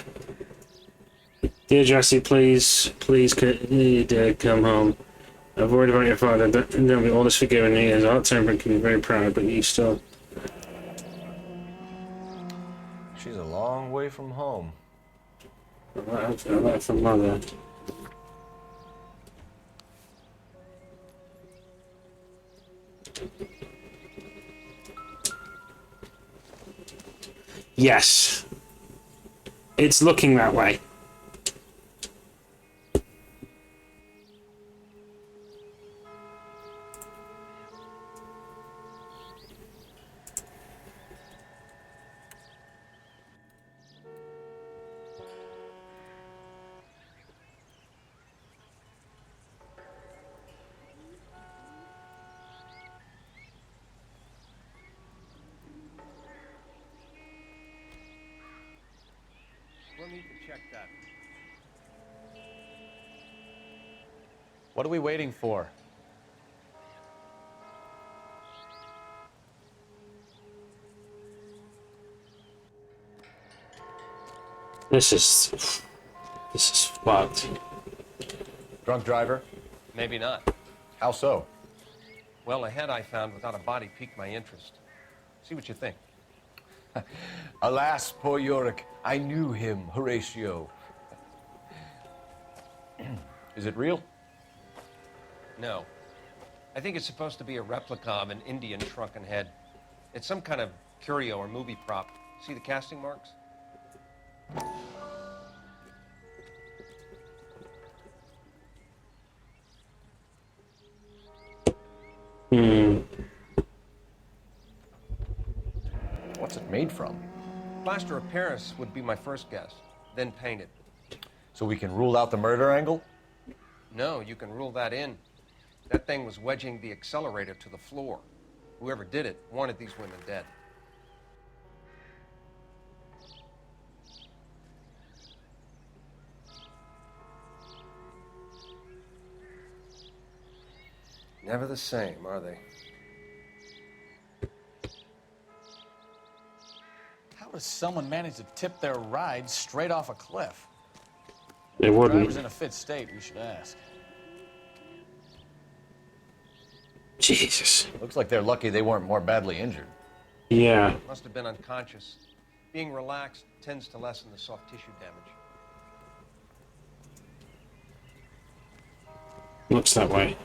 Dear Jesse, please come home. I've worried about your father. Don't be all this forgiving. He has a hot temper and can be very proud, but you still... She's a long way from home. That's from mother. Yes. It's looking that way. We'll need to check that. What are we waiting for? This is fucked. Drunk driver? Maybe not. How so? Well, a head I found without a body piqued my interest. See what you think. Alas, poor Yorick. I knew him, Horatio. Is it real? No. I think it's supposed to be a replica of an Indian shrunken head. It's some kind of curio or movie prop. See the casting marks? What's it made from? Plaster of Paris would be my first guess, then painted. So we can rule out the murder angle? No, you can rule that in. That thing was wedging the accelerator to the floor. Whoever did it wanted these women dead. Never the same, are they? How does someone manage to tip their ride straight off a cliff? It If the wouldn't. driver's in a fit state, we should ask. Jesus. Looks like they're lucky they weren't more badly injured. Yeah. Must have been unconscious. Being relaxed tends to lessen the soft tissue damage. Looks that way.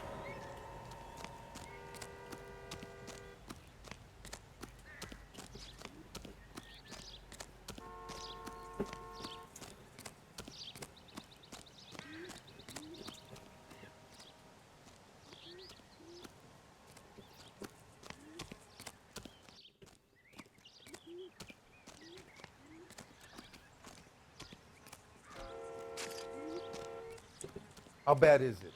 How bad is it?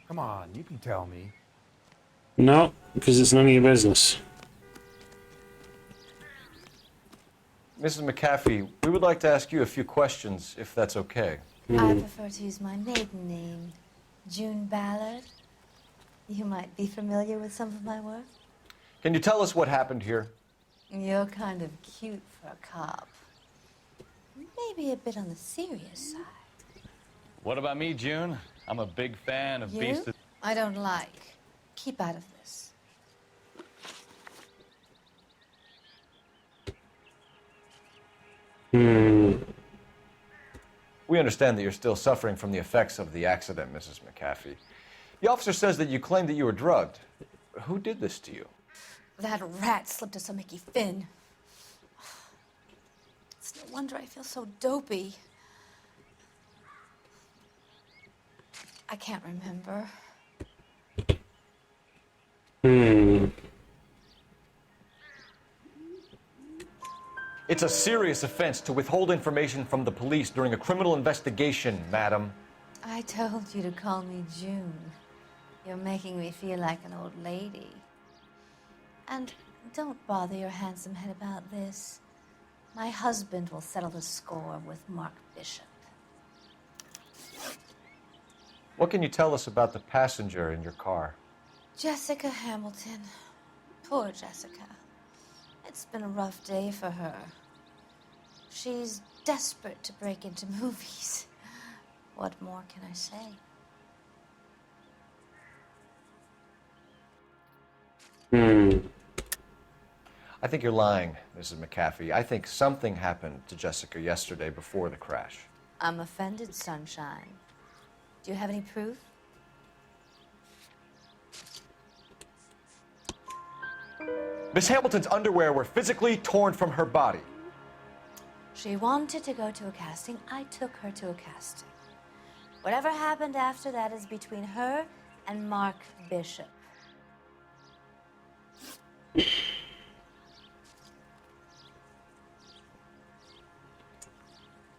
Come on, you can tell me. No, because it's none of your business. Mrs. McAfee, we would like to ask you a few questions, if that's okay. I prefer to use my maiden name, June Ballard. You might be familiar with some of my work. Can you tell us what happened here? You're kind of cute for a cop. Maybe a bit on the serious side. What about me, June? I'm a big fan of You? Beast of... I don't like. Keep out of this. We understand that you're still suffering from the effects of the accident, Mrs. McAfee. The officer says that you claimed that you were drugged. Who did this to you? That rat slipped us a Mickey Finn. It's no wonder I feel so dopey. I can't remember. It's a serious offense to withhold information from the police during a criminal investigation, madam. I told you to call me June. You're making me feel like an old lady. And don't bother your handsome head about this. My husband will settle the score with Mark Bishop. What can you tell us about the passenger in your car? Jessica Hamilton. Poor Jessica. It's been a rough day for her. She's desperate to break into movies. What more can I say? I think you're lying, Mrs. McAfee. I think something happened to Jessica yesterday before the crash. I'm offended, Sunshine. Do you have any proof? Miss Hamilton's underwear were physically torn from her body. She wanted to go to a casting. I took her to a casting. Whatever happened after that is between her and Mark Bishop.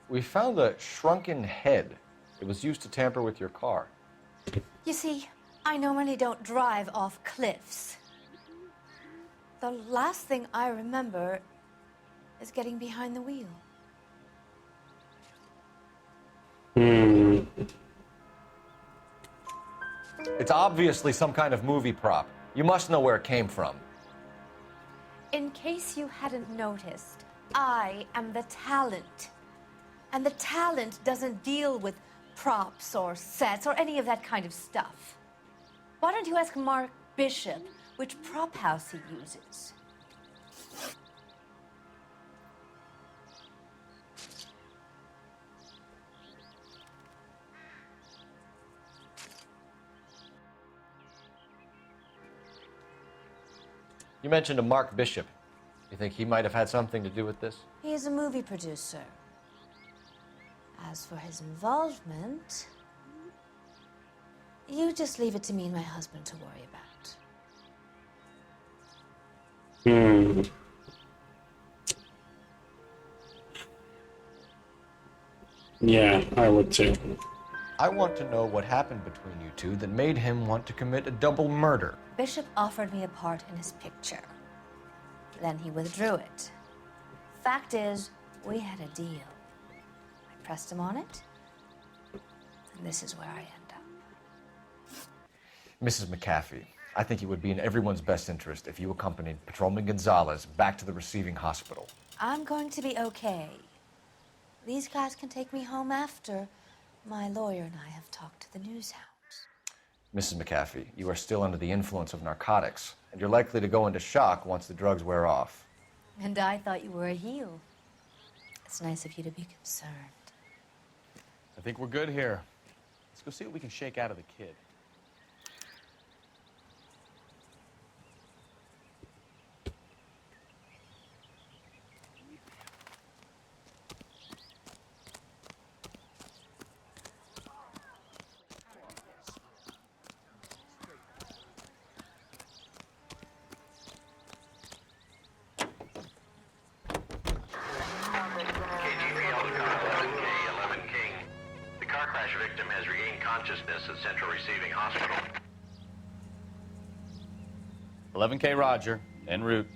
We found a shrunken head. It was used to tamper with your car. You see, I normally don't drive off cliffs. The last thing I remember is getting behind the wheel. It's obviously some kind of movie prop. You must know where it came from. In case you hadn't noticed, I am the talent. And the talent doesn't deal with props or sets or any of that kind of stuff. Why don't you ask Mark Bishop which prop house he uses? You mentioned a Mark Bishop. You think he might have had something to do with this? He is a movie producer. As for his involvement, you just leave it to me and my husband to worry about. Yeah, I would too. I want to know what happened between you two that made him want to commit a double murder. Bishop offered me a part in his picture. Then he withdrew it. Fact is, we had a deal. I pressed him on it, and this is where I end up. Mrs. McAfee, I think it would be in everyone's best interest if you accompanied Patrolman Gonzalez back to the receiving hospital. I'm going to be okay. These guys can take me home after. My lawyer and I have talked to the news hounds. Mrs. McAfee, you are still under the influence of narcotics, and you're likely to go into shock once the drugs wear off. And I thought you were a heel. It's nice of you to be concerned. I think we're good here. Let's go see what we can shake out of the kid. Victim has regained consciousness at Central Receiving Hospital. 11K Roger, en route.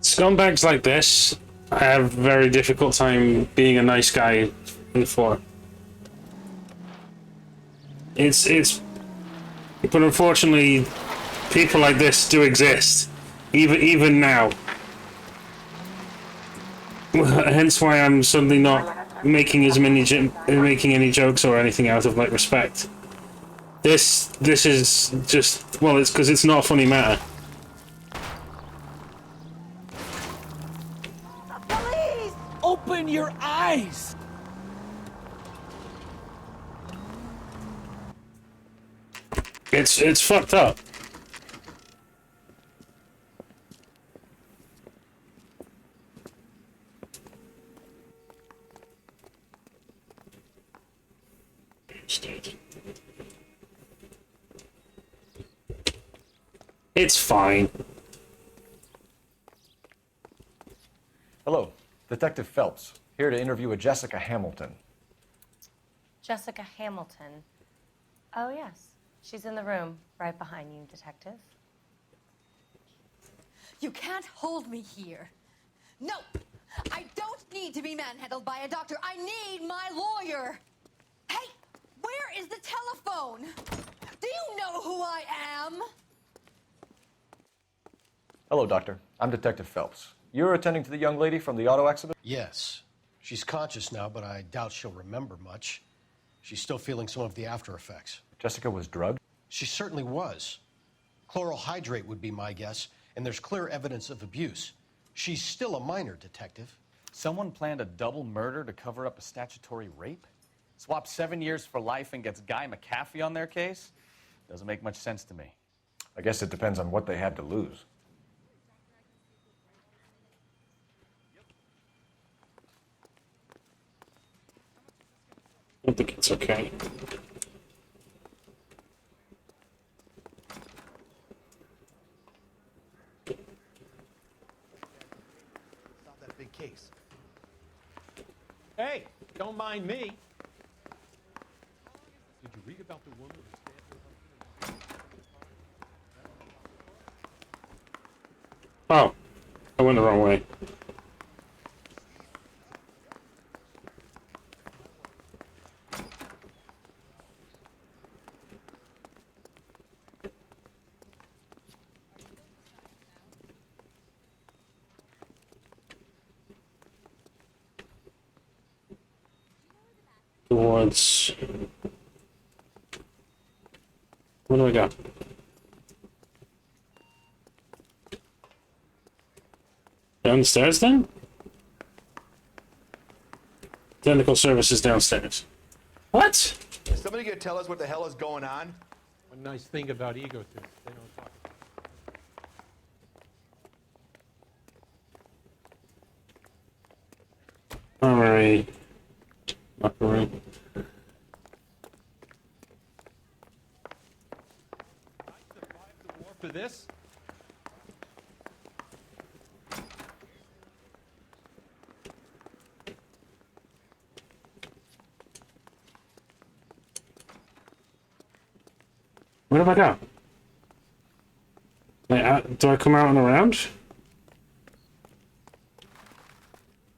Scumbags like this, I have a very difficult time being a nice guy for. It's, but unfortunately, people like this do exist, even now. Hence why I'm suddenly not making any jokes or anything out of like respect. This is just, well, it's because it's not a funny matter. Please open your eyes. It's fucked up. It's fine. Hello, Detective Phelps, here to interview a Jessica Hamilton. Jessica Hamilton. Oh, yes. She's in the room right behind you, Detective. You can't hold me here. No! I don't need to be manhandled by a doctor. I need my lawyer. Hey, where is the telephone? Do you know who I am? Hello, Doctor. I'm Detective Phelps. You're attending to the young lady from the auto accident? Yes. She's conscious now, but I doubt she'll remember much. She's still feeling some of the after effects. Jessica was drugged? She certainly was. Chloral hydrate would be my guess, and there's clear evidence of abuse. She's still a minor, Detective. Someone planned a double murder to cover up a statutory rape? Swap 7 years for life and gets Guy McAfee on their case? Doesn't make much sense to me. I guess it depends on what they had to lose. I think it's okay. Solve that big case. Hey, don't mind me. Did you read about the woman who stabbed her husband? Oh, I went the wrong way. Towards... Where do I go? Downstairs then? Technical services downstairs. What? Is somebody gonna tell us what the hell is going on? One nice thing about egotists, they don't talk. Alright. Locker room. For this? Where do I go? Like, do I come out and around?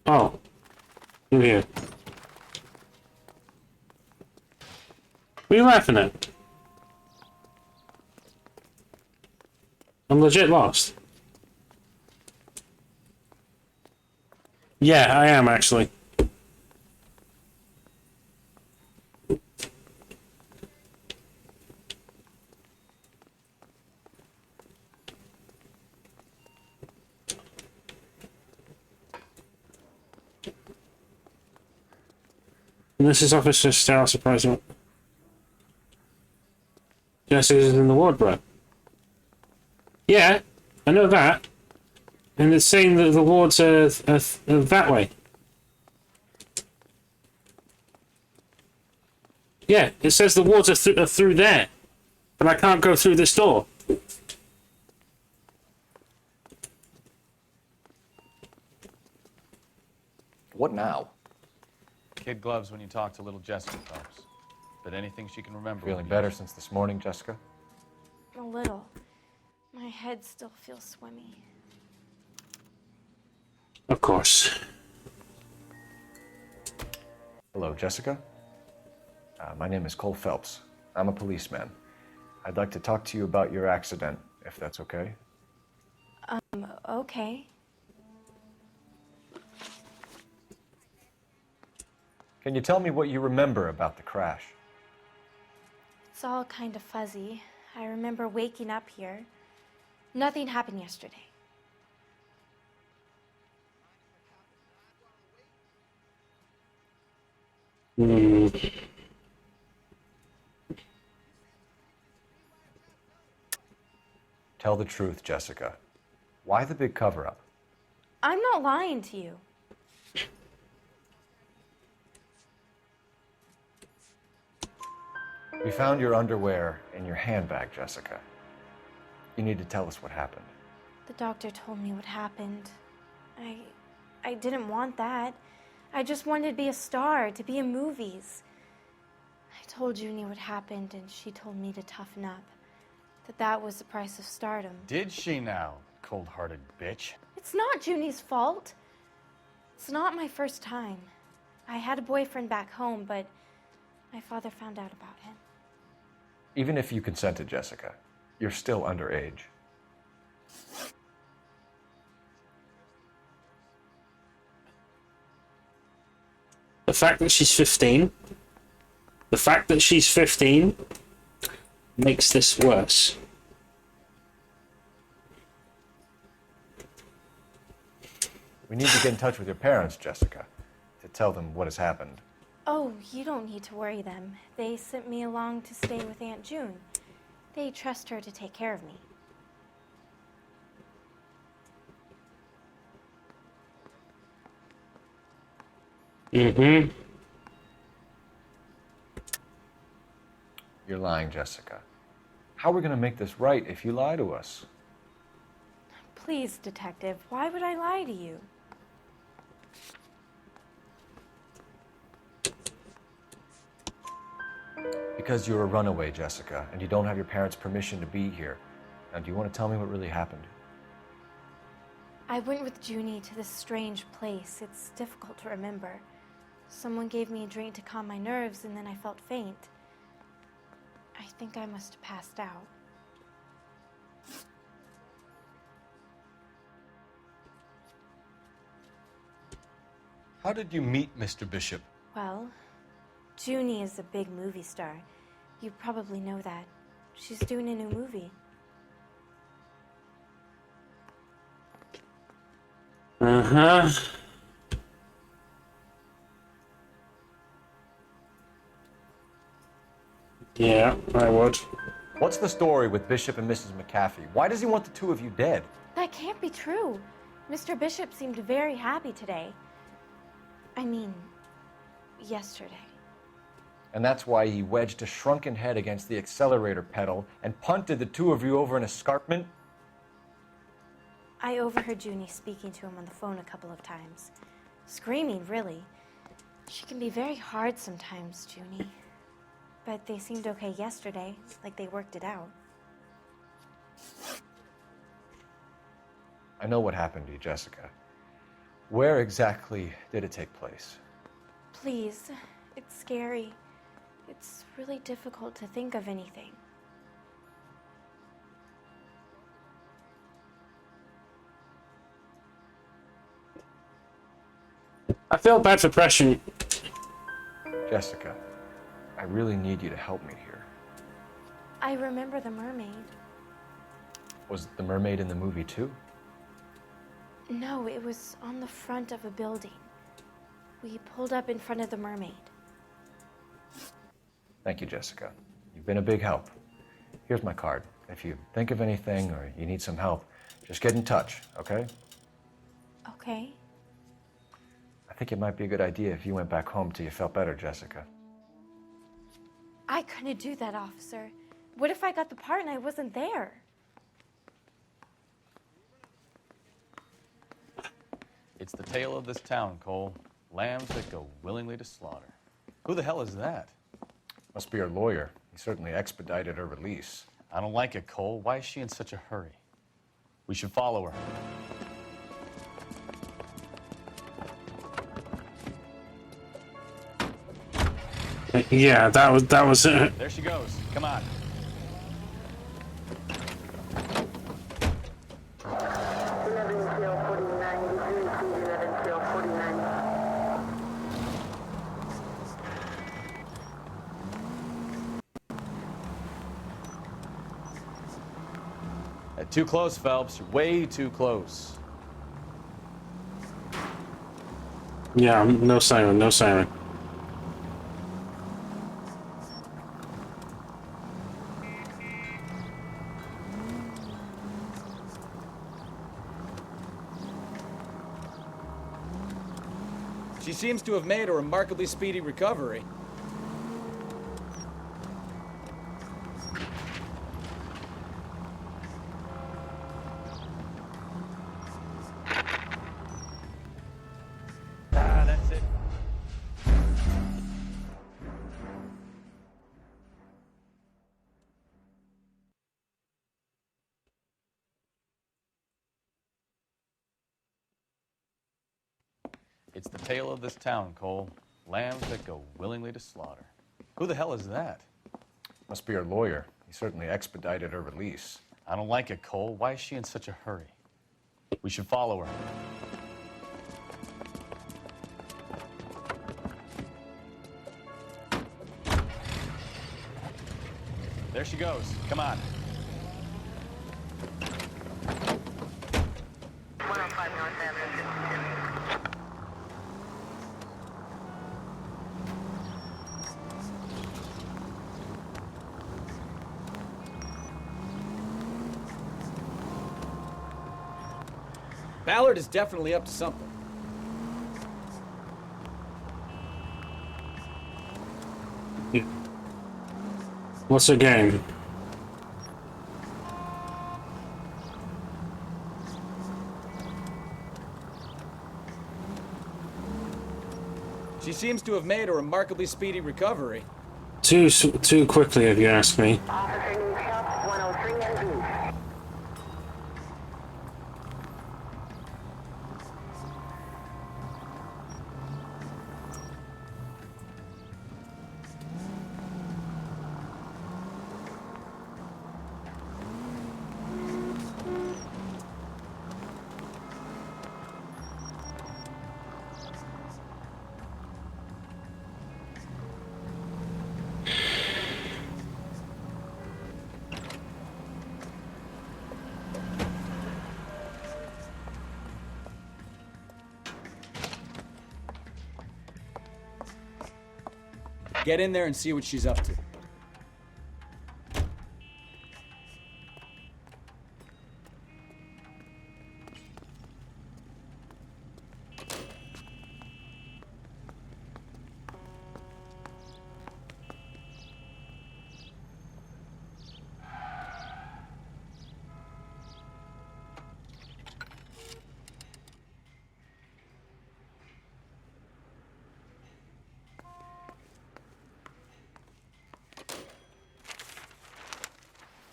Oh. In here. What are you laughing at? I'm legit lost. Yeah, I am actually. And this is Officer Star, surprisingly. Jessica's in the ward, bro. Yeah, I know that. And it's saying that the wards are that way. Yeah, it says the wards are through there. But I can't go through this door. What now? Kid gloves when you talk to little Jessica Phelps. But anything she can remember. Feeling better since this morning, Jessica? A little. My head still feels swimmy. Of course. Hello, Jessica. My name is Cole Phelps. I'm a policeman. I'd like to talk to you about your accident, if that's okay. Okay. Can you tell me what you remember about the crash? It's all kind of fuzzy. I remember waking up here. Nothing happened yesterday. Tell the truth, Jessica. Why the big cover-up? I'm not lying to you. We found your underwear in your handbag, Jessica. You need to tell us what happened. The doctor told me what happened. I didn't want that. I just wanted to be a star, to be in movies. I told Junie what happened, and she told me to toughen up. That was the price of stardom. Did she now, cold-hearted bitch? It's not Junie's fault. It's not my first time. I had a boyfriend back home, but my father found out about him. Even if you consented, Jessica, you're still underage. The fact that she's 15, makes this worse. We need to get in touch with your parents, Jessica, to tell them what has happened. Oh, you don't need to worry them. They sent me along to stay with Aunt June. They trust her to take care of me. Mm-hmm. You're lying, Jessica. How are we going to make this right if you lie to us? Please, Detective, why would I lie to you? Because you're a runaway, Jessica, and you don't have your parents' permission to be here. Now, do you want to tell me what really happened? I went with Junie to this strange place. It's difficult to remember. Someone gave me a drink to calm my nerves, and then I felt faint. I think I must have passed out. How did you meet Mr. Bishop? Well, Junie is a big movie star. You probably know that. She's doing a new movie. Uh-huh. Yeah, I would. What's the story with Bishop and Mrs. McAfee? Why does he want the two of you dead? That can't be true. Mr. Bishop seemed very happy today. I mean, yesterday. And that's why he wedged a shrunken head against the accelerator pedal and punted the two of you over an escarpment? I overheard Junie speaking to him on the phone a couple of times. Screaming, really. She can be very hard sometimes, Junie. But they seemed okay yesterday, like they worked it out. I know what happened to you, Jessica. Where exactly did it take place? Please, it's scary. It's really difficult to think of anything. I feel bad for pressing. Jessica, I really need you to help me here. I remember the mermaid. Was the mermaid in the movie too? No, it was on the front of a building. We pulled up in front of the mermaid. Thank you, Jessica. You've been a big help. Here's my card. If you think of anything or you need some help, just get in touch, okay? Okay. I think it might be a good idea if you went back home till you felt better, Jessica. I couldn't do that, officer. What if I got the part and I wasn't there? It's the tale of this town, Cole. Lambs that go willingly to slaughter. Who the hell is that? Must be her lawyer. He certainly expedited her release. I don't like it, Cole. Why is she in such a hurry? We should follow her. Yeah, that was it. There she goes. Come on. Too close, Phelps. You're way too close. Yeah, no siren, no siren. She seems to have made a remarkably speedy recovery. It's the tale of this town, Cole. Lambs that go willingly to slaughter. Who the hell is that? Must be her lawyer. He certainly expedited her release. I don't like it, Cole. Why is she in such a hurry? We should follow her. There she goes. Come on. 105 North Avenue, 52. Ballard is definitely up to something. What's her game? She seems to have made a remarkably speedy recovery. Too quickly, if you ask me. Officer needs help, 103 and B. Get in there and see what she's up to.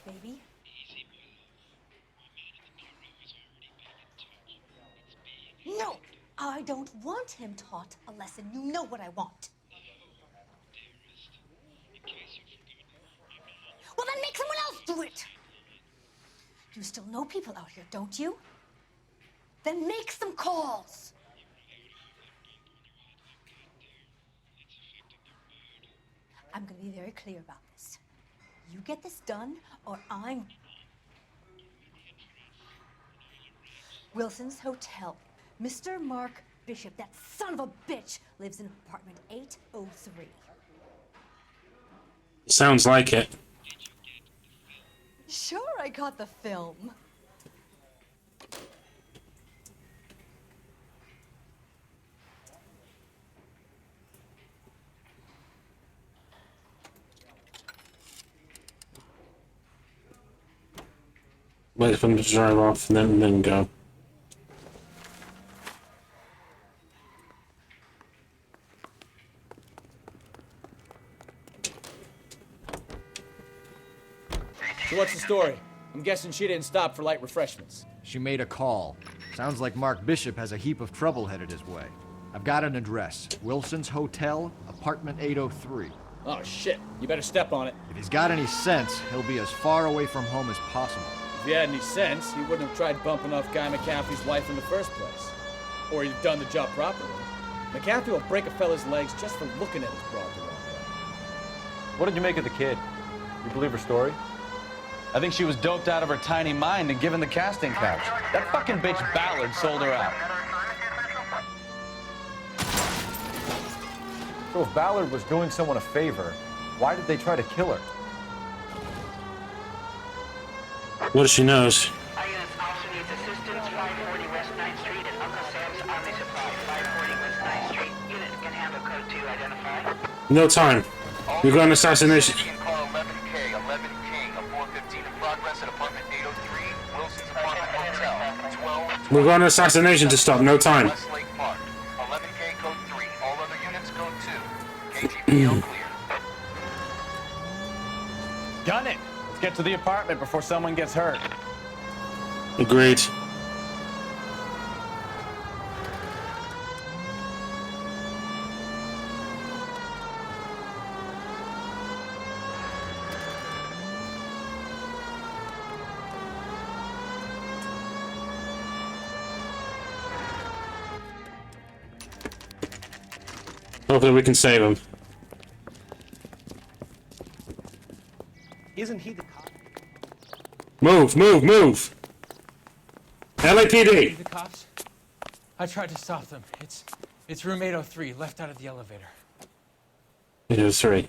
Baby? No! I don't want him taught a lesson. You know what I want. Well, then make someone else do it! You still know people out here, don't you? Then make some calls! I'm gonna be very clear about this. You get this done, or I'm... Wilson's Hotel. Mr. Mark Bishop, that son of a bitch, lives in apartment 803. Sounds like it. Sure, I got the film. Wait for them to drive off and then go. So what's the story? I'm guessing she didn't stop for light refreshments. She made a call. Sounds like Mark Bishop has a heap of trouble headed his way. I've got an address. Wilson's Hotel, apartment 803. Oh, shit. You better step on it. If he's got any sense, he'll be as far away from home as possible. If he had any sense, he wouldn't have tried bumping off Guy McCaffrey's wife in the first place. Or he'd done the job properly. McCaffrey will break a fella's legs just for looking at his broad the wrong way. What did you make of the kid? You believe her story? I think she was doped out of her tiny mind and given the casting couch. That fucking bitch Ballard sold her out. So if Ballard was doing someone a favor, why did they try to kill her? What she knows? Our units also needs assistance, 540 West 9th Street and Uncle Sam's Army Supply, 540 West 9th Street. Unit can handle code 2, identify. No time. We've got an assassination. Call 11K, 11 King, a 415 in progress at apartment 803, Wilson's Apartment Hotel, 12. We've got an assassination to stop. No time. Westlake Park, 11K code 3, all other units code 2. KTPL clear. Gun it! Let's get to the apartment before someone gets hurt. Agreed. Hopefully we can save him. Isn't he the cop? Move, move, move! LAPD! The cops? I tried to stop them. It's room 803, left out of the elevator. 803.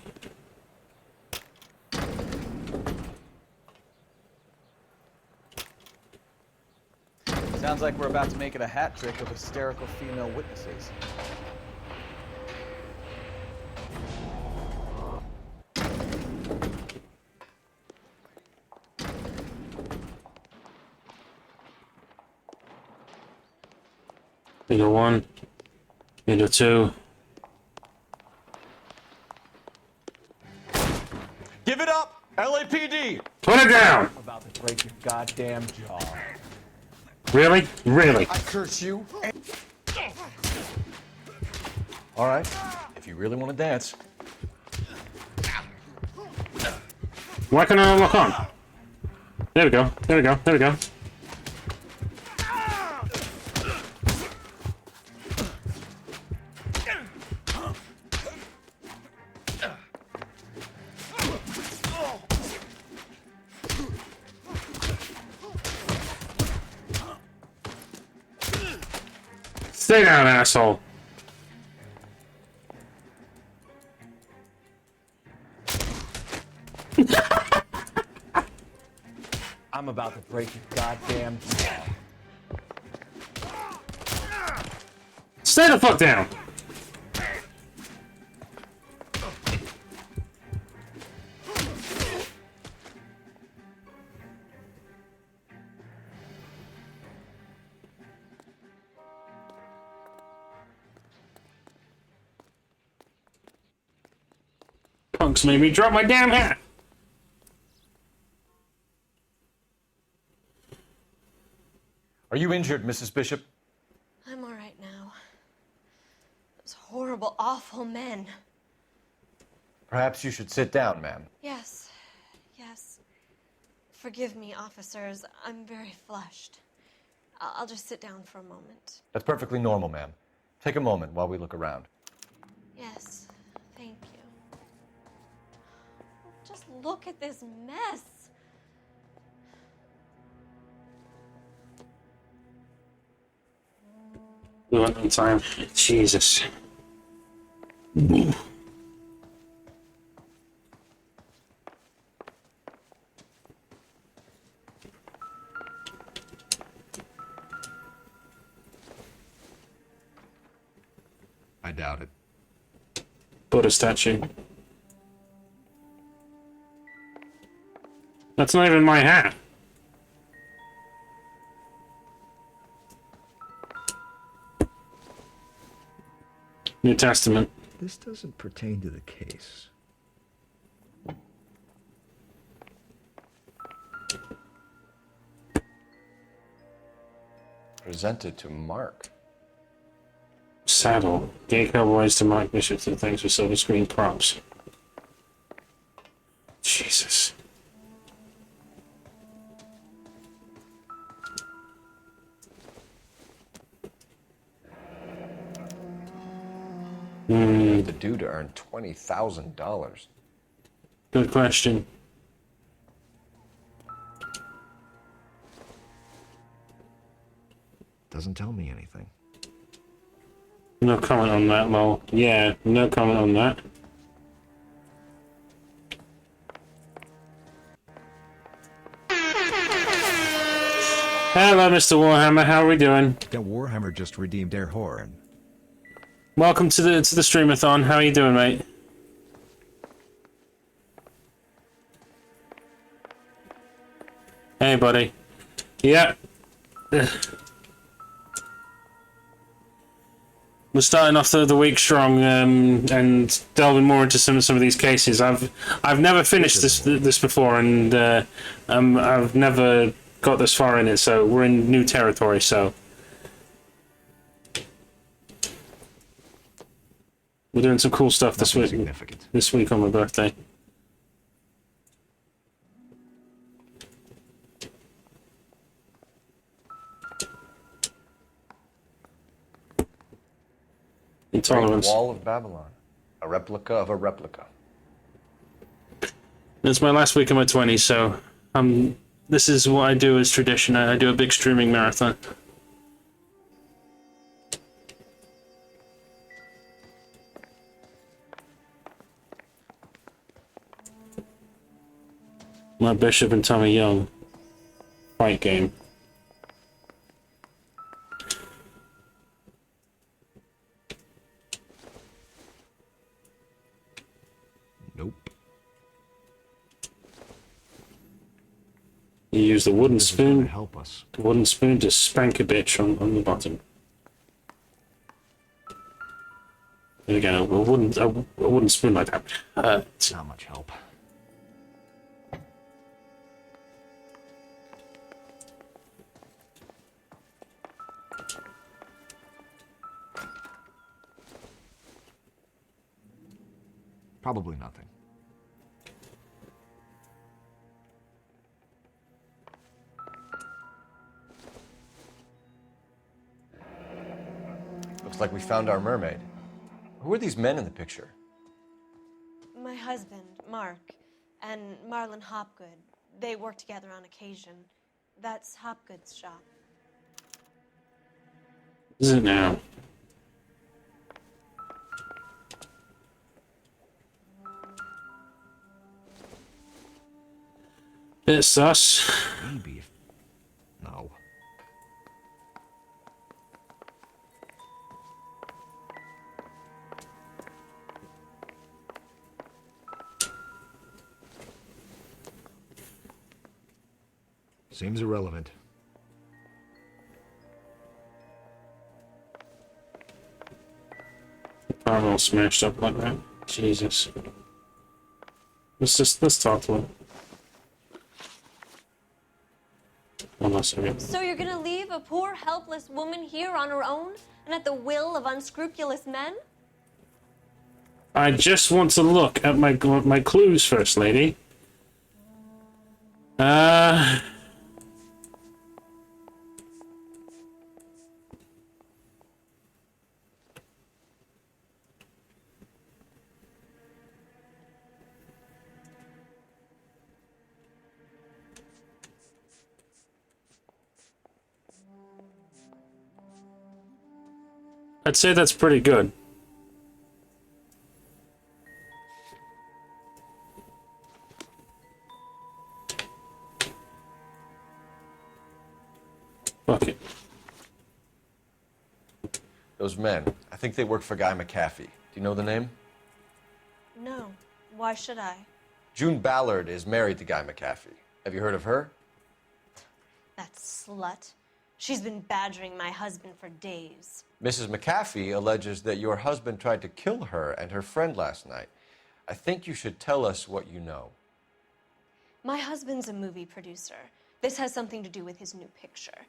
Sounds like we're about to make it a hat trick of hysterical female witnesses. Video 1. Video 2. Give it up, LAPD! Put it down! I'm about to break your goddamn jaw. Really? Really? I curse you. All right, if you really want to dance. Why can't I lock on? There we go. There we go. There we go. Stay down, asshole. I'm about to break your goddamn jaw. Stay the fuck down. Punks made me drop my damn hat. Are you injured, Mrs. Bishop? I'm all right now. Those horrible, awful men. Perhaps you should sit down, ma'am. Yes, yes. Forgive me, officers. I'm very flushed. I'll just sit down for a moment. That's perfectly normal, ma'am. Take a moment while we look around. Yes, thank you. Just look at this mess. We went on time. Jesus. I doubt it. Buddha statue. That's not even my hat. New Testament. This doesn't pertain to the case. Presented to Mark. Saddle. Gay Cowboys to Mike Bishop. Thanks for silver screen props. Jesus. What do you have to do to earn $20,000? Good question. Doesn't tell me anything. No comment on that, lol. Yeah, no comment on that. Hello, Mr. Warhammer. How are we doing? Yeah, Warhammer just redeemed their horn. Welcome to the streamathon. How are you doing, mate? Hey, buddy. Yeah. We're starting off the week strong, and delving more into some of these cases. I've never finished this before, and I've never got this far in it, so we're in new territory. So we're doing some cool stuff this week. This week on my birthday. intolerance. Wall of Babylon. A replica of a replica. It's my last week of my 20s, so this is what I do as tradition. I do a big streaming marathon. My Bishop and Tommy Young fight game. Nope. You use the wooden spoon. Help us. The wooden spoon to spank a bitch on the bottom. And again, a wooden spoon like that hurts. Not much help. Probably nothing. Looks like we found our mermaid. Who are these men in the picture? My husband, Mark, and Marlon Hopgood. They work together on occasion. That's Hopgood's shop. Is it now? Bit sus. Maybe. No. Seems irrelevant. I'm all smashed up like that. Jesus. Let's talk to him. One last second. So you're gonna leave a poor, helpless woman here on her own and at the will of unscrupulous men? I just want to look at my clues first, lady. I'd say that's pretty good. Fuck it. Those men. I think they work for Guy McAfee. Do you know the name? No. Why should I? June Ballard is married to Guy McAfee. Have you heard of her? That slut. She's been badgering my husband for days. Mrs. McAfee alleges that your husband tried to kill her and her friend last night. I think you should tell us what you know. My husband's a movie producer. This has something to do with his new picture.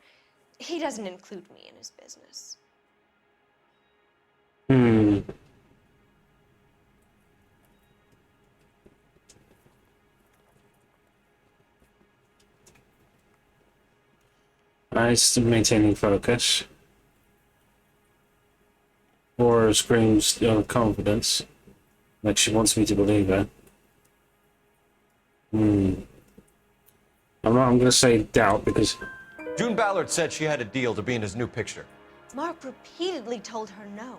He doesn't include me in his business. Nice, maintaining focus. Or screams confidence. Like she wants me to believe her. I'm gonna say doubt because... June Ballard said she had a deal to be in his new picture. Mark repeatedly told her no.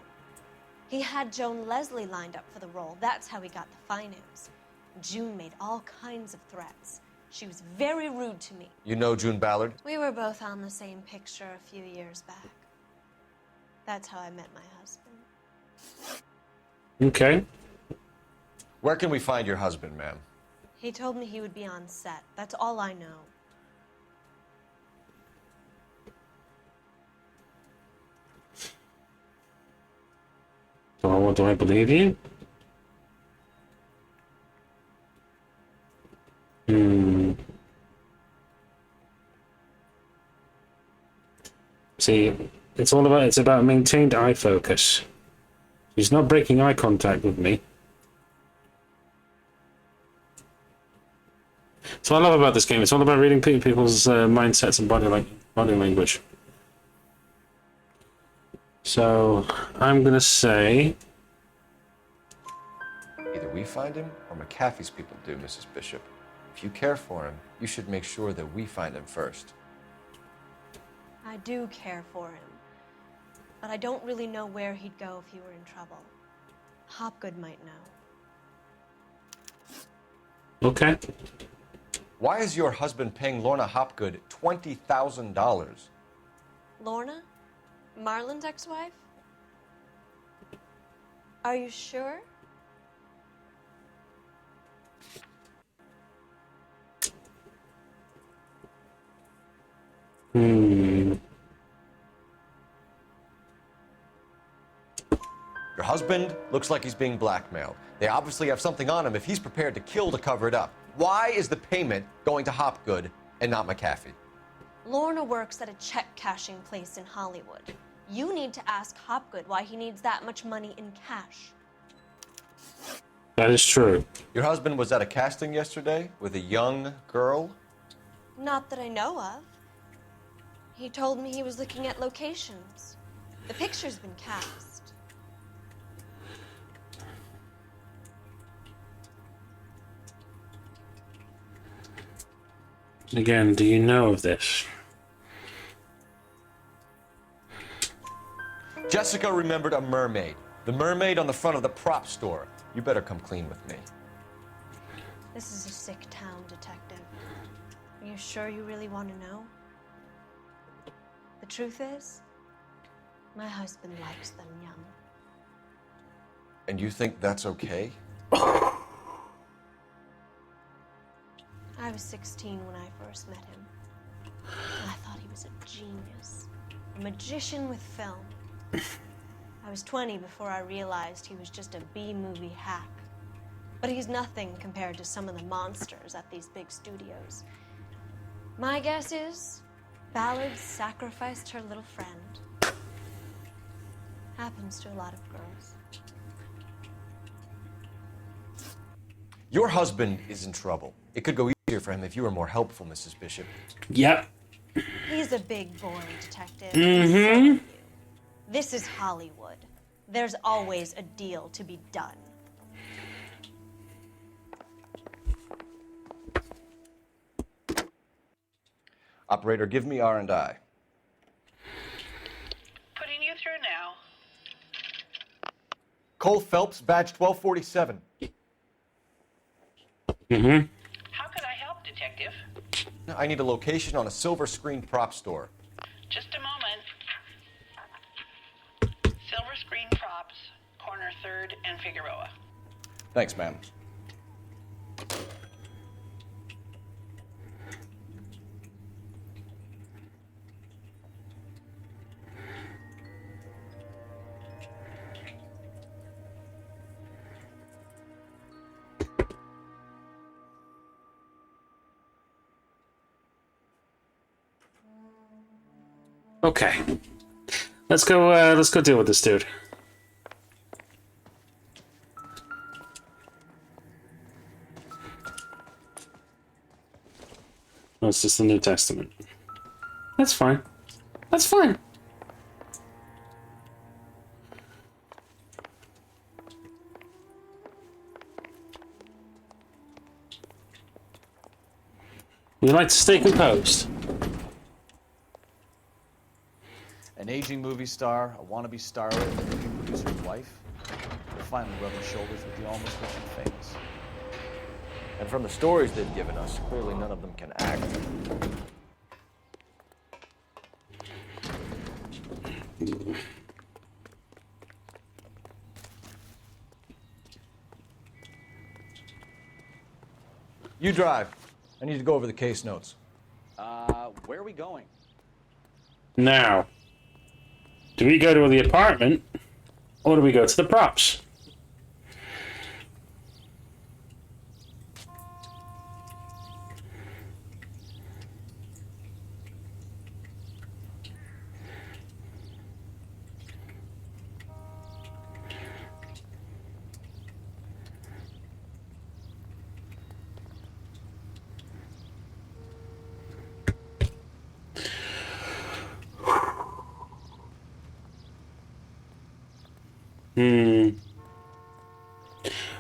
He had Joan Leslie lined up for the role. That's how he got the finance. June made all kinds of threats. She was very rude to me. You know June Ballard? We were both on the same picture a few years back. That's how I met my husband. Okay. Where can we find your husband, ma'am? He told me he would be on set. That's all I know. Do I believe you? See, it's about maintained eye focus. She's not breaking eye contact with me. That's what I love about this game. It's all about reading people's mindsets and body language. So I'm gonna say Either we find him or McAfee's people do, Mrs. Bishop. If you care for him, you should make sure that we find him first. I do care for him, but I don't really know where he'd go if he were in trouble. Hopgood might know. okay. Why is your husband paying Lorna Hopgood $20,000? Lorna? Marlon's ex-wife? Are you sure? Your husband looks like he's being blackmailed. They obviously have something on him if he's prepared to kill to cover it up. Why is the payment going to Hopgood and not McAfee? Lorna works at a check-cashing place in Hollywood. You need to ask Hopgood why he needs that much money in cash. That is true. Your husband was at a casting yesterday with a young girl? Not that I know of. He told me he was looking at locations. The picture's been cast. Again, do you know of this? Jessica remembered a mermaid. The mermaid on the front of the prop store. You better come clean with me. This is a sick town, Detective. Are you sure you really want to know? The truth is, my husband likes them young. And you think that's okay? I was 16 when I first met him. And I thought he was a genius. A magician with film. I was 20 before I realized he was just a B-movie hack. But he's nothing compared to some of the monsters at these big studios. My guess is Ballard sacrificed her little friend. Happens to a lot of girls. Your husband is in trouble. It could go easier for him if you were more helpful, Mrs. Bishop. Yep. He's a big boy, Detective. Mm-hmm. This is Hollywood. There's always a deal to be done. Operator, give me R&I. Putting you through now. Cole Phelps, badge 1247. Mm-hmm. How can I help, Detective? I need a location on a silver screen prop store. Just a moment. Silver Screen Props, corner 3rd and Figueroa. Thanks, ma'am. Okay. Let's go deal with this dude. Oh, it's just the New Testament. That's fine. That's fine. You like to stay composed. An aging movie star, a wannabe starlet, a movie producer's wife. They're finally rubbing shoulders with the almost rich and famous. And from the stories they've given us, clearly none of them can act. You drive. I need to go over the case notes. Where are we going? Now, do we go to the apartment, or do we go to the props?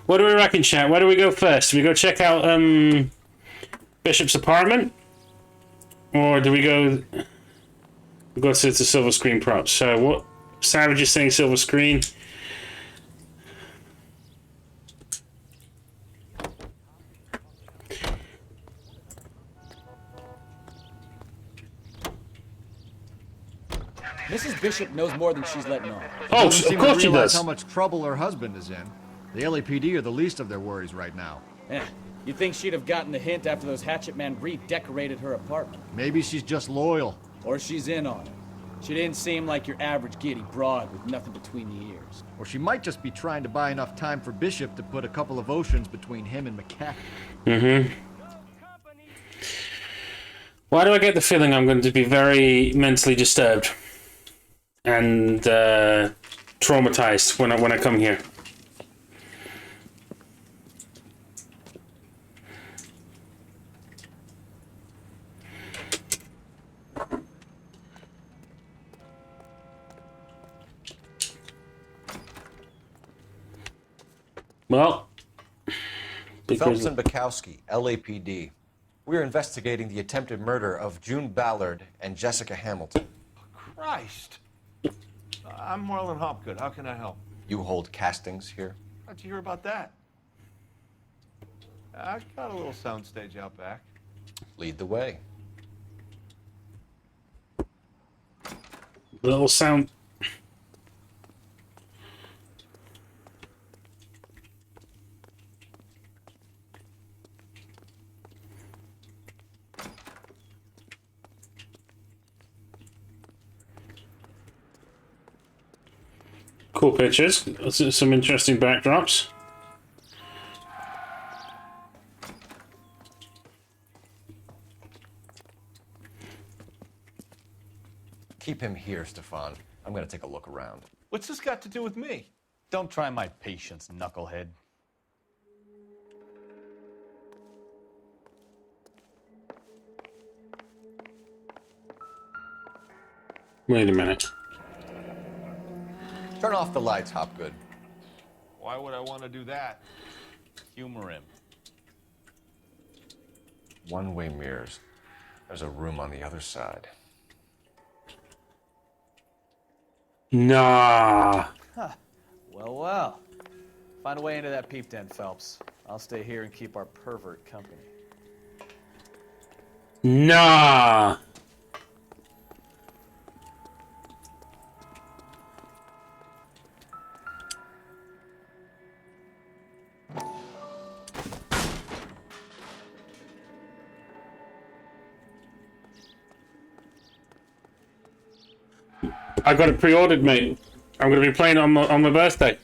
What do we reckon, chat? Where do we go first? Do we go check out Bishop's apartment, or do we go to the silver screen props? So what? Savage is saying silver screen. Mrs. Bishop knows more than she's letting on. Oh, Doesn't seem of course to she realize does. how much trouble her husband is in. The LAPD are the least of their worries right now. You'd think she'd have gotten the hint after those hatchet men redecorated her apartment. Maybe she's just loyal. Or she's in on it. She didn't seem like your average giddy broad with nothing between the ears. Or she might just be trying to buy enough time for Bishop to put a couple of oceans between him and McCaffrey. Mm-hmm. Why do I get the feeling I'm going to be very mentally disturbed and traumatized when I come here? Well, Phelps and Bukowski, LAPD. We're investigating the attempted murder of June Ballard and Jessica Hamilton. Christ. I'm Marlon Hopgood. How can I help? You hold castings here? How'd you hear about that? I got a little soundstage out back. Lead the way. Little sound. Cool pictures. Some interesting backdrops. Keep him here, Stefan. I'm gonna take a look around. What's this got to do with me? Don't try my patience, knucklehead. Wait a minute. Turn off the lights, Hopgood. Why would I want to do that? Humor him. One-way mirrors. There's a room on the other side. Nah. Huh. Well. Find a way into that peep den, Phelps. I'll stay here and keep our pervert company. Nah. I got it pre-ordered, mate. I'm gonna be playing it on my birthday.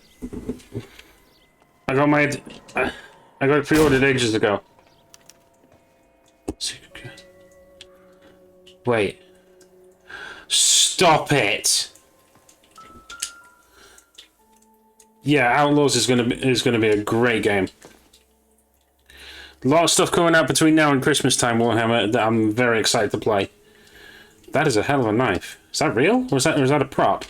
I got it pre-ordered ages ago. Wait. Stop it. Yeah, Outlaws is gonna be a great game. A lot of stuff coming out between now and Christmas time, Warhammer, that I'm very excited to play. That is a hell of a knife. Is that real? Or is that a prop?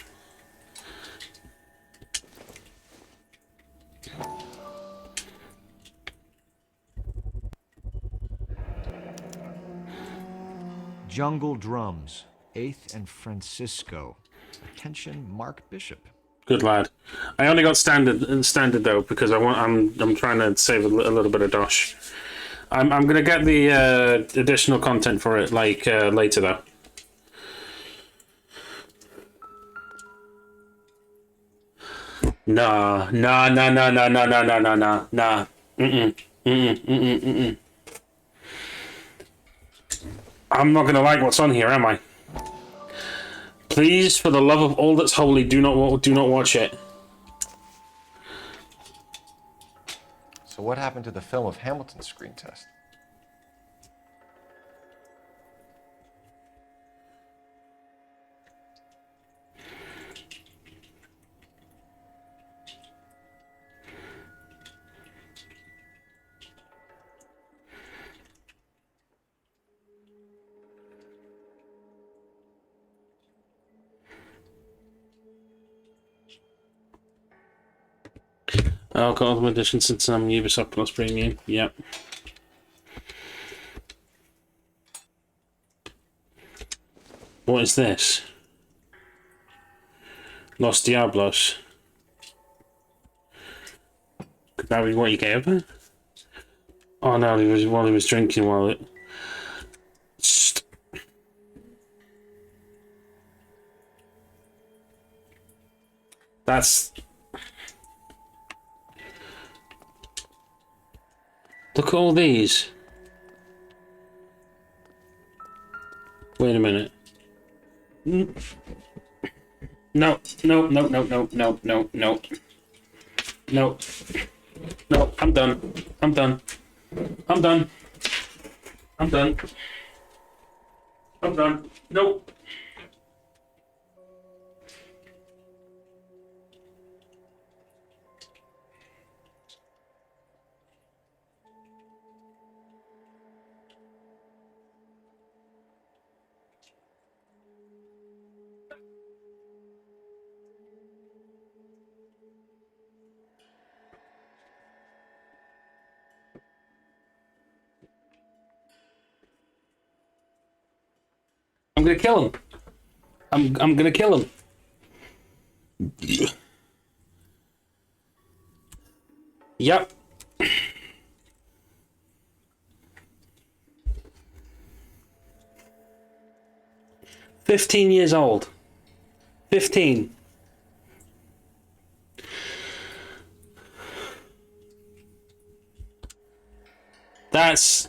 Jungle Drums, 8th and Francisco. Attention, Mark Bishop. Good lad. I only got standard though because I'm trying to save a little bit of dosh. I'm gonna get the additional content for it later though. Nah. I'm not gonna like what's on here, am I? Please, for the love of all that's holy, do not watch it. So what happened to the film of Hamilton's screen test? Oh, got Ultimate Edition since I'm Ubisoft Plus Premium. Yep. What is this? Los Diablos. Could that be what you gave her? Oh no, he was drinking while it. That's. Look at all these. Wait a minute. No, no, no, no, no, no, no, no, no. No. No, I'm done. I'm done. I'm done. I'm done. I'm done. Nope. I'm gonna kill him. I'm gonna kill him. Yep. $15 old. 15. That's.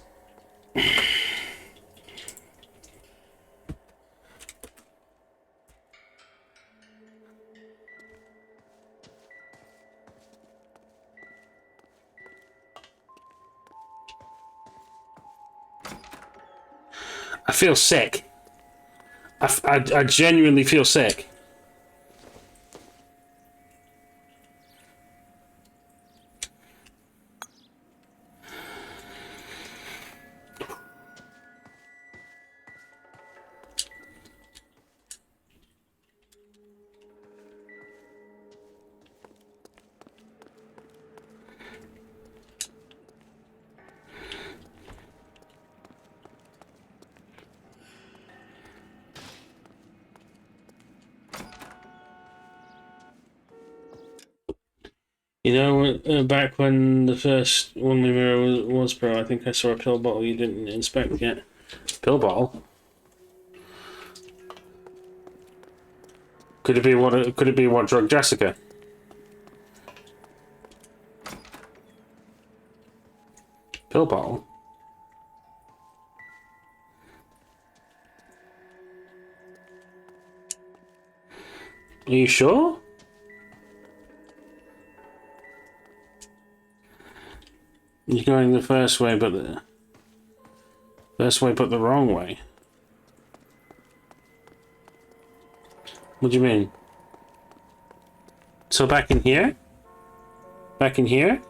I feel sick. I genuinely feel sick. You know, back when the first Only Mirror was pro, I think I saw a pill bottle you didn't inspect yet. Pill bottle? Could it be what? Could it be what drugged Jessica? Pill bottle? Are you sure? You're going the first way, but the wrong way. What do you mean? So back in here? Back in here?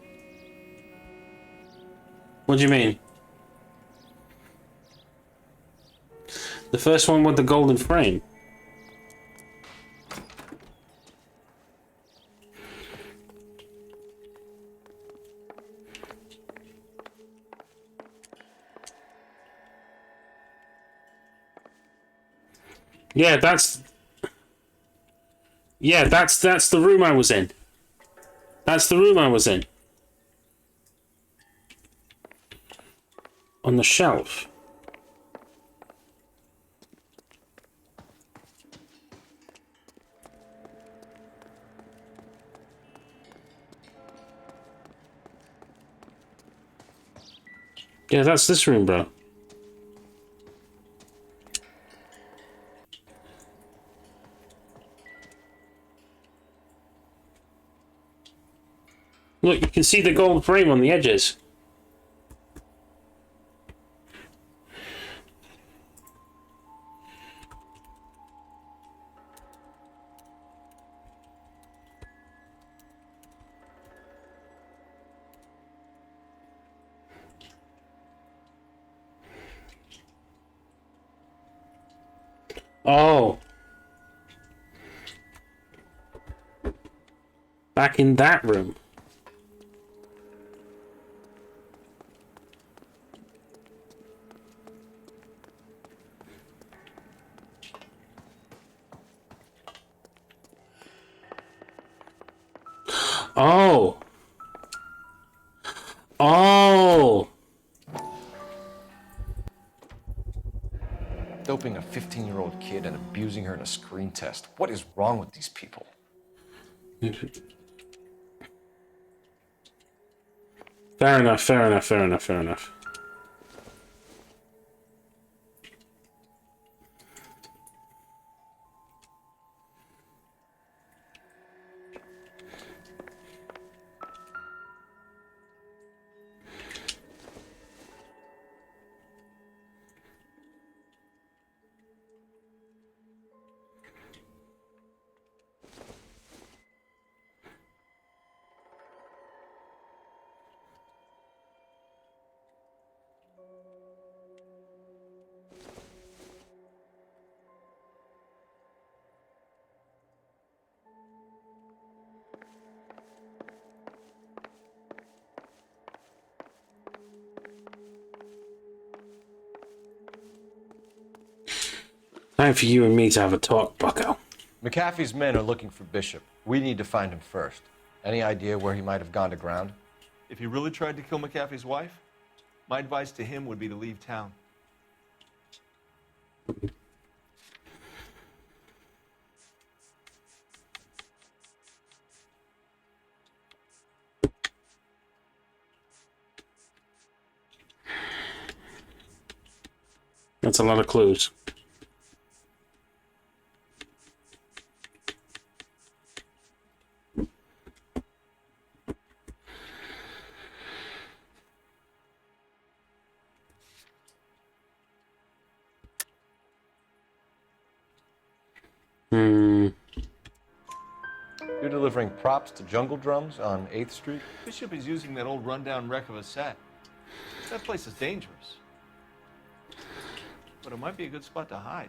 What do you mean? The first one with the golden frame. Yeah, that's the room I was in. That's the room I was in. On the shelf. Yeah, that's this room, bro. Look, you can see the gold frame on the edges. Oh. Back in that room. Oh! Doping a 15-year-old kid and abusing her in a screen test. What is wrong with these people? Fair enough, fair enough, fair enough, fair enough. Time for you and me to have a talk, bucko. McAfee's men are looking for Bishop. We need to find him first. Any idea where he might have gone to ground? If he really tried to kill McAfee's wife, my advice to him would be to leave town. That's a lot of clues. You're delivering props to Jungle Drums on 8th Street? Bishop is using that old rundown wreck of a set. That place is dangerous. But it might be a good spot to hide.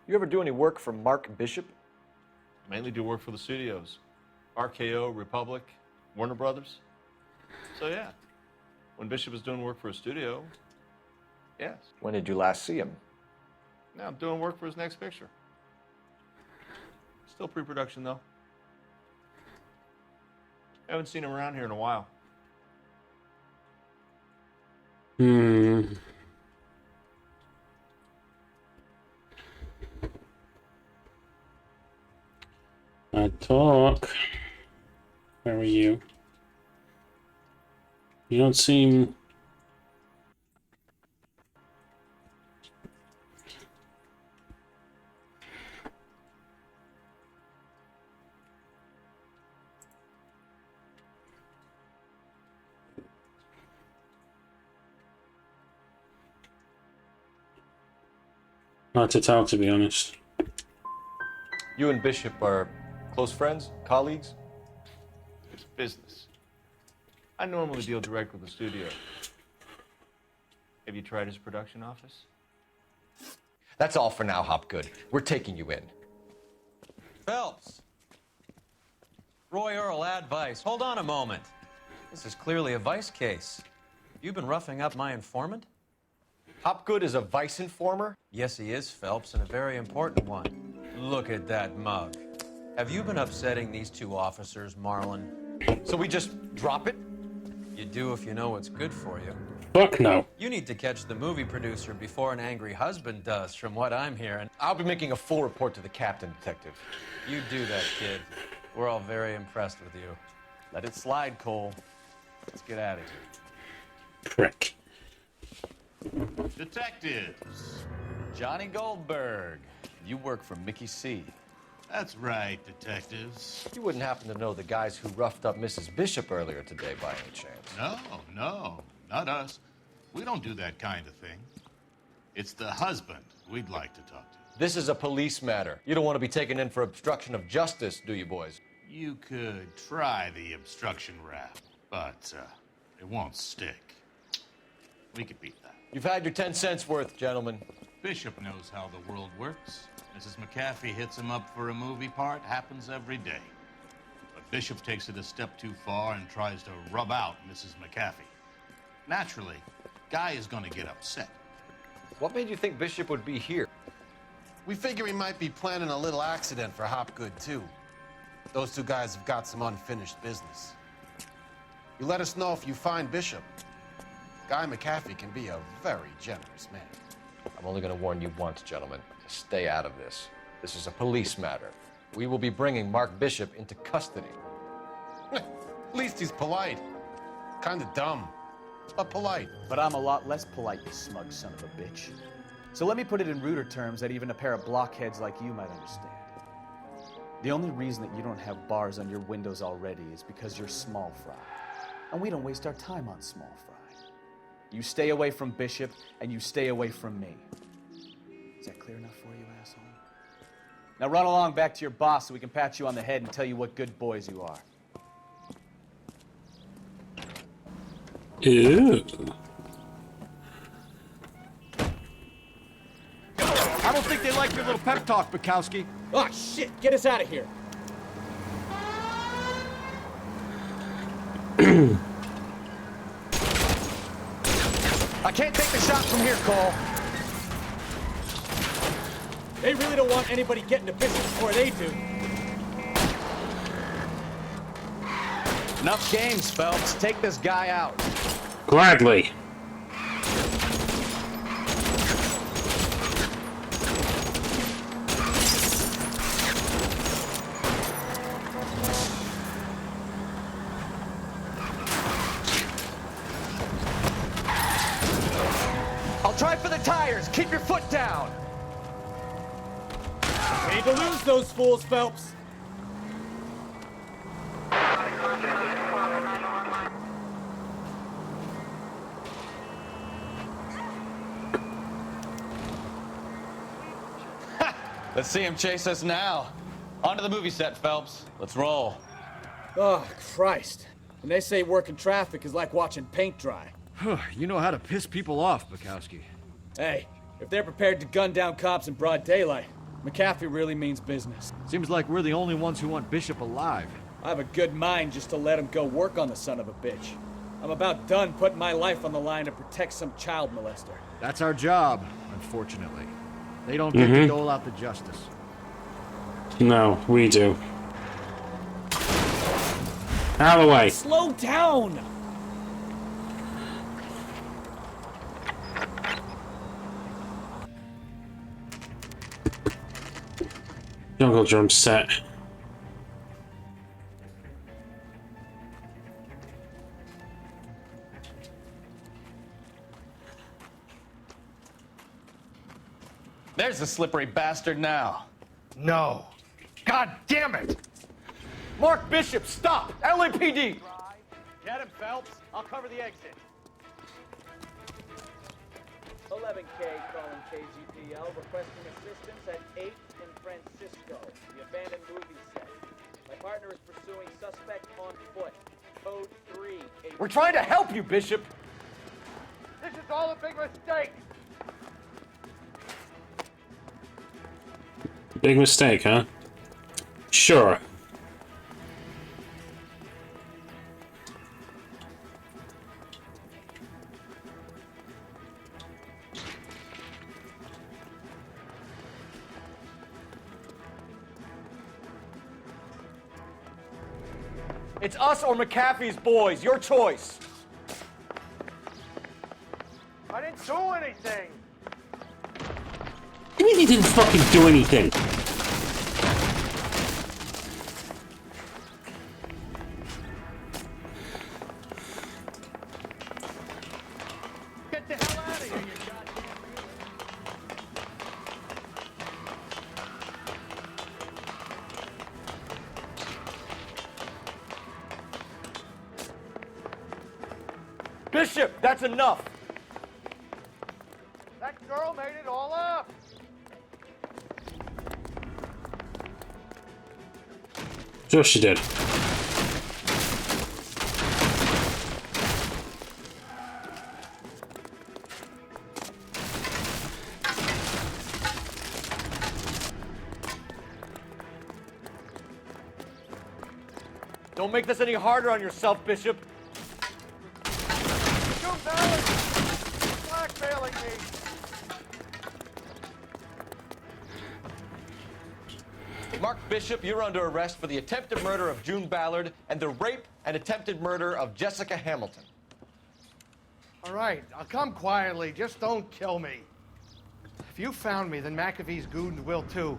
You ever do any work for Mark Bishop? Mainly do work for the studios. RKO, Republic, Warner Brothers. So yeah, when Bishop is doing work for a studio, yes. When did you last see him? Now I'm doing work for his next picture. Still pre-production though. Haven't seen him around here in a while. Talk. Where are you? You don't seem... Not to talk, to be honest. You and Bishop are close friends, colleagues? It's business. I normally deal direct with the studio. Have you tried his production office? That's all for now, Hopgood. We're taking you in. Phelps! Roy Earl, advice. Hold on a moment. This is clearly a vice case. You've been roughing up my informant? Hopgood is a vice informer? Yes, he is, Phelps, and a very important one. Look at that mug. Have you been upsetting these two officers, Marlon? So we just drop it? You do if you know what's good for you. Fuck no. You need to catch the movie producer before an angry husband does, from what I'm hearing. I'll be making a full report to the captain, Detective. You do that, kid. We're all very impressed with you. Let it slide, Cole. Let's get out of here. Prick. Detectives. Johnny Goldberg. You work for Mickey C. That's right, detectives. You wouldn't happen to know the guys who roughed up Mrs. Bishop earlier today by any chance? No, not us. We don't do that kind of thing. It's the husband we'd like to talk to. This is a police matter. You don't want to be taken in for obstruction of justice, do you, boys? You could try the obstruction rap, but it won't stick. We could beat that. You've had your 10 cents worth, gentlemen. Bishop knows how the world works. Mrs. McAfee hits him up for a movie part, happens every day. But Bishop takes it a step too far and tries to rub out Mrs. McAfee. Naturally, Guy is gonna get upset. What made you think Bishop would be here? We figure he might be planning a little accident for Hopgood, too. Those two guys have got some unfinished business. You let us know if you find Bishop. Guy McAfee can be a very generous man. I'm only going to warn you once, gentlemen. Stay out of this. This is a police matter. We will be bringing Mark Bishop into custody. At least he's polite. Kind of dumb, but polite. But I'm a lot less polite, you smug son of a bitch. So let me put it in ruder terms that even a pair of blockheads like you might understand. The only reason that you don't have bars on your windows already is because you're small fry. And we don't waste our time on small fry. You stay away from Bishop, and you stay away from me. Is that clear enough for you, asshole? Now run along back to your boss so we can pat you on the head and tell you what good boys you are. Ew. I don't think they like your little pep talk, Bukowski. Oh, shit! Get us out of here! I can't take the shot from here, Cole. They really don't want anybody getting to Bishop before they do. Enough games, Phelps. Take this guy out. Gladly. I'll try for the tires. Keep your foot down. We need to lose those fools, Phelps. Let's see him chase us now. On to the movie set, Phelps. Let's roll. Oh, Christ. And they say working traffic is like watching paint dry. You know how to piss people off, Bukowski. Hey, if they're prepared to gun down cops in broad daylight, McAfee really means business. Seems like we're the only ones who want Bishop alive. I have a good mind just to let him go work on the son of a bitch. I'm about done putting my life on the line to protect some child molester. That's our job, unfortunately. They don't get to dole out the justice. No, we do. Out of the way. Slow down! Jungle drum set. There's the slippery bastard now. No. God damn it! Mark Bishop, stop! LAPD! Get him, Phelps. I'll cover the exit. 11K calling KGPL, requesting assistance at 8 in Francisco, the abandoned movie set. My partner is pursuing suspect on foot. Code 3. We're trying to help you, Bishop. This is all a big mistake. Big mistake, huh? Sure. It's us or McAfee's boys. Your choice. I didn't do anything. What do you mean he didn't fucking do anything? Get the hell out of here, you goddamn. Bishop, that's enough. That girl made it all up. Sure she did. Don't make this any harder on yourself, Bishop. You blackmailing me. Mark Bishop, you're under arrest for the attempted murder of June Ballard and the rape and attempted murder of Jessica Hamilton. All right, I'll come quietly. Just don't kill me. If you found me, then McAfee's goons will too.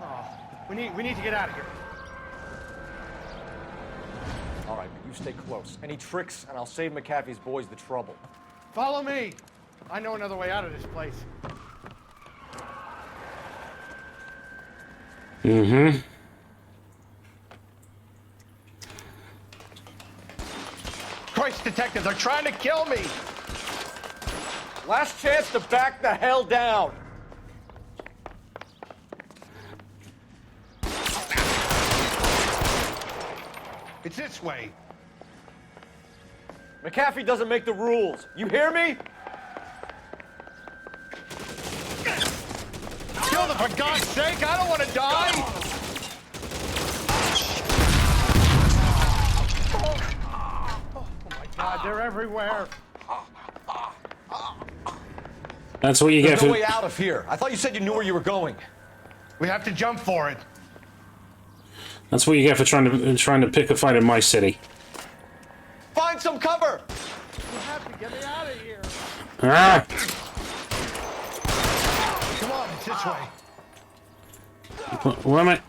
Oh, we need to get out of here. All right, but you stay close. Any tricks, and I'll save McAfee's boys the trouble. Follow me. I know another way out of this place. Mm-hmm. Christ, detectives are trying to kill me. Last chance to back the hell down. It's this way. McAfee doesn't make the rules. You hear me? Kill them, for God's sake! I don't want to die! Oh my God, they're everywhere. That's what you get There's for... no way out of here. I thought you said you knew where you were going. We have to jump for it. That's what you get for trying to pick a fight in my city. Find some cover! You have to get me out of here. Ah! Come on, it's this way. Where am I?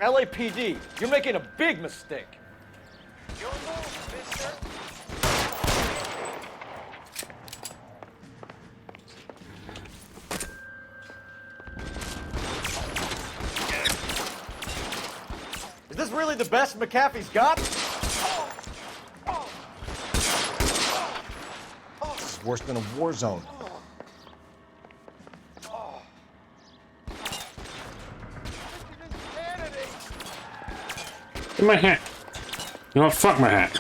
LAPD, you're making a big mistake. Is this really the best McAfee's got? This is worse than a war zone. Get my hat. You know what? Fuck my hat.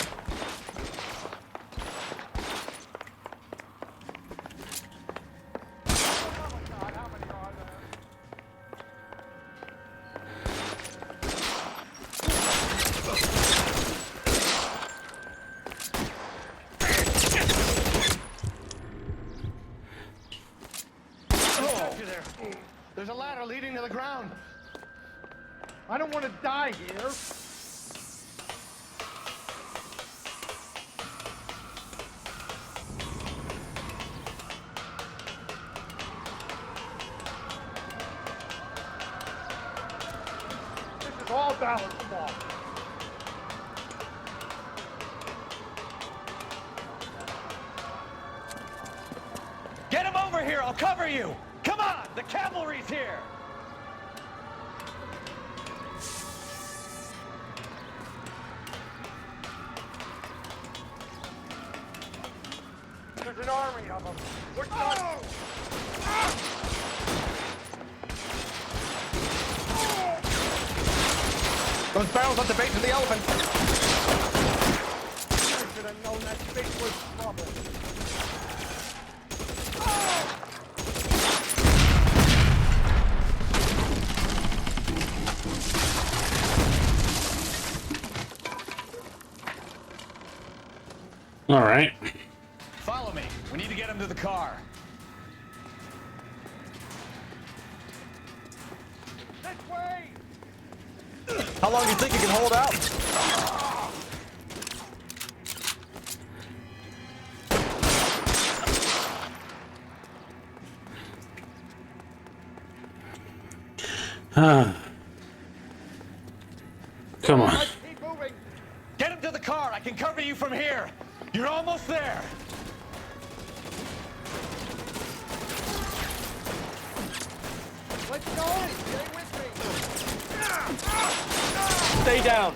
There's a ladder leading to the ground. I don't want to die here. This is all Ballard's fault. Get him over here, I'll cover you! Come on, the cavalry's here! There's an army of them. We're done. Those barrels at the base of the elephant! I should have known that space was trouble. All right. Follow me. We need to get him to the car. This way! How long do you think you can hold out? Come on. Keep moving. Get him to the car. I can cover you from here. You're almost there. Let's go. Stay with me. Stay down.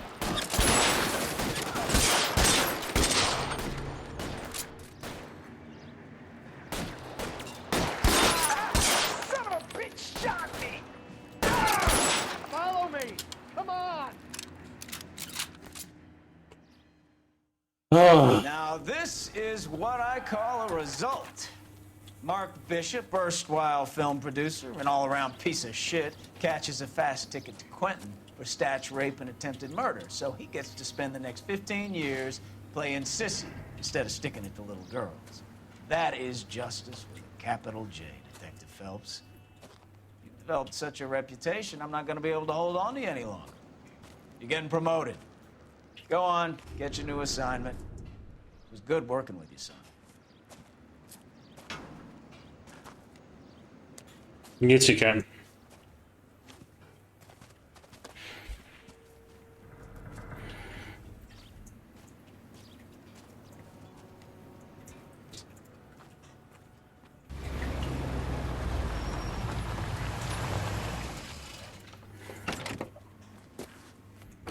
Son of a bitch shot me. Follow me. Come on. Oh. Now, this is what I call a result. Mark Bishop, erstwhile film producer and all-around piece of shit, catches a fast ticket to Quentin for stitch rape and attempted murder. So he gets to spend the next 15 years playing sissy instead of sticking it to little girls. That is justice with a capital J, Detective Phelps. You've developed such a reputation, I'm not going to be able to hold on to you any longer. You're getting promoted. Go on, get your new assignment. It was good working with you, son. Yes, you can.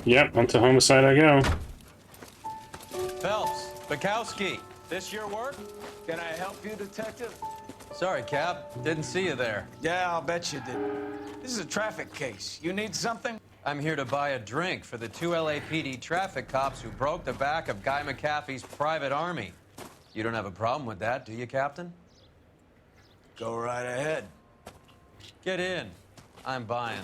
Yep, onto homicide I go. Phelps, Bukowski, this your work? Can I help you, Detective? Sorry, Cap. Didn't see you there. Yeah, I'll bet you did. This is a traffic case. You need something? I'm here to buy a drink for the 2 LAPD traffic cops who broke the back of Guy McAfee's private army. You don't have a problem with that, do you, Captain? Go right ahead. Get in. I'm buying.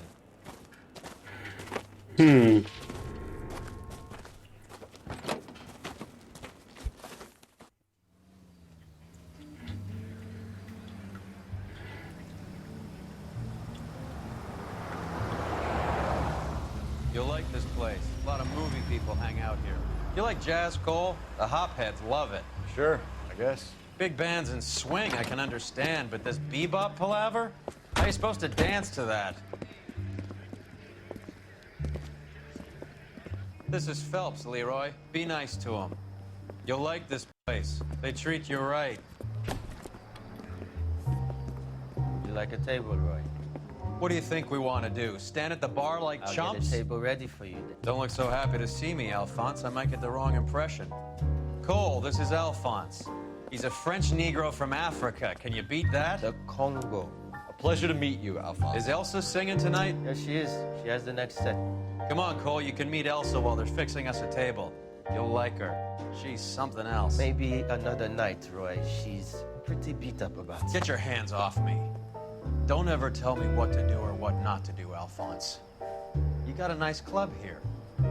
You'll like this place. A lot of movie people hang out here. You like jazz, Cole? The hopheads love it. Sure, I guess. Big bands and swing I can understand, but this bebop palaver? How are you supposed to dance to that? This is Phelps, Leroy. Be nice to him. You'll like this place. They treat you right. You like a table, Roy? What do you think we want to do? Stand at the bar like I'll chumps? get a table ready for you then. Don't look so happy to see me, Alphonse. I might get the wrong impression. Cole, this is Alphonse. He's a French Negro from Africa. Can you beat that? The Congo. A pleasure to meet you, Alphonse. Is Elsa singing tonight? Yes, she is. She has the next set. Come on, Cole. You can meet Elsa while they're fixing us a table. You'll like her. She's something else. Maybe another night, Roy. She's pretty beat up about it. Get your hands off me. Don't ever tell me what to do or what not to do, Alphonse. You got a nice club here.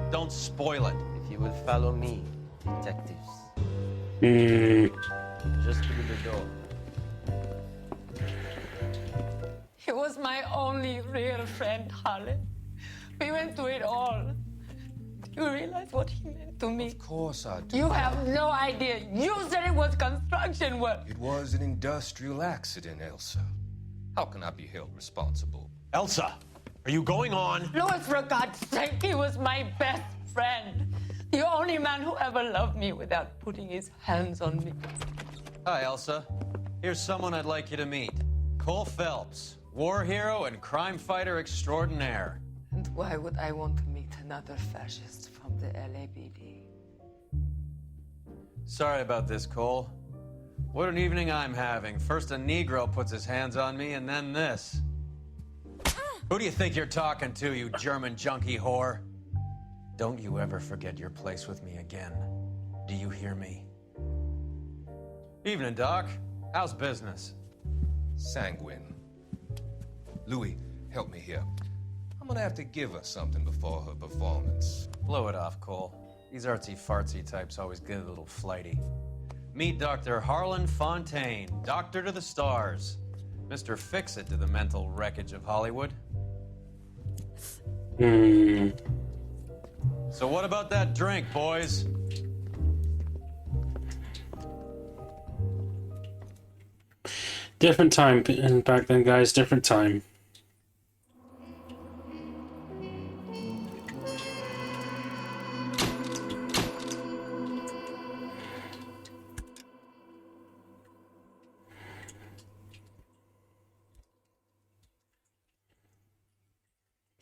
Don't spoil it. If you would follow me, detectives. Just through the door. He was my only real friend, Harlan. We went through it all. Do you realize what he meant to me? Of course I do. You have no idea. You said it was construction work. It was an industrial accident, Elsa. How can I be held responsible? Elsa, are you going on? Louis, for God's sake, he was my best friend. The only man who ever loved me without putting his hands on me. Hi, Elsa. Here's someone I'd like you to meet. Cole Phelps, war hero and crime fighter extraordinaire. And why would I want to meet another fascist from the LAPD? Sorry about this, Cole. What an evening I'm having. First a Negro puts his hands on me, and then this. Who do you think you're talking to, you German junkie whore? Don't you ever forget your place with me again. Do you hear me? Evening, Doc. How's business? Sanguine. Louis, help me here. I'm gonna have to give her something before her performance. Blow it off, Cole. These artsy-fartsy types always get a little flighty. Meet Dr. Harlan Fontaine, doctor to the stars. Mr. Fix-It to the mental wreckage of Hollywood. So what about that drink, boys? Different time back then, guys. Different time.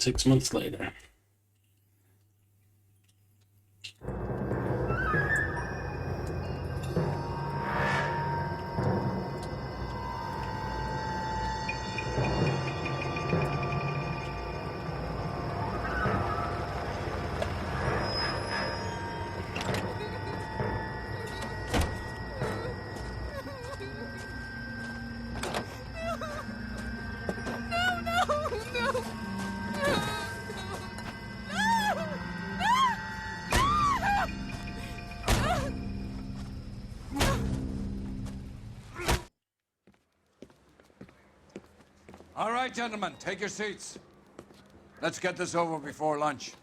Six months later. All right, gentlemen, take your seats. Let's get this over before lunch.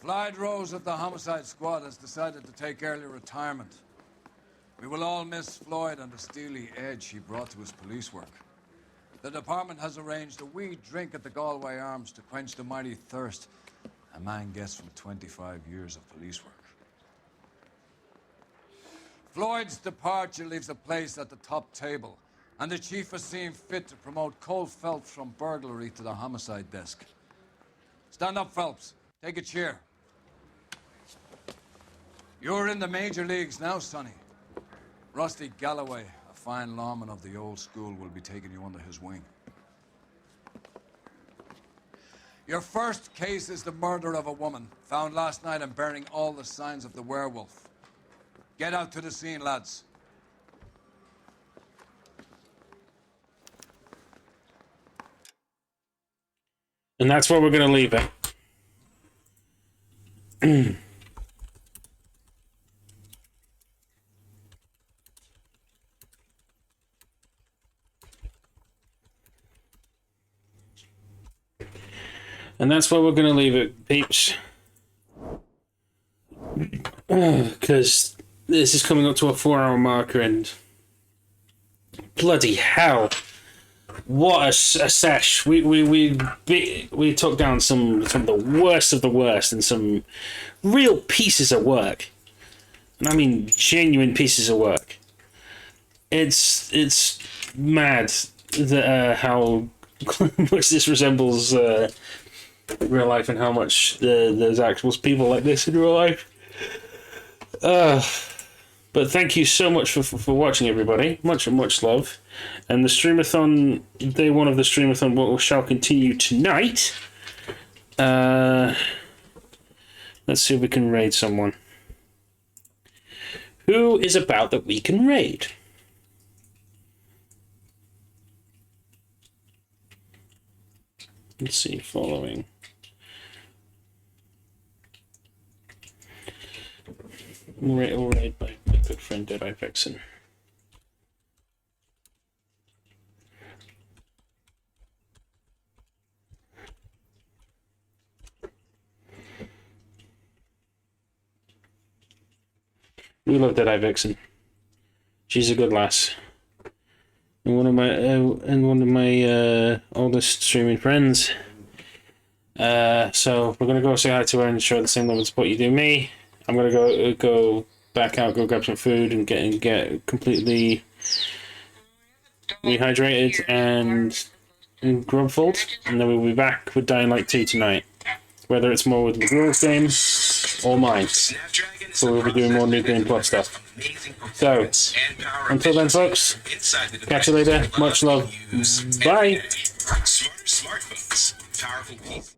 Floyd Rose of the Homicide Squad has decided to take early retirement. We will all miss Floyd and the steely edge he brought to his police work. The department has arranged a wee drink at the Galway Arms to quench the mighty thirst a man gets from 25 years of police work. Floyd's departure leaves a place at the top table, and the chief has seen fit to promote Cole Phelps from burglary to the homicide desk. Stand up, Phelps. Take a chair. You're in the major leagues now, Sonny. Rusty Galloway, a fine lawman of the old school, will be taking you under his wing. Your first case is the murder of a woman, found last night and bearing all the signs of the werewolf. Get out to the scene, lads. And that's where we're going to leave it. And that's where we're going to leave it, peeps. Because this is coming up to a 4-hour marker, and bloody hell, what a sesh! We took down some of the worst and some real pieces of work, and I mean genuine pieces of work. It's mad that how much this resembles real life, and how much there's actual people like this in real life. But thank you so much for watching, everybody. Much love. And the Streamathon, day one of the Streamathon shall continue tonight. Let's see if we can raid someone. Who is about that we can raid? Let's see, following. We'll raid by my good friend Deadeye Vixen. We love Deadeye Vixen. She's a good lass. And one of my oldest streaming friends. So we're gonna go say hi to her and show the same level of support you do me. I'm gonna go back out, go grab some food, and get completely rehydrated and grub-fulled, and then we'll be back with Dying Light 2 tonight. Whether it's more with McGraw's game or mine. So we'll be doing more New Game Plus stuff. So, until then, folks, catch you later. Much love. Bye. Smartphones, powerful PC.